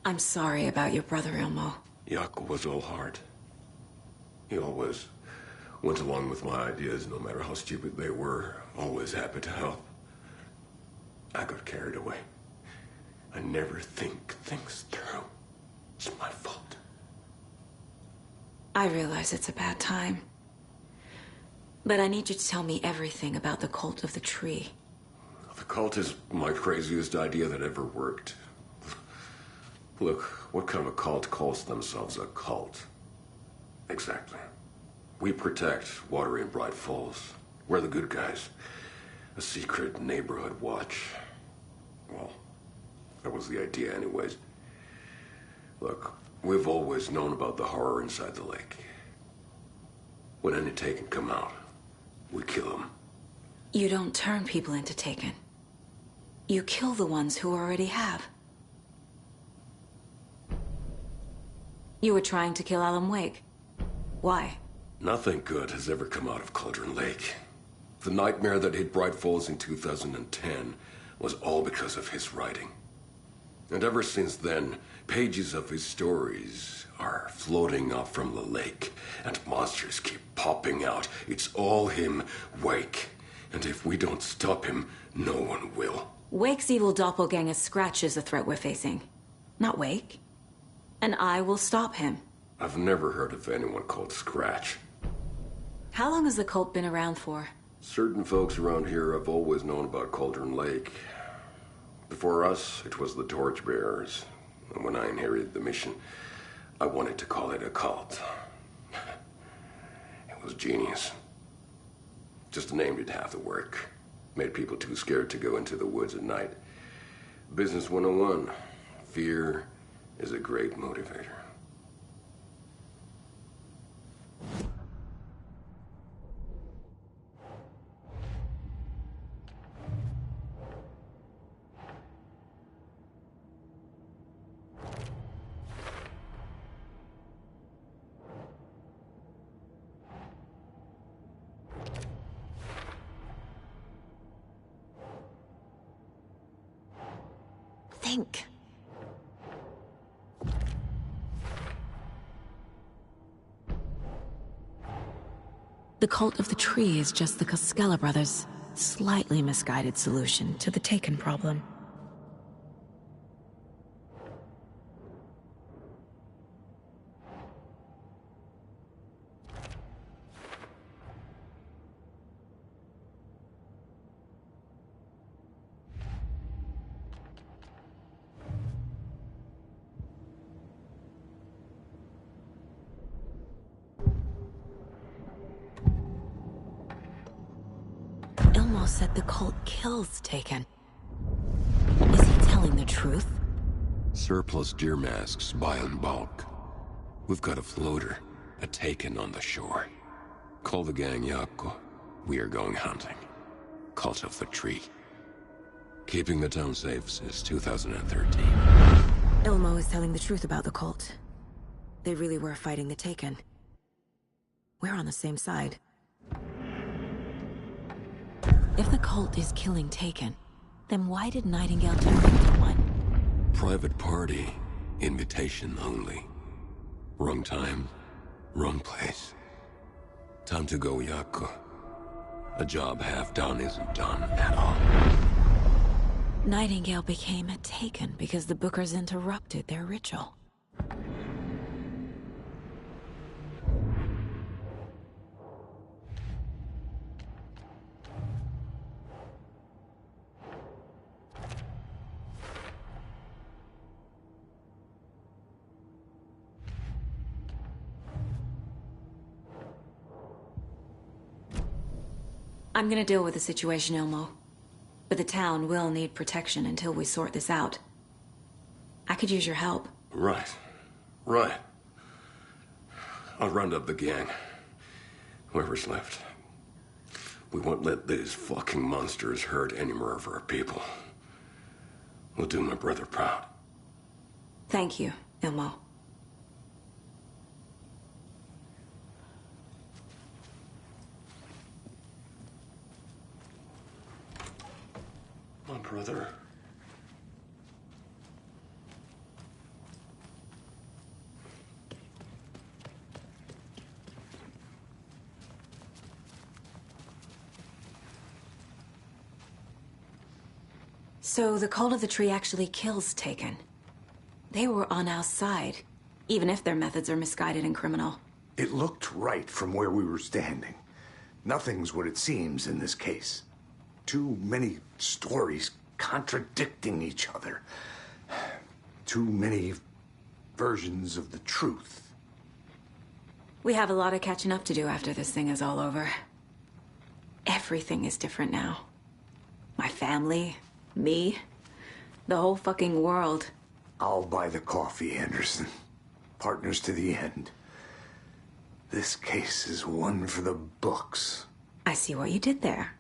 I'm sorry about your brother, Ilmo. Jaakko was all heart. He always went along with my ideas, no matter how stupid they were. Always happy to help. I got carried away. I never think things through. It's my fault. I realize it's a bad time. But I need you to tell me everything about the cult of the tree. The cult is my craziest idea that ever worked. Look, what kind of a cult calls themselves a cult? Exactly. We protect Watery and Bright Falls. We're the good guys. A secret neighborhood watch. Well, that was the idea anyways. Look, we've always known about the horror inside the lake. When any Taken come out, we kill them. You don't turn people into Taken. You kill the ones who already have. You were trying to kill Alan Wake. Why? Nothing good has ever come out of Cauldron Lake. The nightmare that hit Bright Falls in 2010 was all because of his writing. And ever since then, pages of his stories are floating up from the lake, and monsters keep popping out. It's all him, Wake. And if we don't stop him, no one will. Wake's evil doppelganger Scratch is the threat we're facing, not Wake. And I will stop him. I've never heard of anyone called Scratch. How long has the cult been around for? Certain folks around here have always known about Cauldron Lake. Before us, it was the Torchbearers. And when I inherited the mission, I wanted to call it a cult. It was genius. Just a name did half the work. Made people too scared to go into the woods at night. Business 101. Fear is a great motivator. think. The cult of the tree is just the Costello brothers' slightly misguided solution to the Taken problem. Ilmo said the cult kills Taken. Is he telling the truth? Surplus deer masks buy in bulk. We've got a floater, a Taken on the shore. Call the gang Yako. We are going hunting. Cult of the Tree. Keeping the town safe since 2013. Ilmo is telling the truth about the cult. They really were fighting the Taken. We're on the same side. If the cult is killing Taken, then why did Nightingale turn into one? Private party. Invitation only. Wrong time, wrong place. Time to go, Yako. A job half done isn't done at all. Nightingale became a Taken because the Bookers interrupted their ritual. I'm gonna deal with the situation, Ilmo. But the town will need protection until we sort this out. I could use your help. Right. I'll round up the gang. Whoever's left. We won't let these fucking monsters hurt any more of our people. We'll do my brother proud. Thank you, Ilmo. My brother. So the Cult of the Tree actually kills Taken. They were on our side, even if their methods are misguided and criminal. It looked right from where we were standing. Nothing's what it seems in this case. Too many stories contradicting each other. Too many versions of the truth. We have a lot of catching up to do after this thing is all over. Everything is different now. My family, me, the whole fucking world. I'll buy the coffee, Anderson. Partners to the end. This case is one for the books. I see what you did there.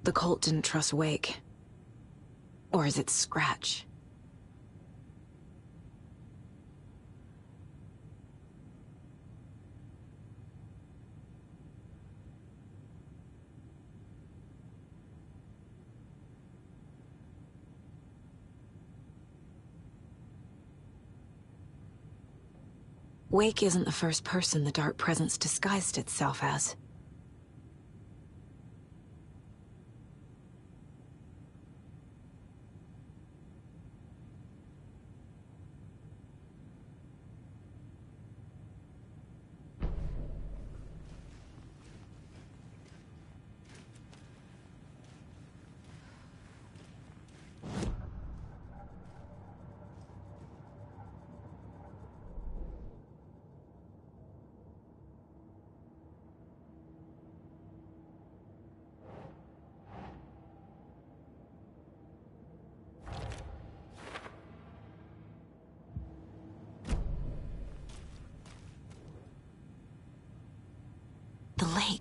The cult didn't trust Wake. Or is it Scratch? Wake isn't the first person the Dark Presence disguised itself as.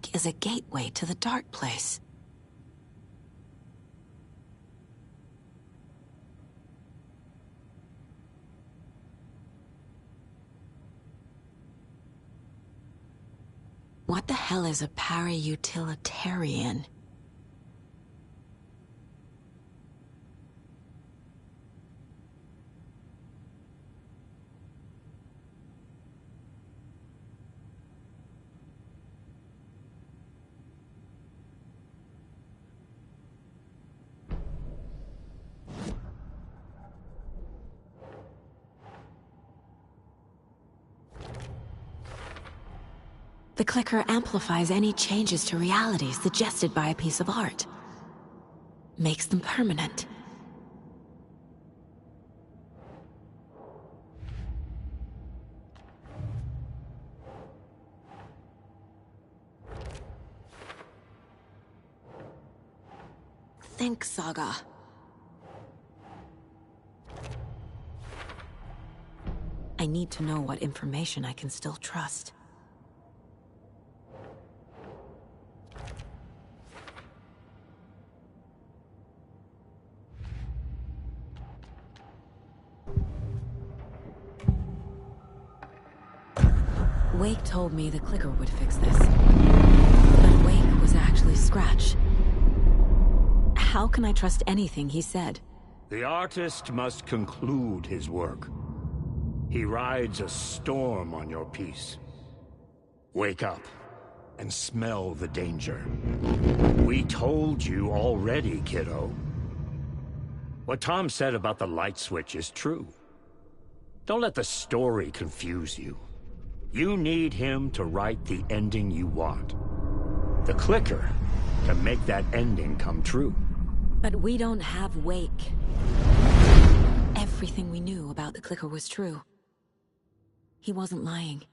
Wake is a gateway to the dark place. What the hell is a para-utilitarian? The clicker amplifies any changes to reality suggested by a piece of art. Makes them permanent. Think, Saga. I need to know what information I can still trust. Wake told me the clicker would fix this. But Wake was actually Scratch. How can I trust anything he said? The artist must conclude his work. He rides a storm on your piece. Wake up and smell the danger. We told you already, kiddo. What Tom said about the light switch is true. Don't let the story confuse you. You need him to write the ending you want. The clicker can make that ending come true. But we don't have Wake. Everything we knew about the clicker was true. He wasn't lying.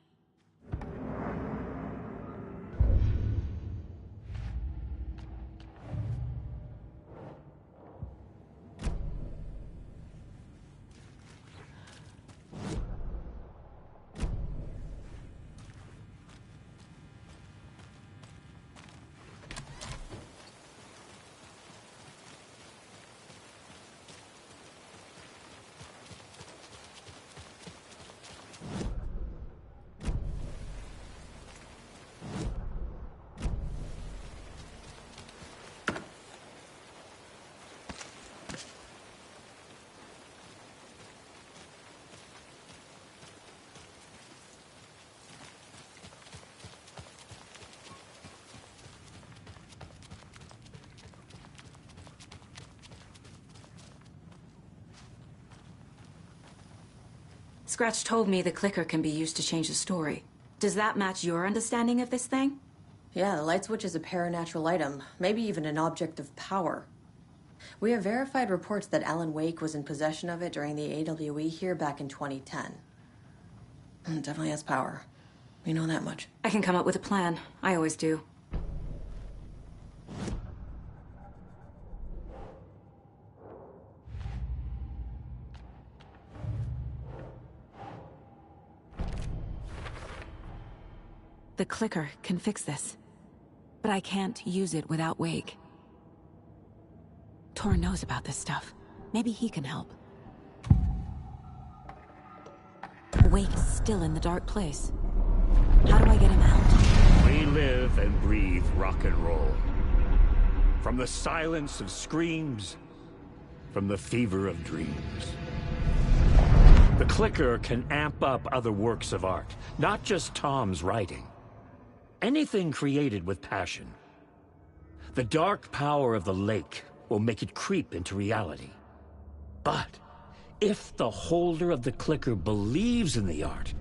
Scratch told me the clicker can be used to change the story. Does that match your understanding of this thing? Yeah, the light switch is a paranatural item, maybe even an object of power. We have verified reports that Alan Wake was in possession of it during the AWE here back in 2010. It definitely has power. We know that much. I can come up with a plan. I always do. The clicker can fix this, but I can't use it without Wake. Tor knows about this stuff. Maybe he can help. Wake is still in the dark place. How do I get him out? We live and breathe rock and roll. From the silence of screams, from the fever of dreams. The clicker can amp up other works of art, not just Tom's writing. Anything created with passion. The dark power of the lake will make it creep into reality. But if the holder of the clicker believes in the art,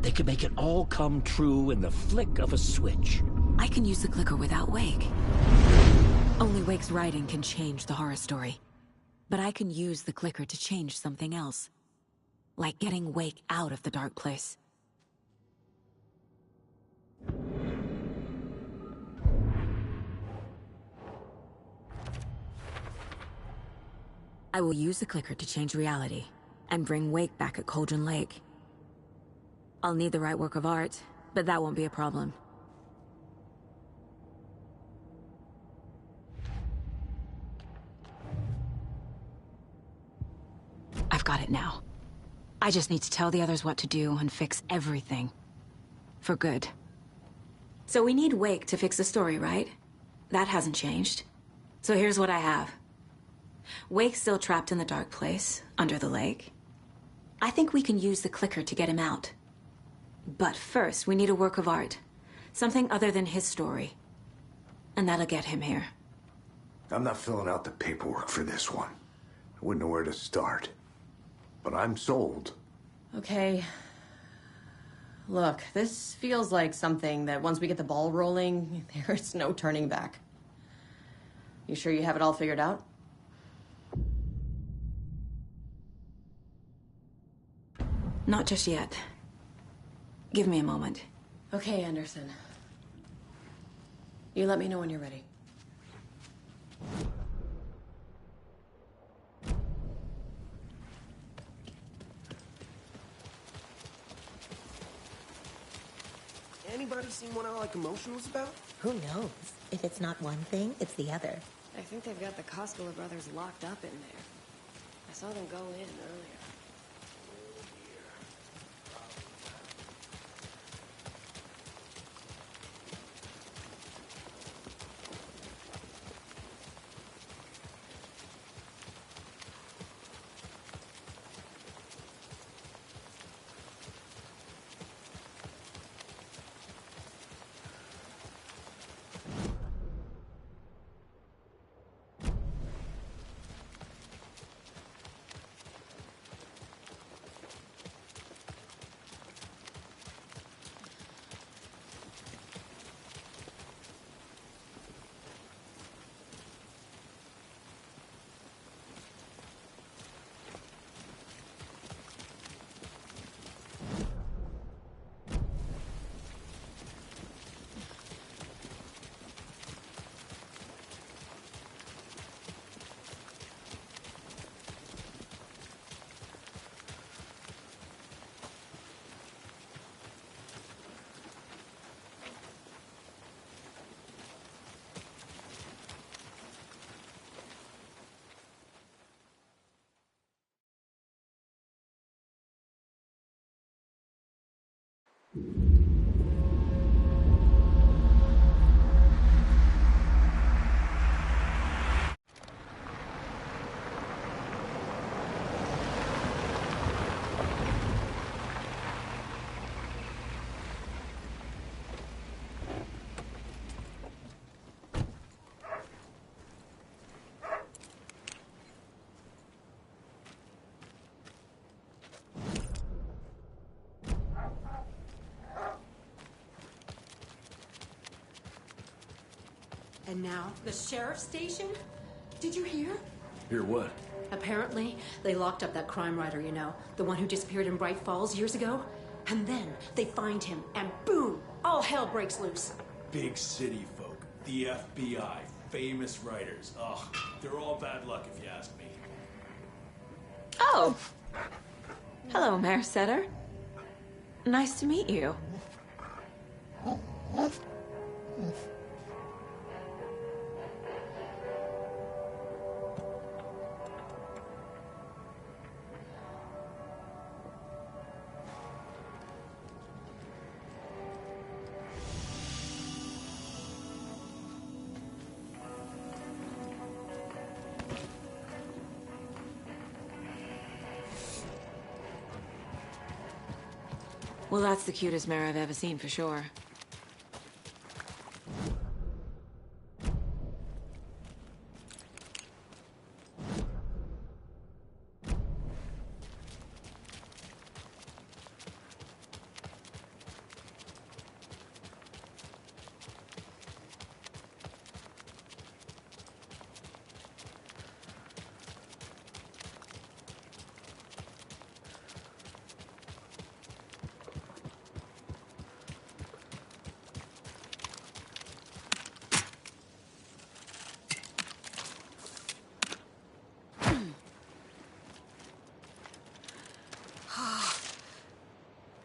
they can make it all come true in the flick of a switch. I can use the clicker without Wake. Only Wake's writing can change the horror story. But I can use the clicker to change something else. Like getting Wake out of the dark place. I will use the clicker to change reality, and bring Wake back at Cauldron Lake. I'll need the right work of art, but that won't be a problem. got it now. I just need to tell the others what to do and fix everything. For good. So we need Wake to fix the story, right? That hasn't changed. So here's what I have. Wake's still trapped in the dark place, under the lake. I think we can use the clicker to get him out. But first, we need a work of art. Something other than his story. And that'll get him here. I'm not filling out the paperwork for this one. I wouldn't know where to start. But I'm sold. Okay. Look, this feels like something that once we get the ball rolling, there's no turning back. You sure you have it all figured out? Not just yet. Give me a moment. Okay, Anderson. You let me know when you're ready. Anybody seen what All Like Emotion was about? Who knows? If it's not one thing, it's the other. I think they've got the Koskela brothers locked up in there. I saw them go in earlier. And now, the sheriff's station? Did you hear? Hear what? Apparently, they locked up that crime writer, you know, the one who disappeared in Bright Falls years ago. And then they find him, and boom, all hell breaks loose. Big city folk, the FBI, famous writers. Ugh, they're all bad luck if you ask me. Oh! Hello, Mayor Setter. Nice to meet you. Well, that's the cutest mare I've ever seen, for sure.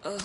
Ugh.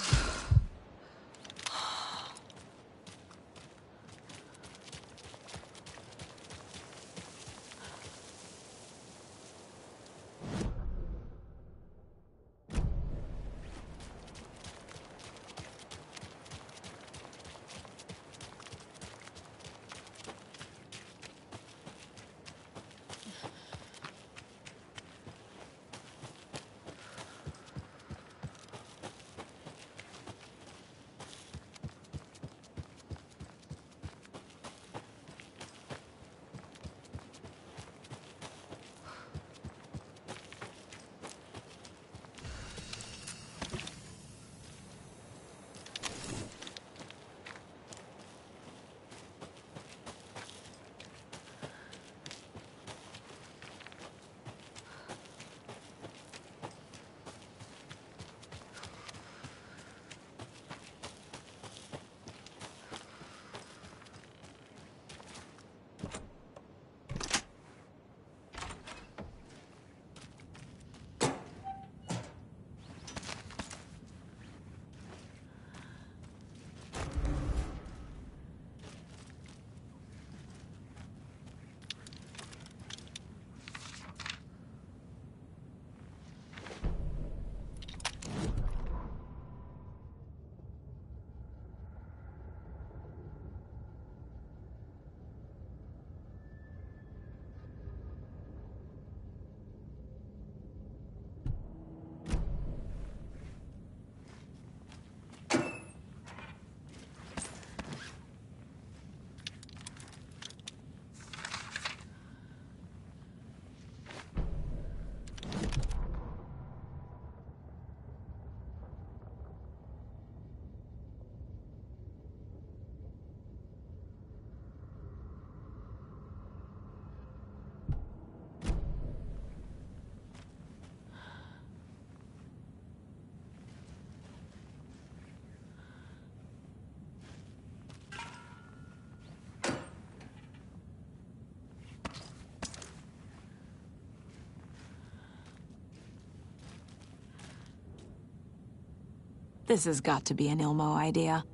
This has got to be an Ilmo idea.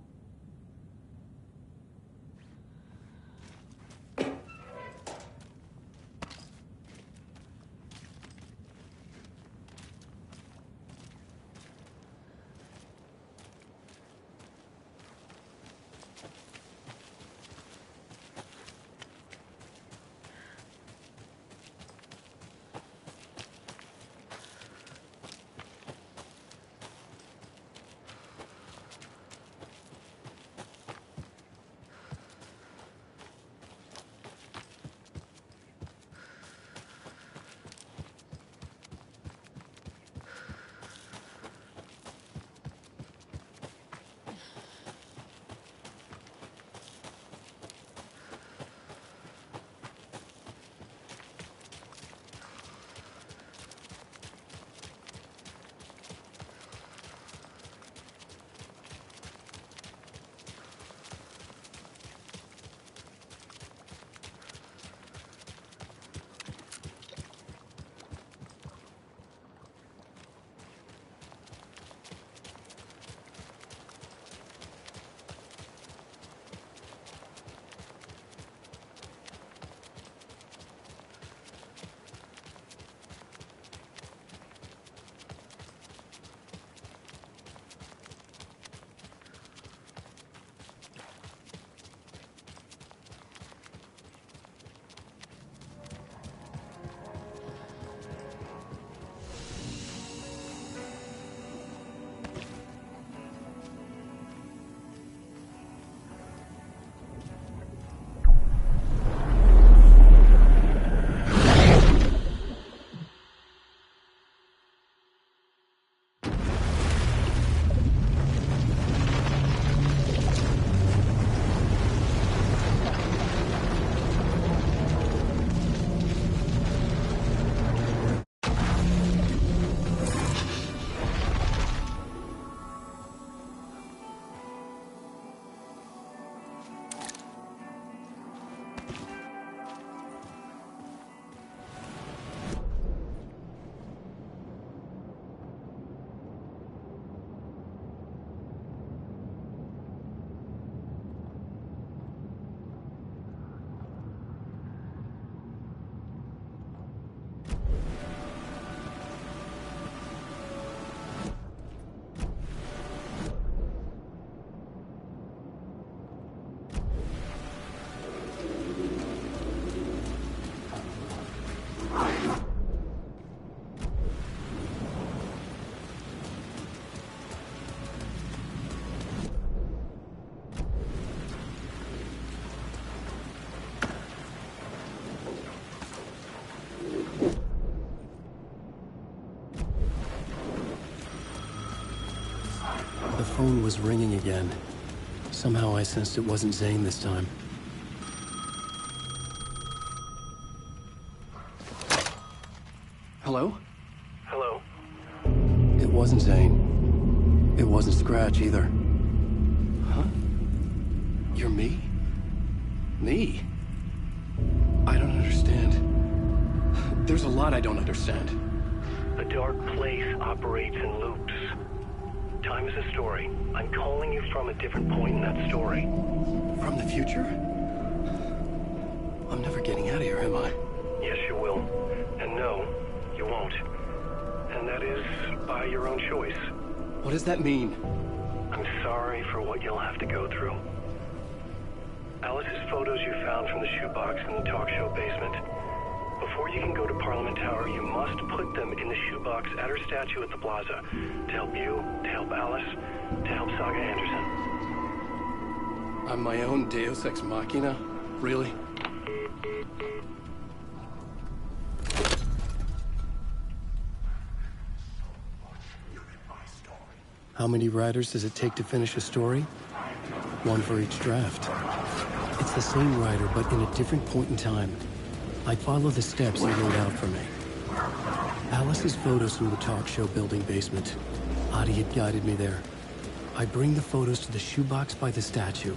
The phone was ringing again. Somehow I sensed it wasn't Zane this time. Hello? Hello? It wasn't Zane. It wasn't Scratch either. Huh? You're me? Me? I don't understand. There's a lot I don't understand. The dark place operates in loops. Time is a story. I'm calling you from a different point in that story. From the future? I'm never getting out of here, am I? Yes, you will. And no, you won't. And that is by your own choice. What does that mean? I'm sorry for what you'll have to go through. Alice's photos you found from the shoebox in the talk show basement. Before you can go to Parliament Tower, you must put them in the shoebox at her statue at the plaza. To help you, to help Alice, to help Saga Anderson. I'm my own Deus Ex Machina? Really? How many writers does it take to finish a story? One for each draft. It's the same writer, but in a different point in time. I follow the steps he laid out for me. Alice's photos from the talk show building basement. Adi had guided me there. I bring the photos to the shoebox by the statue.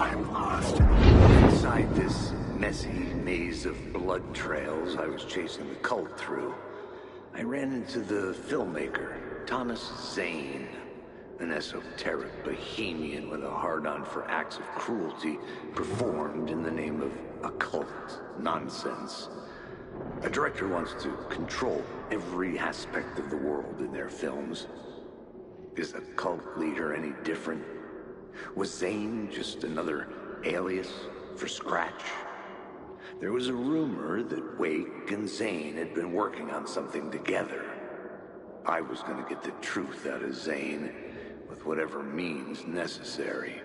I'm lost. Inside this messy maze of blood trails I was chasing the cult through, I ran into the filmmaker, Thomas Zane, an esoteric bohemian with a hard-on for acts of cruelty performed in the name of occult nonsense. A director wants to control every aspect of the world in their films. Is a cult leader any different? Was Zane just another alias for Scratch? There was a rumor that Wake and Zane had been working on something together. I was going to get the truth out of Zane with whatever means necessary.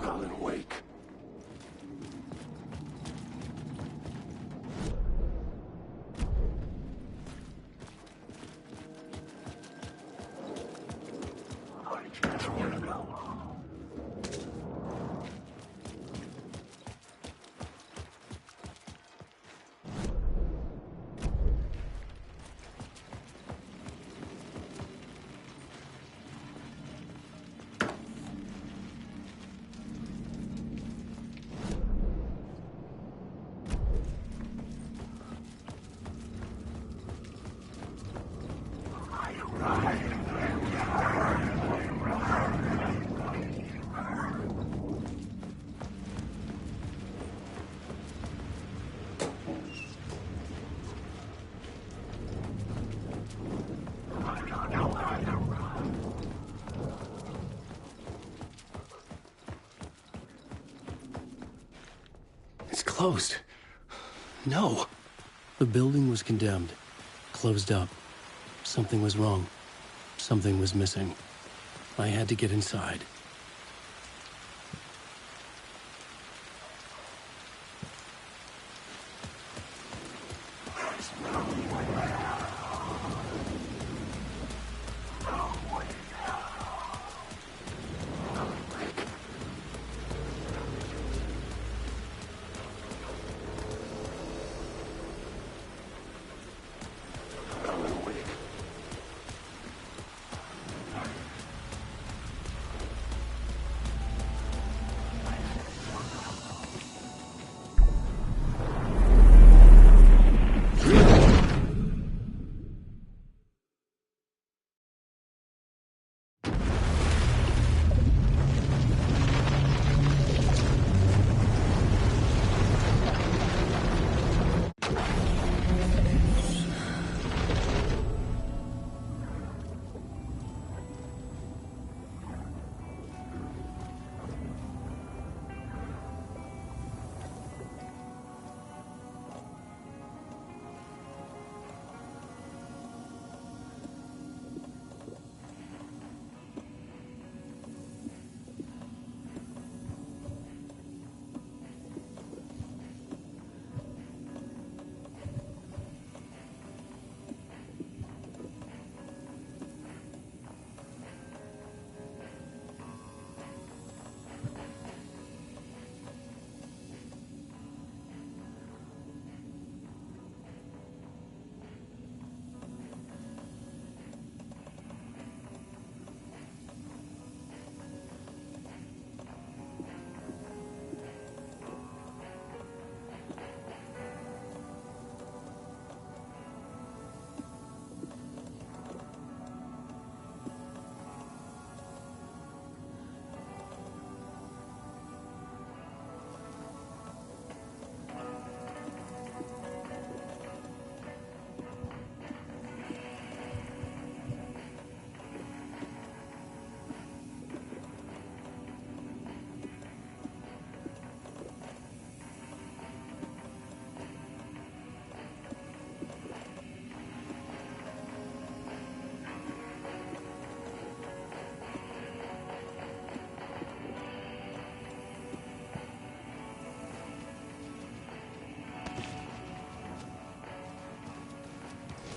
Alan Wake. It's closed. No. The building was condemned. Closed up. Something was wrong. Something was missing. I had to get inside.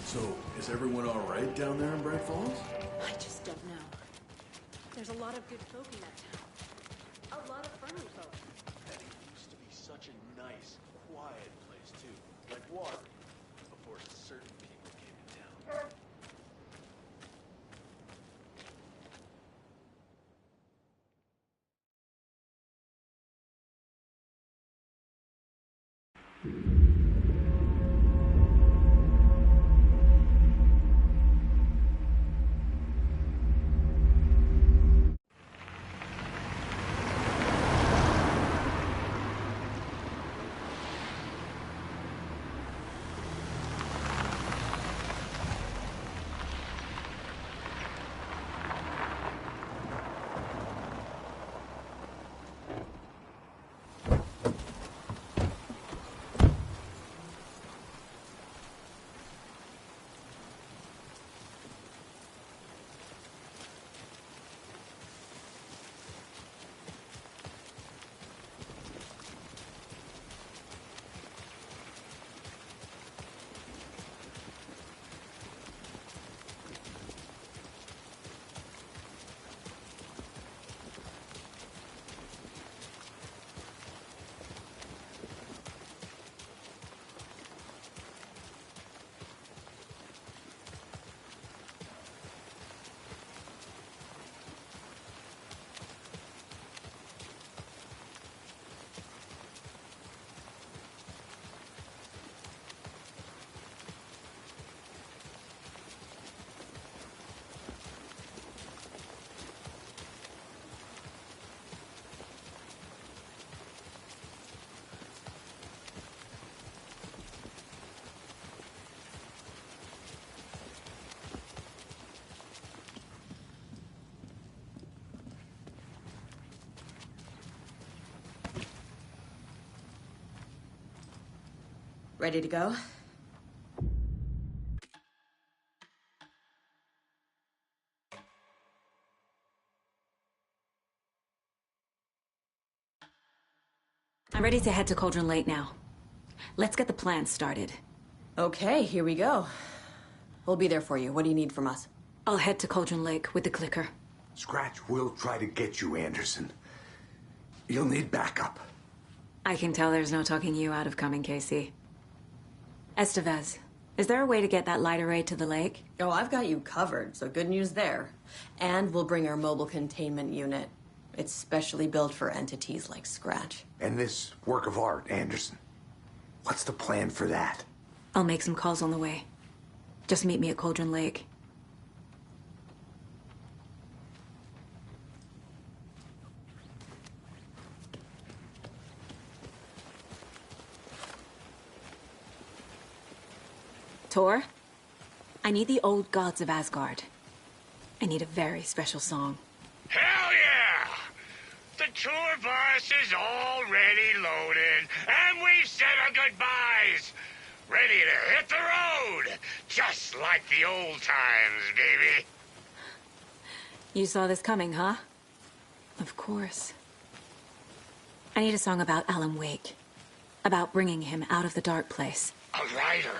So, is everyone all right down there in Bright Falls? I just don't know. There's a lot of good folk in that town. A lot of friendly folk. That used to be such a nice, quiet place, too. Ready to go? I'm ready to head to Cauldron Lake now. Let's get the plan started. Okay, here we go. We'll be there for you. What do you need from us? I'll head to Cauldron Lake with the clicker. Scratch will try to get you, Anderson. You'll need backup. I can tell there's no talking you out of coming, Casey. Estevez, is there a way to get that light array to the lake? Oh, I've got you covered, so good news there. And we'll bring our mobile containment unit. It's specially built for entities like Scratch. And this work of art, Anderson. What's the plan for that? I'll make some calls on the way. Just meet me at Cauldron Lake. Tor, I need the old gods of Asgard. I need a very special song. Hell yeah! The tour bus is already loaded, and we've said our goodbyes. Ready to hit the road, just like the old times, baby. You saw this coming, huh? Of course. I need a song about Alan Wake. About bringing him out of the dark place. A rider.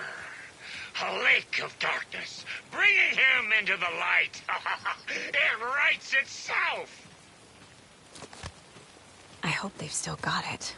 A lake of darkness, bringing him into the light. It writes itself. I hope they've still got it.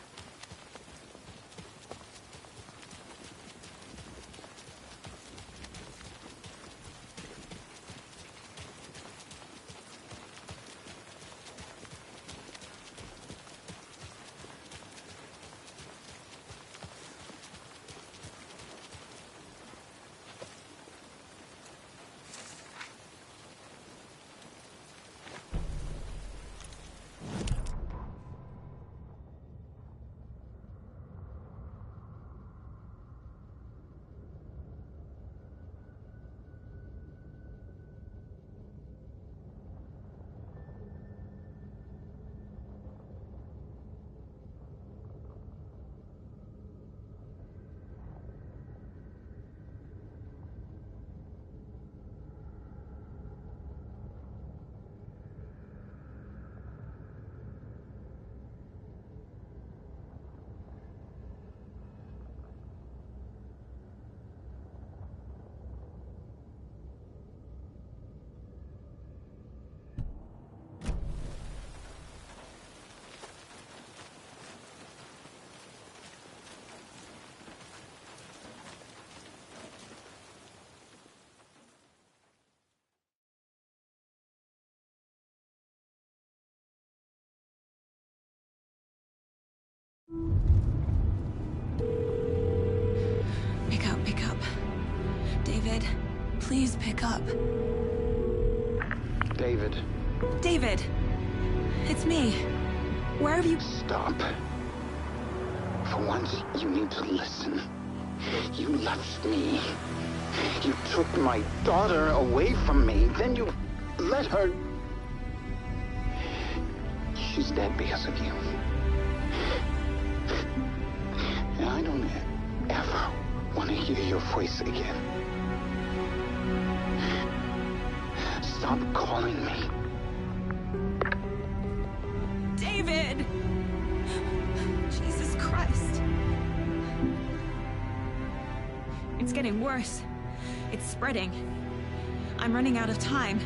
David, please pick up. David. David! It's me. Where have you... Stop. For once, you need to listen. You left me. You took my daughter away from me. Then you let her... She's dead because of you. And I don't ever want to hear your voice again. Stop calling me. David! Jesus Christ. It's getting worse. It's spreading. I'm running out of time.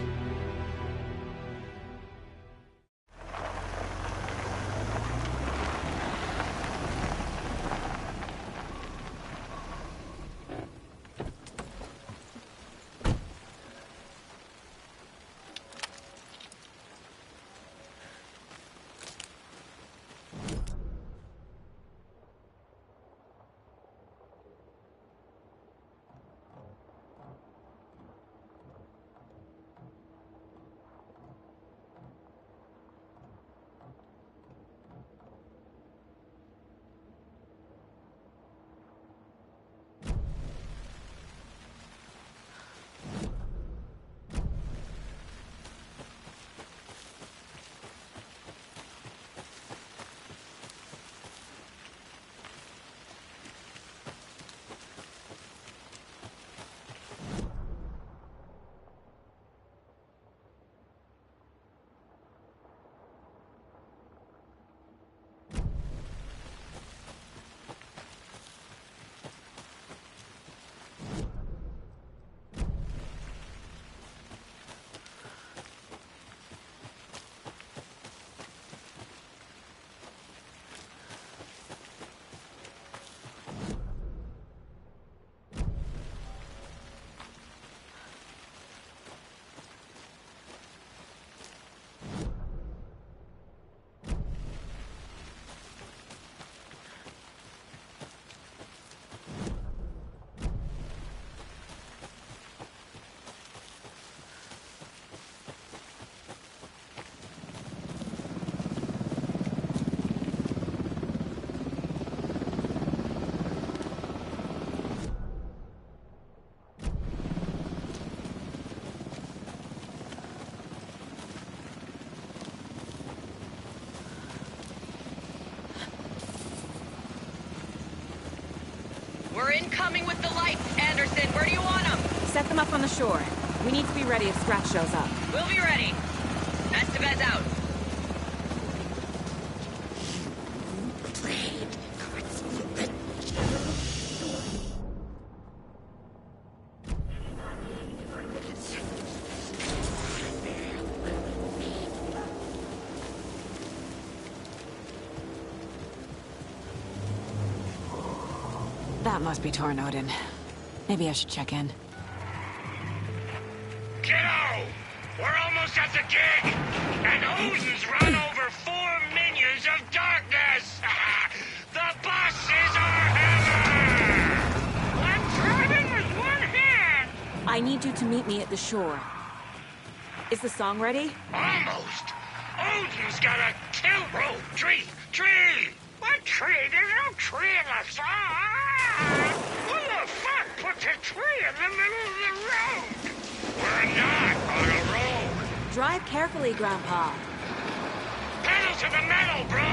We're incoming with the lights, Anderson. Where do you want them? Set them up on the shore. We need to be ready if Scratch shows up. We'll be ready. Estevez out. That must be Tornodin. Maybe I should check in. Kiddo! We're almost at the gig! And Odin's run over 4 minions of darkness! The bosses are hammer! I'm driving with one hand! I need you to meet me at the shore. Is the song ready? Almost! Odin's got a kill rope! Tree! Tree! What tree? There's no tree in the song! Who the fuck puts a tree in the middle of the road? We're not on a road! Drive carefully, Grandpa. Pedal to the metal, bro!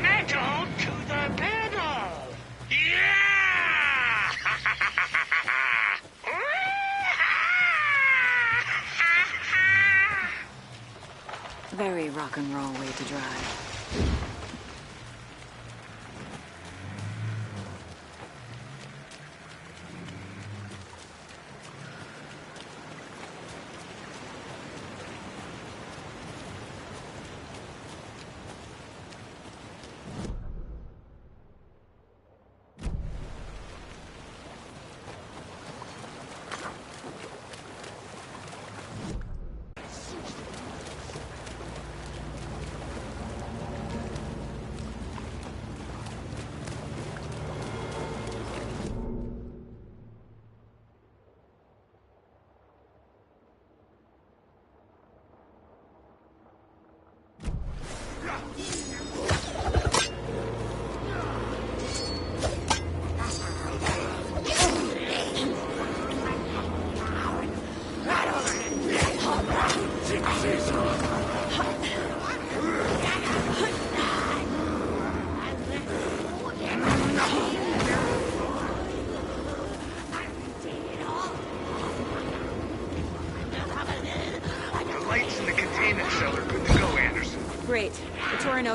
Metal to the pedal! Yeah! Very rock and roll way to drive.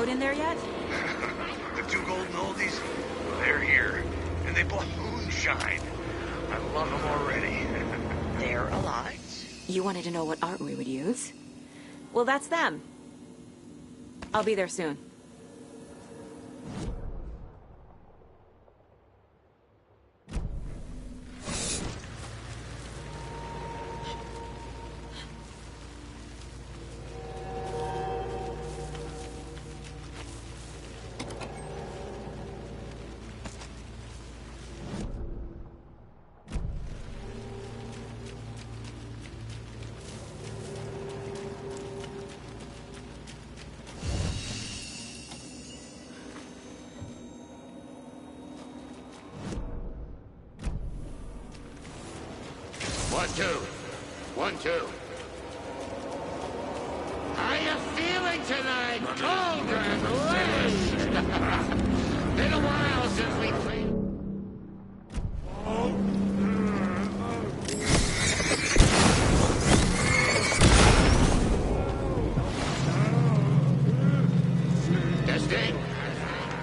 code in there yet? The two golden oldies, they're here. And they bought moonshine. I love them already. They're alive. You wanted to know what art we would use? Well, that's them. I'll be there soon. One, two. How you feeling tonight, Cauldron Lake? Been a while since we played.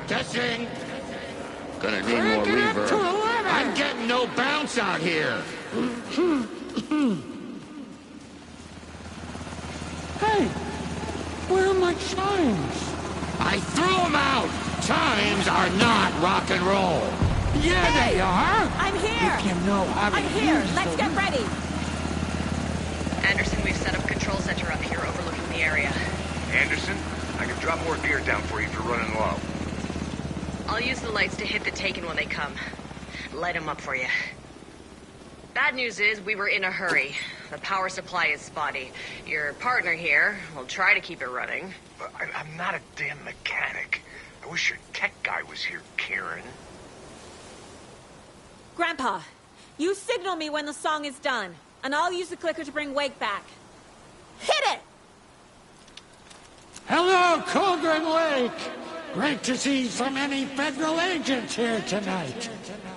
Testing. Gonna need more reverb. I'm getting no bounce out here. Hey, where are my chimes? I threw them out. Chimes are not rock and roll. Yeah, hey, they are. I'm here. If you know how to I'm here. use Let's them. get ready. Anderson, we've set up a control center up here overlooking the area. Anderson, I can drop more gear down for you if you're running low. I'll use the lights to hit the Taken when they come. Light them up for you. Bad news is, we were in a hurry. The power supply is spotty. Your partner here will try to keep it running. But I'm not a damn mechanic. I wish your tech guy was here, Karen. Grandpa, you signal me when the song is done, and I'll use the clicker to bring Wake back. Hit it! Hello, Cauldron Lake. Great to see so many federal agents here tonight.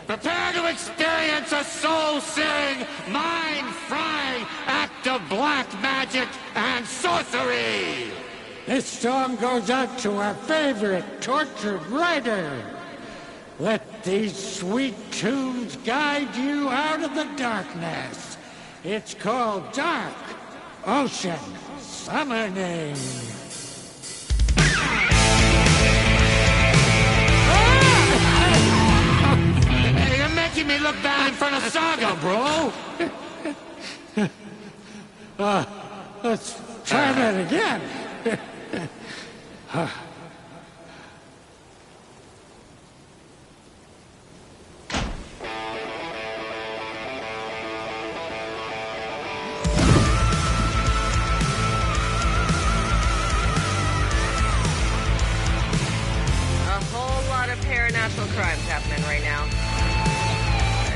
Prepare to experience a soul-searing, mind-frying act of black magic and sorcery! This song goes out to our favorite tortured writer. Let these sweet tunes guide you out of the darkness. It's called Dark Ocean Summoning. You're making me look bad in front of Saga, bro! Let's try that again. A whole lot of paranatural crimes happening right now.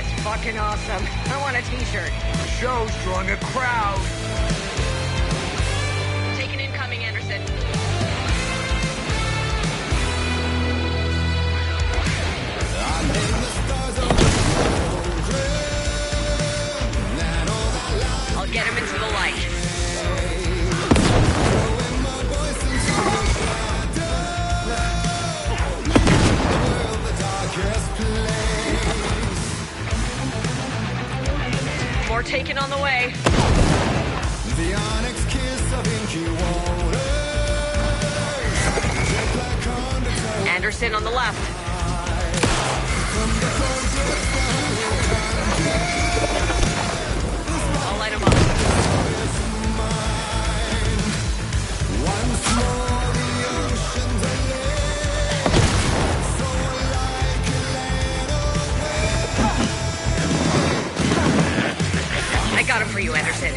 It's fucking awesome. I want a t-shirt. The show's drawing a crowd. Taken incoming, Anderson. I'll get him into the light. More Taken on the way. The onyx kiss of inky water. Anderson on the left. I'll light him up. Once more the oceans are lit, so like a land away. I got him for you, Anderson.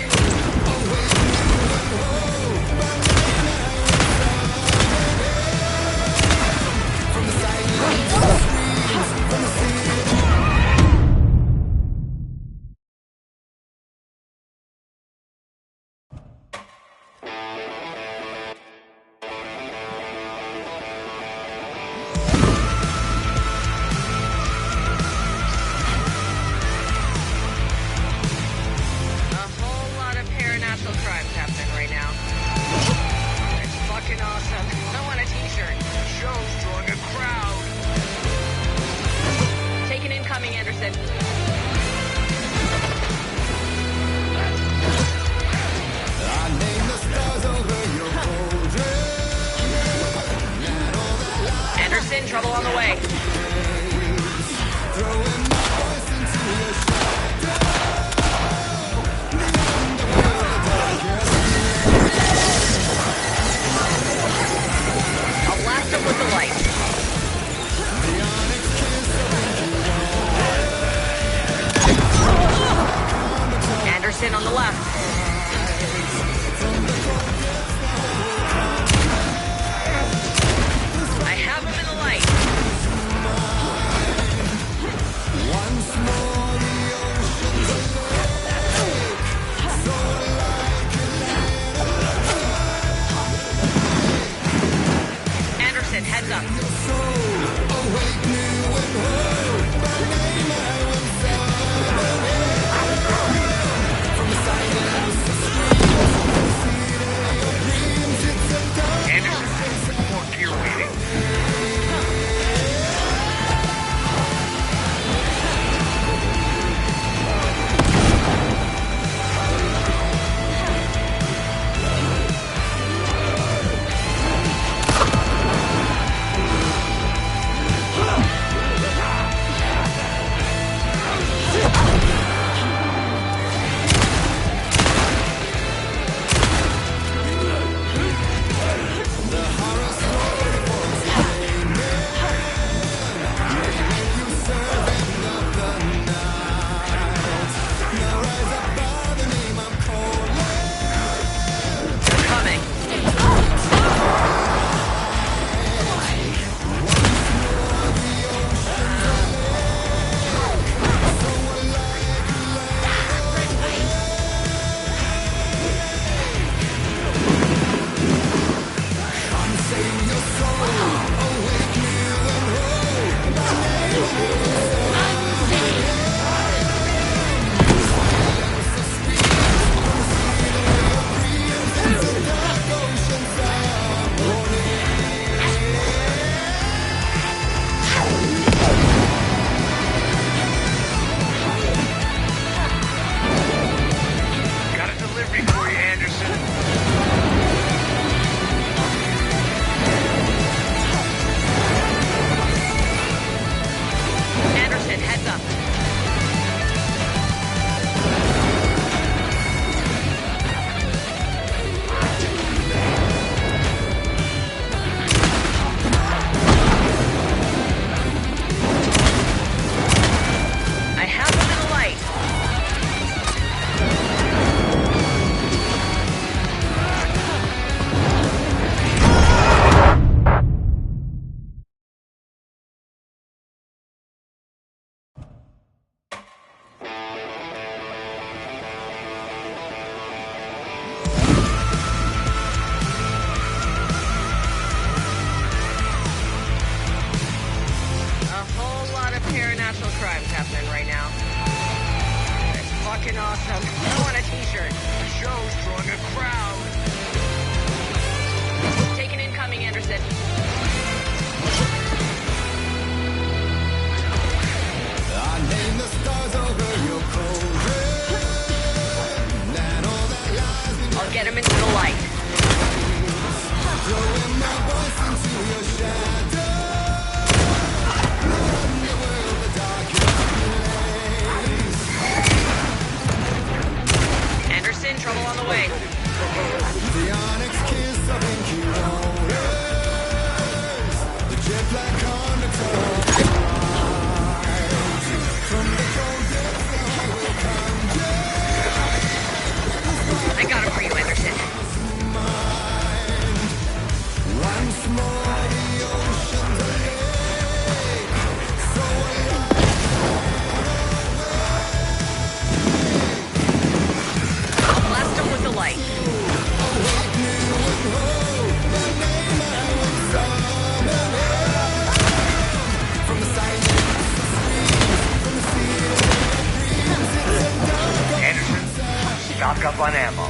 From the silence screams from the sea. A whole Anderson. Anderson, trouble on the way. I'll blast him with the light. Anderson on the left. I have him in the light. Anderson, heads up. Anderson, more gear waiting. fucking awesome. I want a t-shirt. The show's drawing a crowd. Taken incoming, Anderson. I name the stars over your cauldron, and all that lies in I'll get him into the light. throwing my voice into your shadow. Underworld, the darkest place. Anderson, trouble on the way. The onyx kiss of inky waters, the jet black conductor. From the cold depths I will come down. I got him for you, Anderson. Once more the ocean's awake, so I'll blast him with the light. Anderson, stock up on ammo.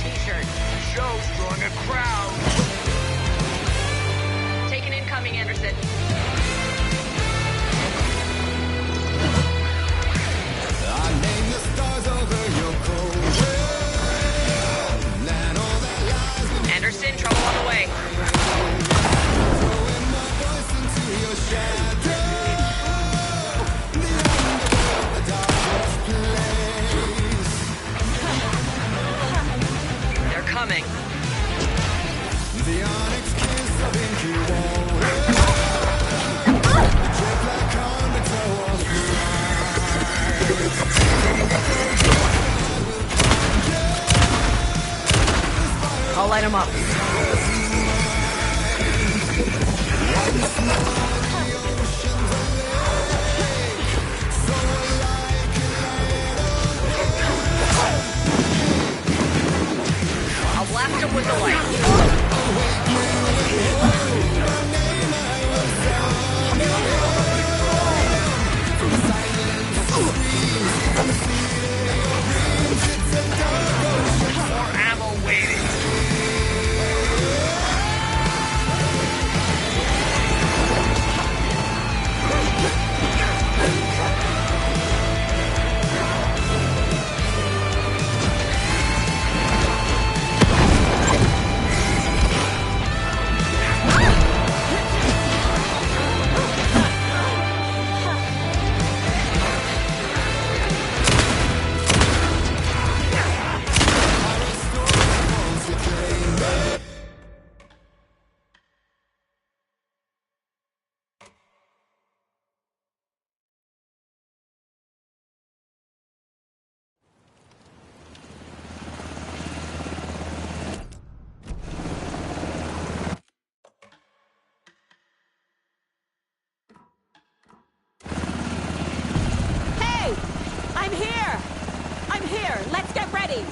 t-shirt. The show's drawing a crowd. Take an incoming, Anderson. I name the stars over your cold world. And all that lies in Anderson, trouble on the way. throwing my voice into your shadow. The underworld, the darkest place. They're coming. The onyx kiss of inky water. Jet black convicts are walls I'll light him up. I'll blast him with the light. More ammo waiting. Hey! I'm here! I'm here! Let's get ready!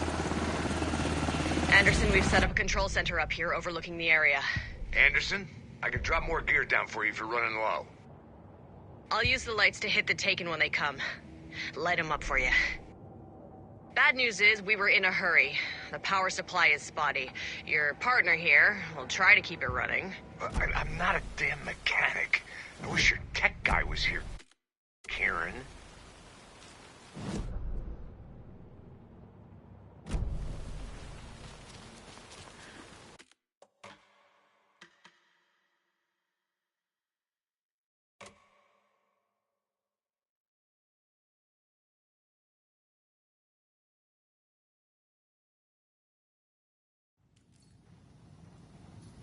Anderson, we've set up a control center up here overlooking the area. Anderson, I can drop more gear down for you if you're running low. I'll use the lights to hit the Taken when they come. Light them up for you. Bad news is we were in a hurry. The power supply is spotty. Your partner here will try to keep it running. I'm not a damn mechanic. I wish your tech guy was here, Karen.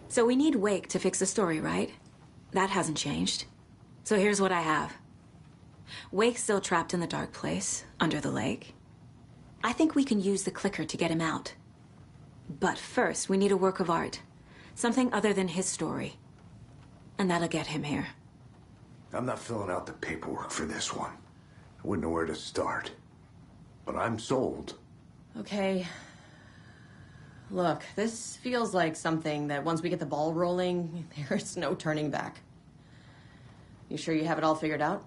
So we need Wake to fix the story, right? That hasn't changed. So here's what I have. Wake's still trapped in the dark place, under the lake. I think we can use the clicker to get him out. But first, we need a work of art. Something other than his story. And that'll get him here. I'm not filling out the paperwork for this one. I wouldn't know where to start. But I'm sold. Okay. Look, this feels like something that once we get the ball rolling, there's no turning back. You sure you have it all figured out?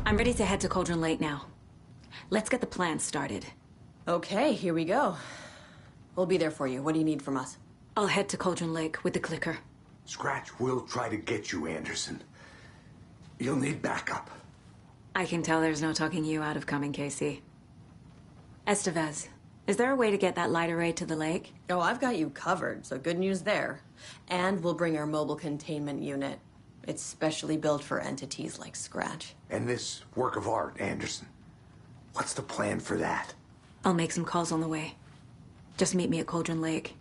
I'm ready to head to Cauldron Lake now. Let's get the plan started. Okay, here we go. We'll be there for you. What do you need from us? I'll head to Cauldron Lake with the clicker. Scratch will try to get you, Anderson. You'll need backup. I can tell there's no talking you out of coming, Casey. Estevez, is there a way to get that light array to the lake? Oh, I've got you covered, so good news there. And we'll bring our mobile containment unit. It's specially built for entities like Scratch. And this work of art, Anderson. What's the plan for that? I'll make some calls on the way. Just meet me at Cauldron Lake.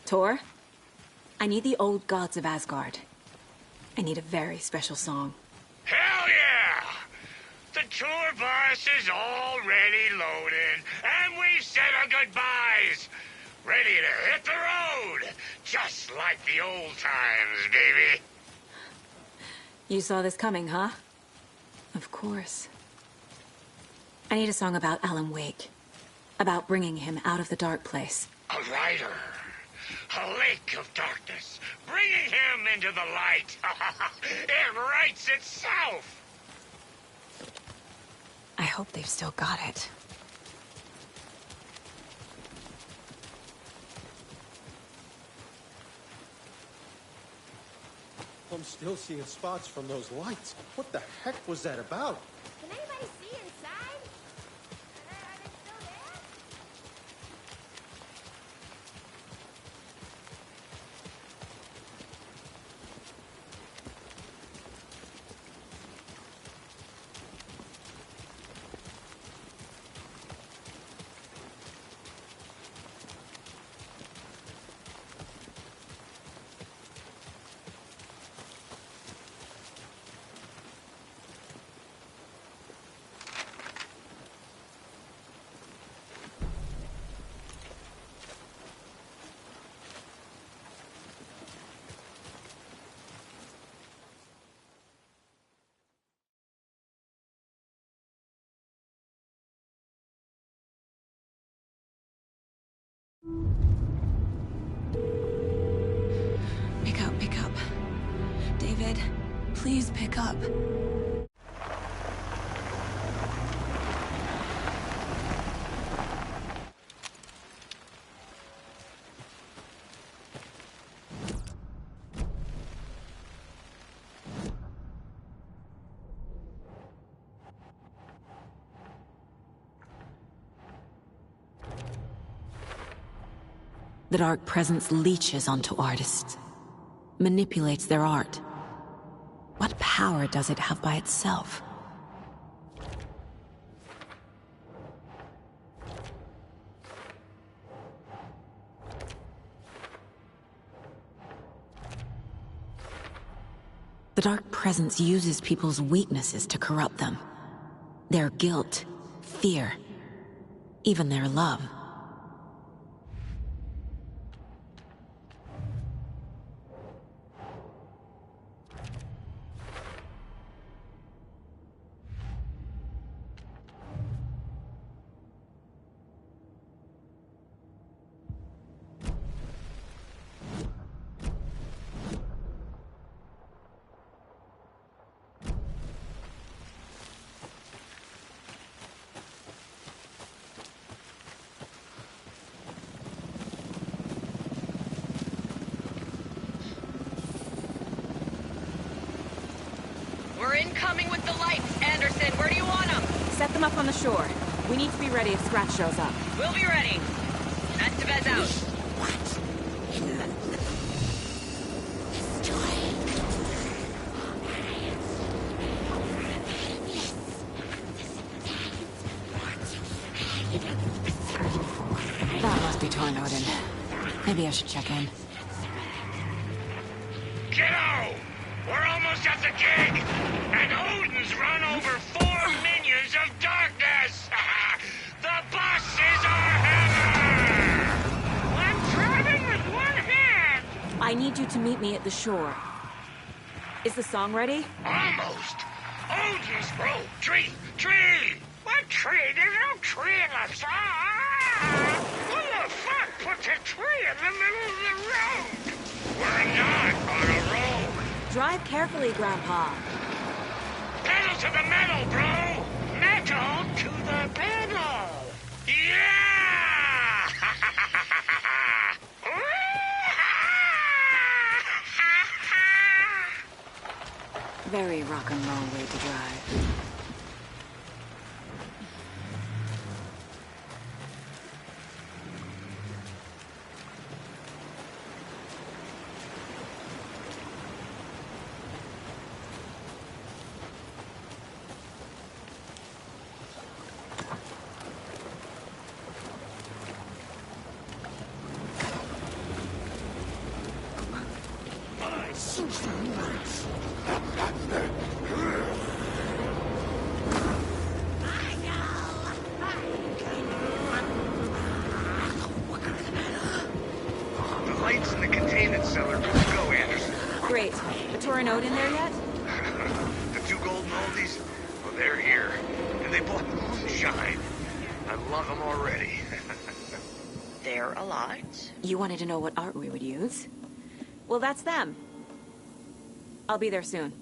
Tor, I need the old gods of Asgard. I need a very special song. Hell yeah! The tour bus is already loaded, and we've said our goodbyes. Ready to hit the road, just like the old times, baby. You saw this coming, huh? Of course. I need a song about Alan Wake. About bringing him out of the dark place. A rider. A lake of darkness. Bringing him into the light. It writes itself. I hope they've still got it. I'm still seeing spots from those lights. What the heck was that about? Can anybody see inside? Are they still there? Pick up. David, please pick up. The Dark Presence leeches onto artists, manipulates their art. What power does it have by itself? The Dark Presence uses people's weaknesses to corrupt them. Their guilt, fear, even their love. We're incoming with the lights, Anderson. Where do you want them? Set them up on the shore. We need to be ready if Scratch shows up. We'll be ready. Estevez out. That must be Tornodin. Maybe I should check in. Kiddo! We're almost at the gig! And Odin's run over 4 minions of darkness! The boss is our hammer! I'm driving with one hand! I need you to meet me at the shore. Is the song ready? Almost! Odin's road! Tree! Tree! What tree? There's no tree in the song! Who the fuck put a tree in the middle of the road? We're not on a road! Drive carefully, Grandpa. Pedal to the metal, bro! Metal to the pedal! Yeah! Very rock and roll way to drive. The lights in the containment cellar. Good to go, Anderson. Great. The Tornodin there yet? The 2 golden oldies? Well, they're here, and they bought moonshine. I love them already. They're a lot. You wanted to know what art we would use? Well, that's them. I'll be there soon.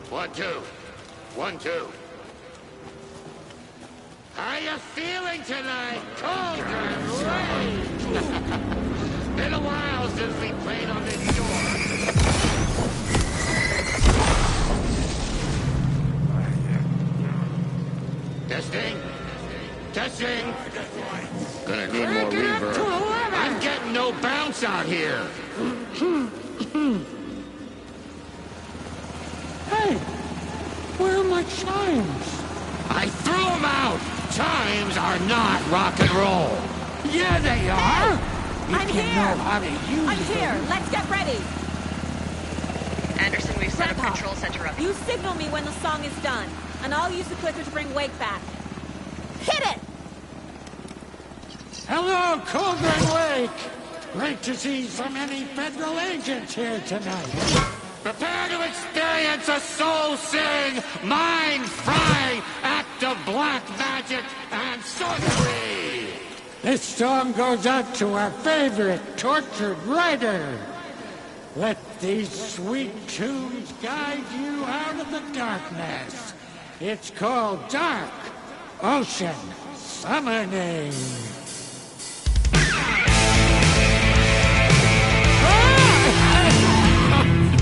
One, two. 1, 2. How you feeling tonight, Cauldron Lake? Been a while since we played on this shore. Testing. Testing. Gonna need more reverb. I'm getting no bounce out here. Hey, where are my chimes? I threw them out! Chimes are not rock and roll! Yeah, they are! I'm You here! know how to use I'm here! them. Let's get ready! Anderson, we've set up Grandpa, control center up. You signal me when the song is done, and I'll use the clicker to bring Wake back. Hit it! Hello, Cauldron Lake! Great to see so many federal agents here tonight. Prepare to experience a soul-sing, mind-frying act of black magic and sorcery! This song goes out to our favorite tortured writer. Let these sweet tunes guide you out of the darkness. It's called Dark Ocean Summoning.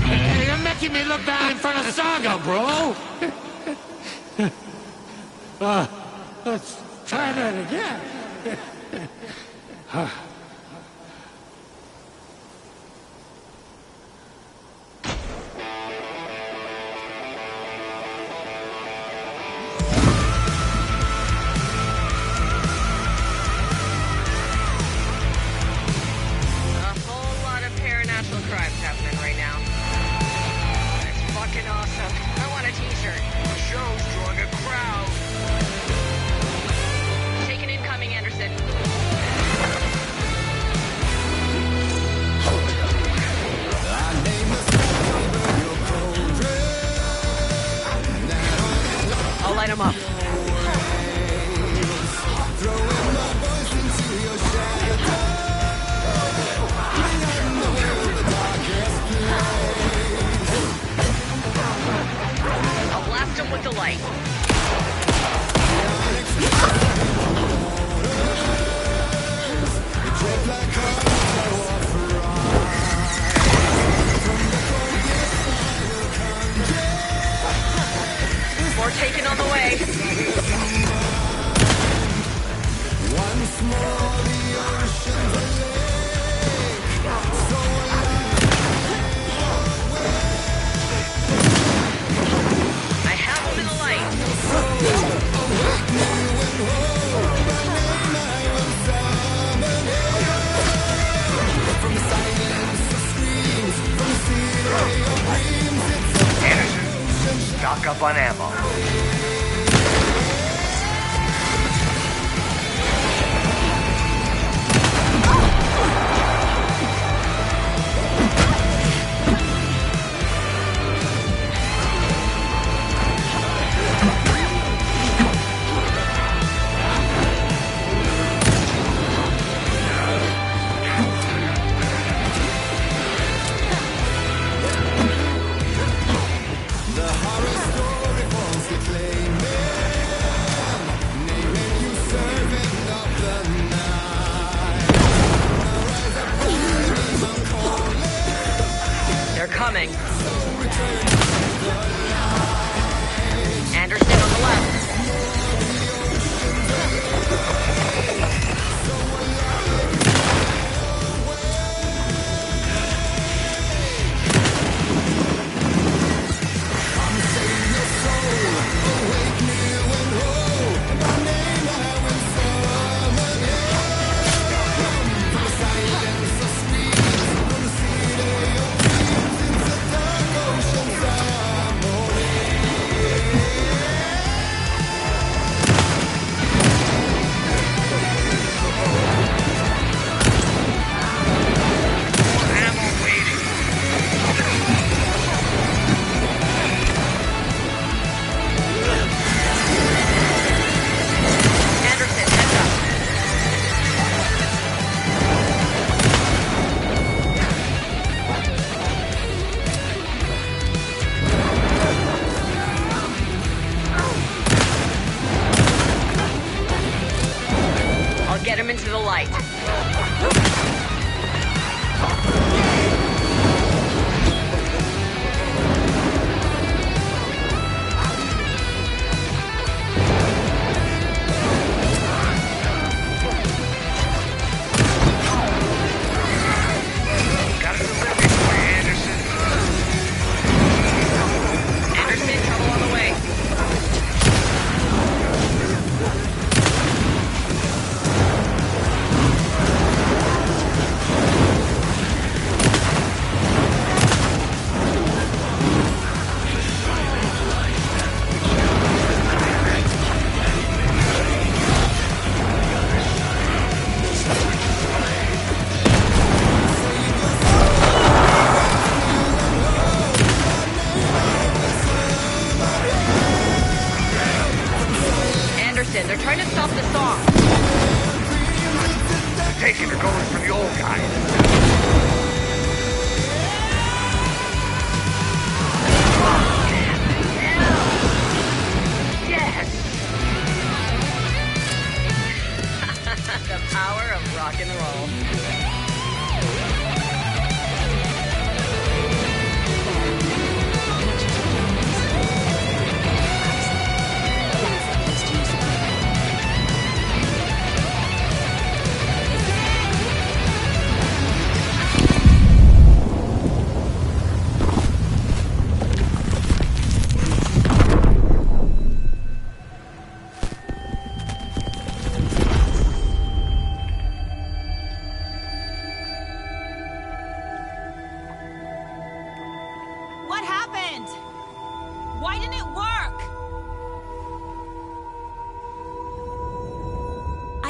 Hey, you're making me look bad in front of Saga, bro! Let's try that again. Stock up on ammo. Coming. Anderson on the left. Get him into the light. Got a delivery for you, Anderson. Anderson, trouble on the way. They're trying to stop the song. Taking or going for the old guy. Yes! The power of rock and roll.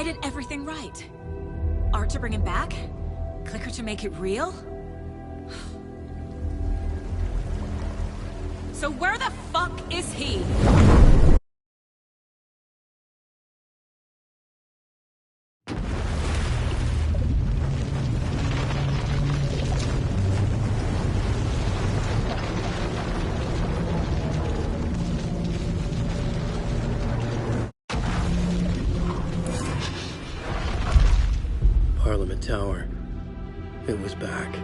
I did everything right. Art to bring him back? Clicker to make it real? So where the fuck is he? Parliament Tower. It was back.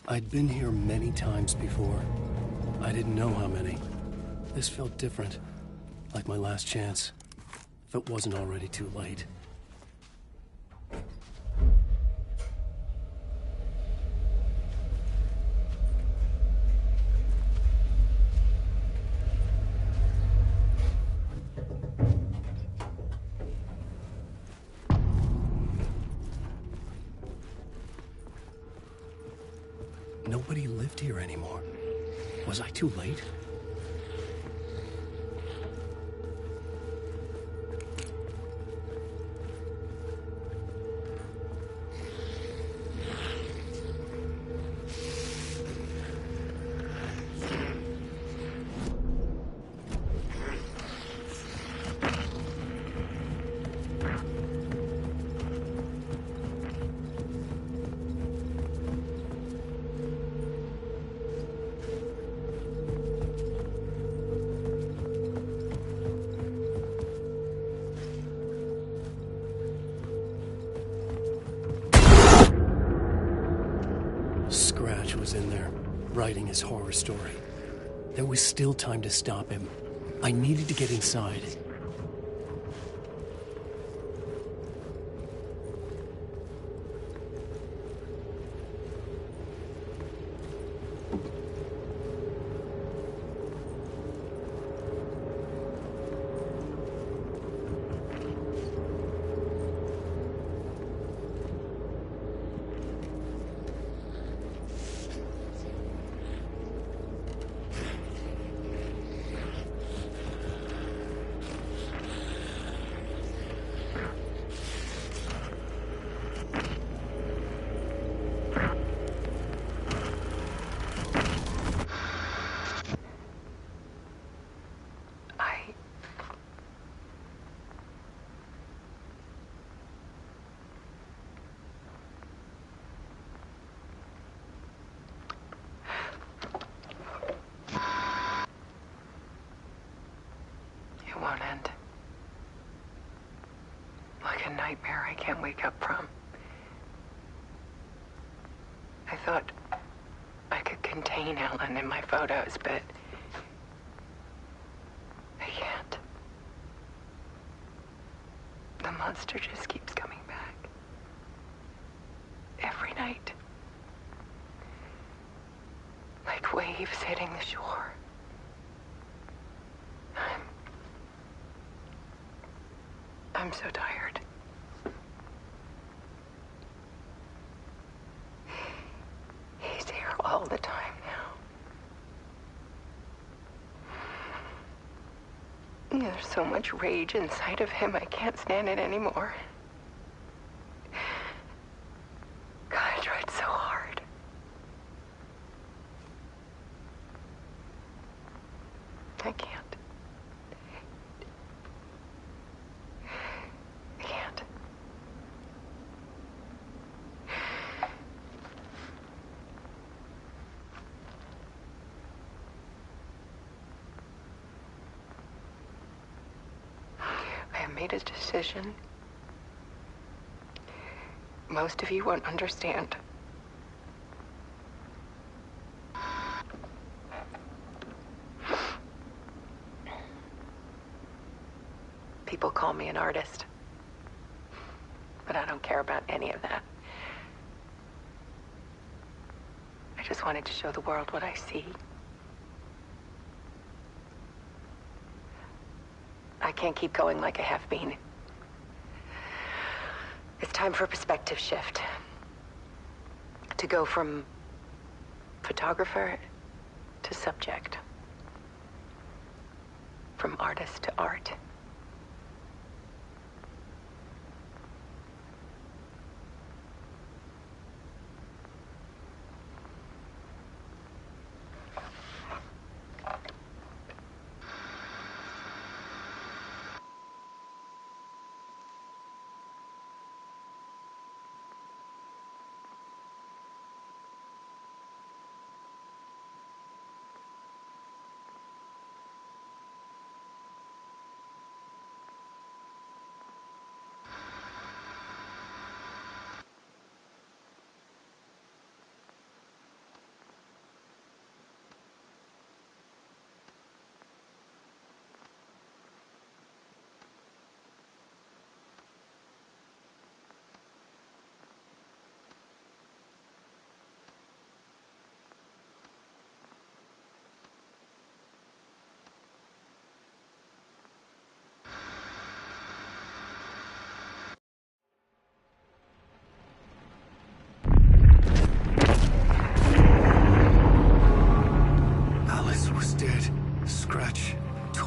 I'd been here many times before. I didn't know how many. This felt different, like my last chance, if it wasn't already too late. Nobody lived here anymore. Was I too late? Was in there, writing his horror story. There was still time to stop him. I needed to get inside. Nightmare I can't wake up from. I thought I could contain Ellen in my photos, but I can't. The monster just keeps coming back. Every night. Like waves hitting the shore. I'm so tired. He's here all the time now. There's so much rage inside of him, I can't stand it anymore. God, I tried so hard. I can't. Made a decision. Most of you won't understand. People call me an artist. But I don't care about any of that. I just wanted to show the world what I see. I can't keep going like I have been. It's time for a perspective shift. To go from photographer to subject. From artist to art.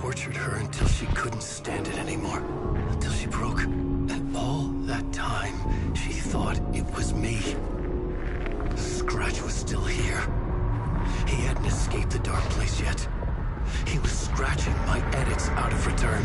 tortured her until she couldn't stand it anymore. Until she broke. And all that time, she thought it was me. Scratch was still here. He hadn't escaped the dark place yet. He was scratching my edits out of return.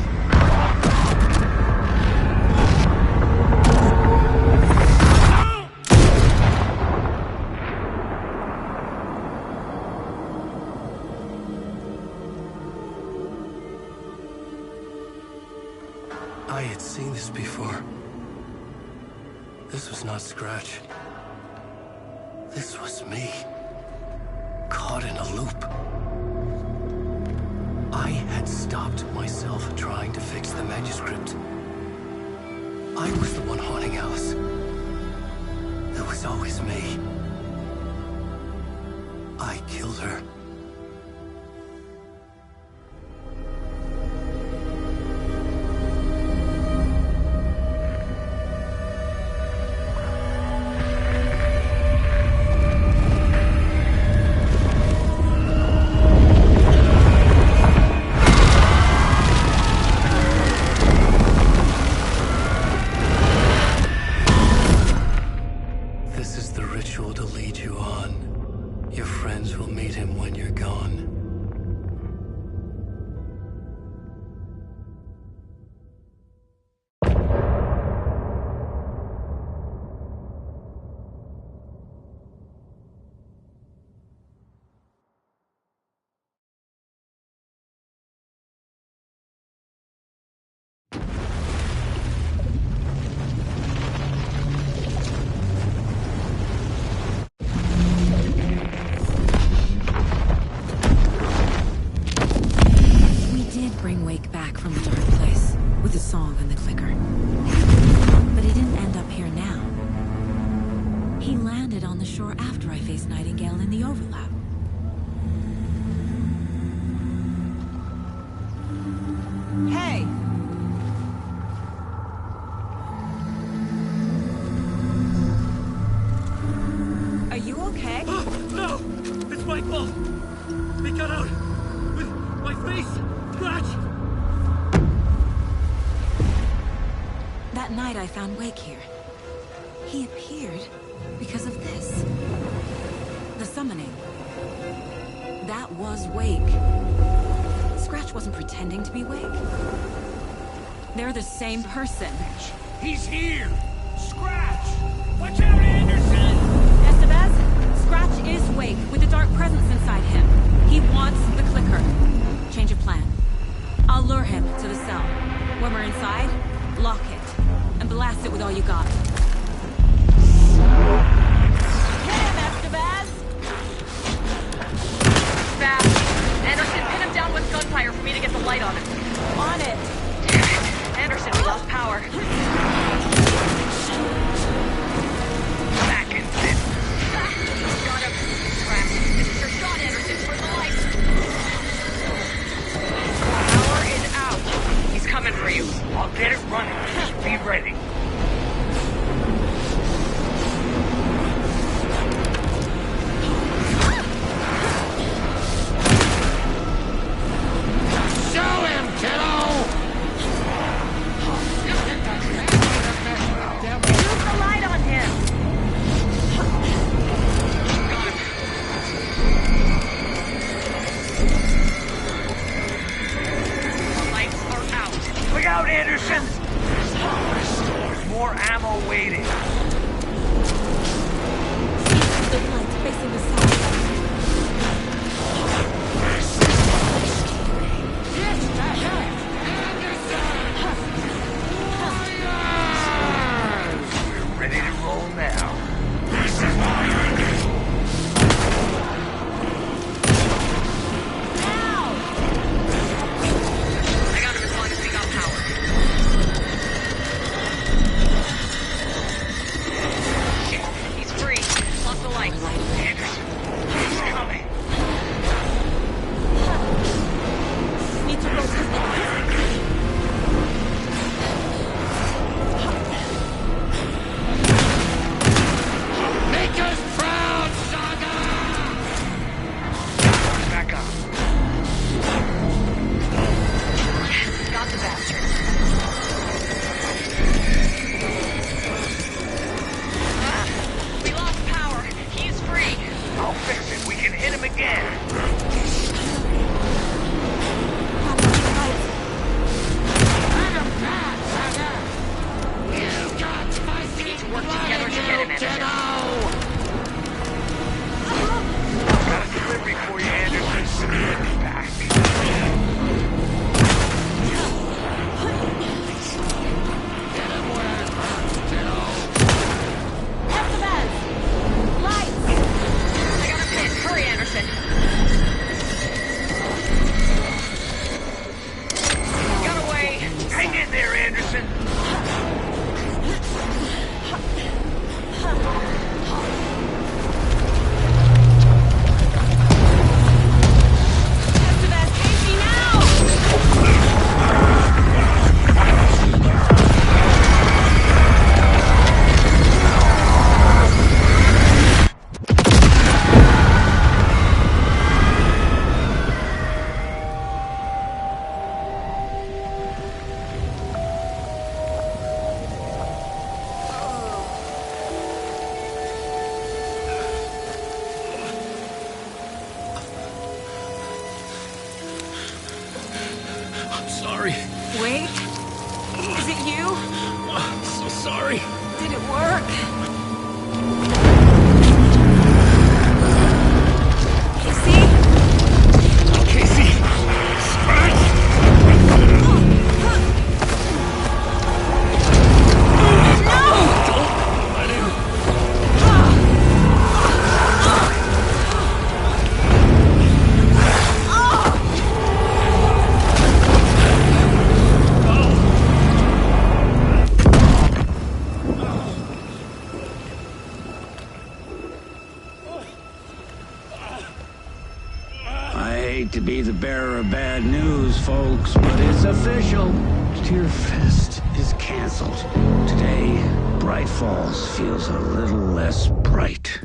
I had seen this before. This was not Scratch. This was me. Caught in a loop. I had stopped myself trying to fix the manuscript. I was the one haunting Alice. It was always me. I killed her. I found Wake here. He appeared because of this. The summoning. That was Wake. Scratch wasn't pretending to be Wake. They're the same person. He's here! Scratch! Watch out, Anderson! Estevez, Scratch is Wake with a dark presence inside him. He wants the clicker. Change of plan. I'll lure him to the cell. When we're inside, lock it. And blast it with all you got. Hit him, Estevez! Fast. Anderson, pin him down with gunfire for me to get the light on him. On it! Damn it. I'll get it running. Just be ready. Show him, kiddo! Use the light on him! The lights are out. Look out, Anderson! There's more ammo waiting. The lights facing the south. It's the head! Anderson! We're ready to roll now. This is why I do. I got him as long as we got power. Shit, he's free. Lost the lights. Anderson, he's coming. Need to rotate the Make us proud, Saga! Back up. Got the bastard. We lost power. He's free. I'll fix it. We can hit him again. Let him pass, Saga! You got spicy We need to work blood together in to you, get him, Anderson. kiddo! Got a delivery for you, Anderson. Back. Get him where it hurts, kiddo! Estevez! Lights! I got a pin. Hurry, Anderson. Got away. Hang in there, Anderson. Estevez, face me now! I'm sorry. Wait. Is it you? I'm so sorry. Did it work? Casey? Casey! I hate to be the bearer of bad news, folks, but it's official. Tear Fest is canceled. Today, Bright Falls feels a little less bright.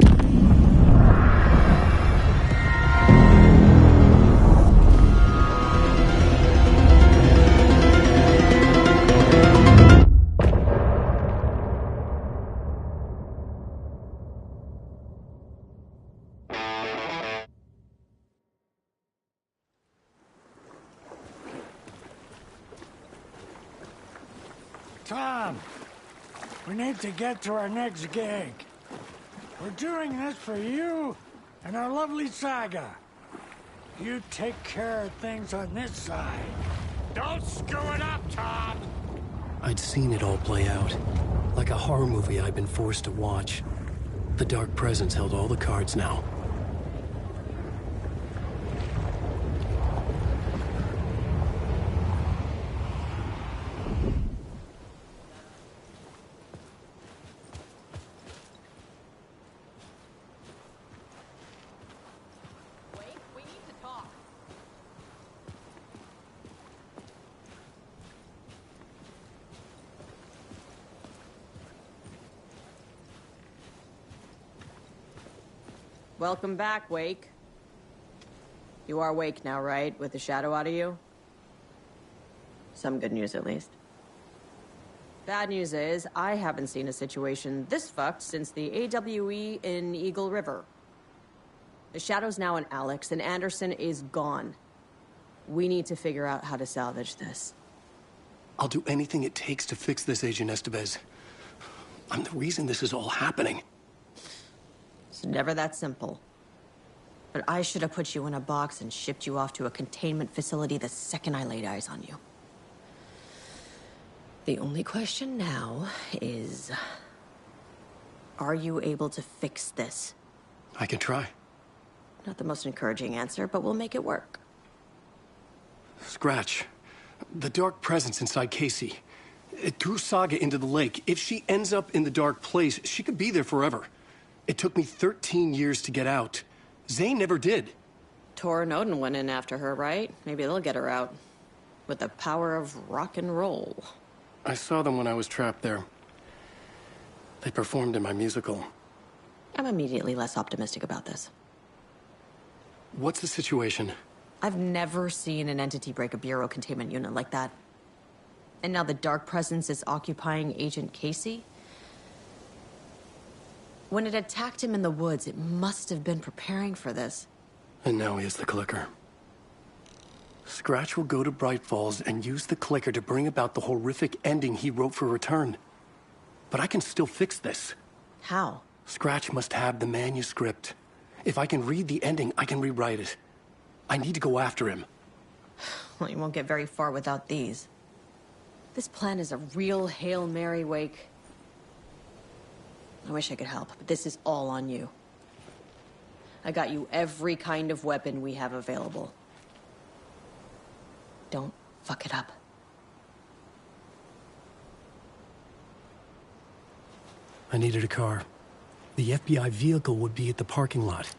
Tom, we need to get to our next gig. We're doing this for you and our lovely Saga. You take care of things on this side. Don't screw it up, Tom! I'd seen it all play out. Like a horror movie I'd been forced to watch. The Dark Presence held all the cards now. Welcome back, Wake. You are Wake now, right? With the shadow out of you? Some good news, at least. Bad news is, I haven't seen a situation this fucked since the AWE in Eagle River. The shadow's now in Alex, and Anderson is gone. We need to figure out how to salvage this. I'll do anything it takes to fix this, Agent Estevez. I'm the reason this is all happening. It's never that simple. But I should have put you in a box and shipped you off to a containment facility the second I laid eyes on you. The only question now is... are you able to fix this? I can try. Not the most encouraging answer, but we'll make it work. Scratch. The dark presence inside Casey. It threw Saga into the lake. If she ends up in the dark place, she could be there forever. It took me 13 years to get out. Zane never did. Tor and Odin went in after her, right? Maybe they'll get her out. With the power of rock and roll. I saw them when I was trapped there. They performed in my musical. I'm immediately less optimistic about this. What's the situation? I've never seen an entity break a bureau containment unit like that. And now the dark presence is occupying Agent Casey? When it attacked him in the woods, it must have been preparing for this. And now he has the clicker. Scratch will go to Bright Falls and use the clicker to bring about the horrific ending he wrote for Return. But I can still fix this. How? Scratch must have the manuscript. If I can read the ending, I can rewrite it. I need to go after him. Well, you won't get very far without these. This plan is a real Hail Mary, Wake. I wish I could help, but this is all on you. I got you every kind of weapon we have available. Don't fuck it up. I needed a car. The FBI vehicle would be at the parking lot.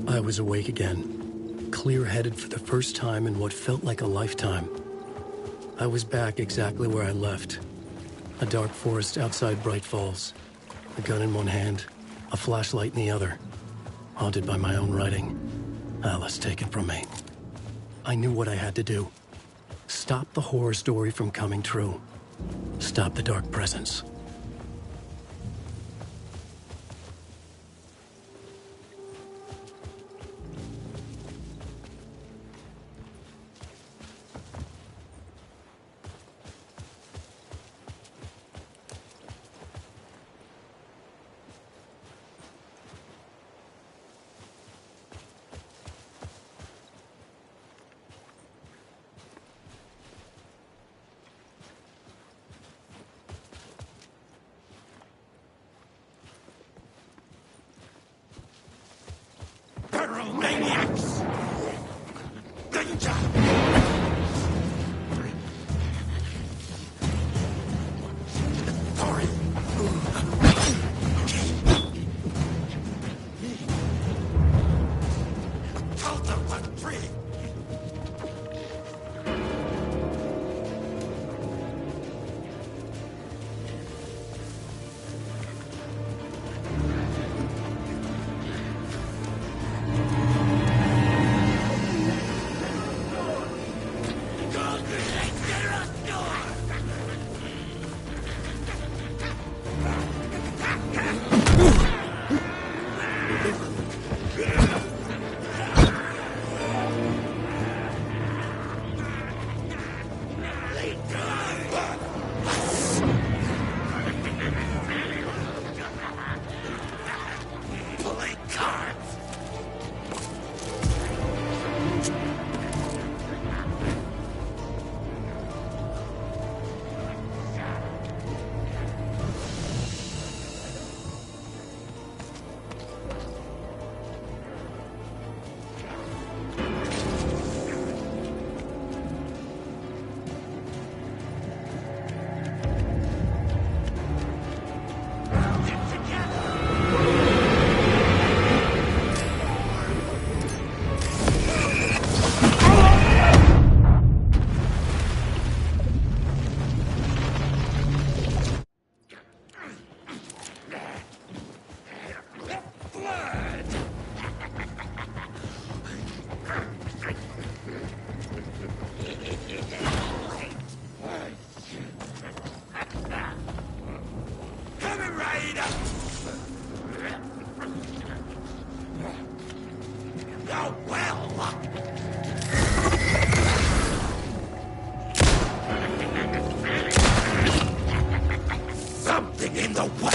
I was awake again, clear-headed for the first time in what felt like a lifetime. I was back exactly where I left. A dark forest outside Bright Falls. A gun in one hand, a flashlight in the other. Haunted by my own writing. Alice taken from me. I knew what I had to do. Stop the horror story from coming true. Stop the dark presence. Maniacs! Danger! Sorry. Cult of the tree! to... Oh, well... Something in the way!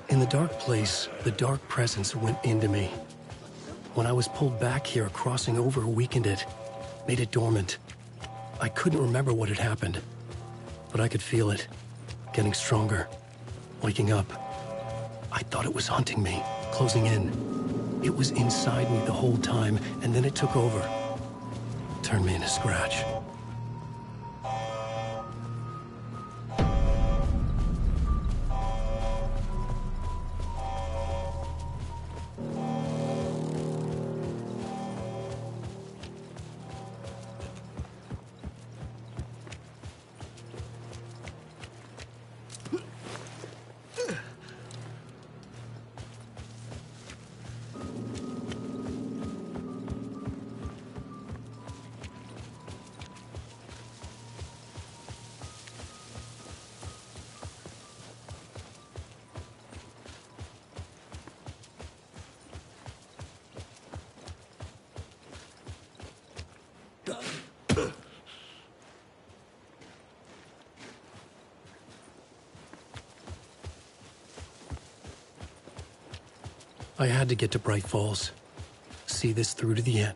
In the dark place, the dark presence went into me. When I was pulled back here, crossing over weakened it, made it dormant. I couldn't remember what had happened, but I could feel it, getting stronger, waking up. I thought it was hunting me, closing in. It was inside me the whole time, and then it took over. Turned me into Scratch. I had to get to Bright Falls. See this through to the end.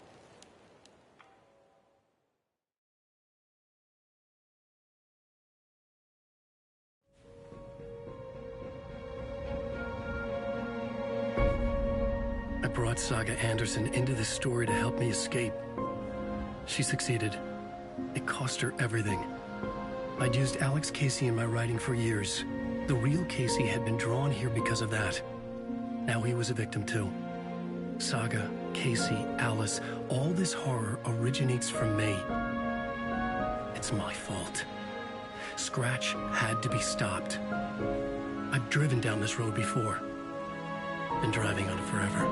I brought Saga Anderson into this story to help me escape. She succeeded. It cost her everything. I'd used Alex Casey in my writing for years. The real Casey had been drawn here because of that. Now he was a victim too. Saga, Casey, Alice, all this horror originates from me. It's my fault. Scratch had to be stopped. I've driven down this road before. Been driving on it forever.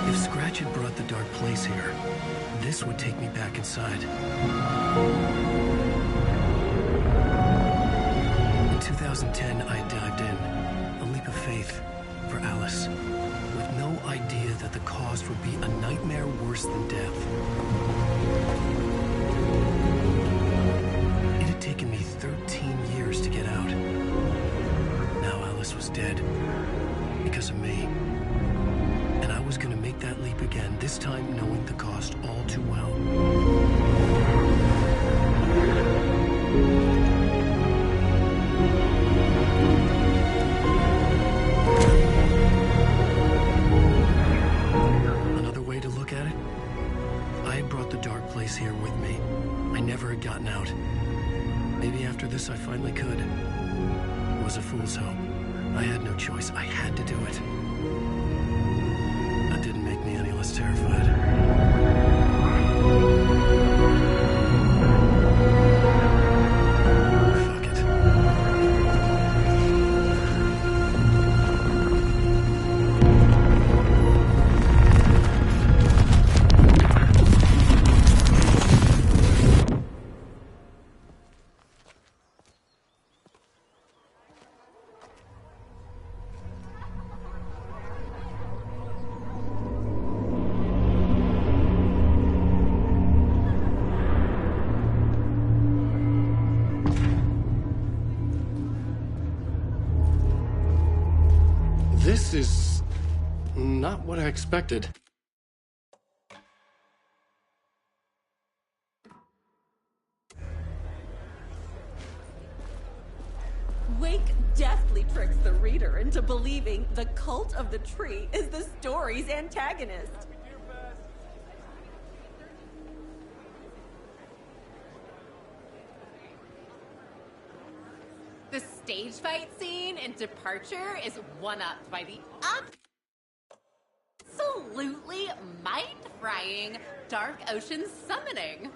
If Scratch had brought the dark place here, this would take me back inside. In 2010, I dived in, a leap of faith for Alice, with no idea that the cost would be a nightmare worse than death. It had taken me 13 years to get out. Now Alice was dead, because of me. And I was going to make that leap again, this time knowing the cost all too well. Another way to look at it, I had brought the dark place here with me. I never had gotten out. Maybe after this I finally could. It was a fool's hope. I had no choice. I had to do it. That didn't make me any less terrified. This is not what I expected. Wake deftly tricks the reader into believing the cult of the tree is the story's antagonist. stage fight scene in Departure is one-upped by the absolutely mind-frying Dark Ocean summoning.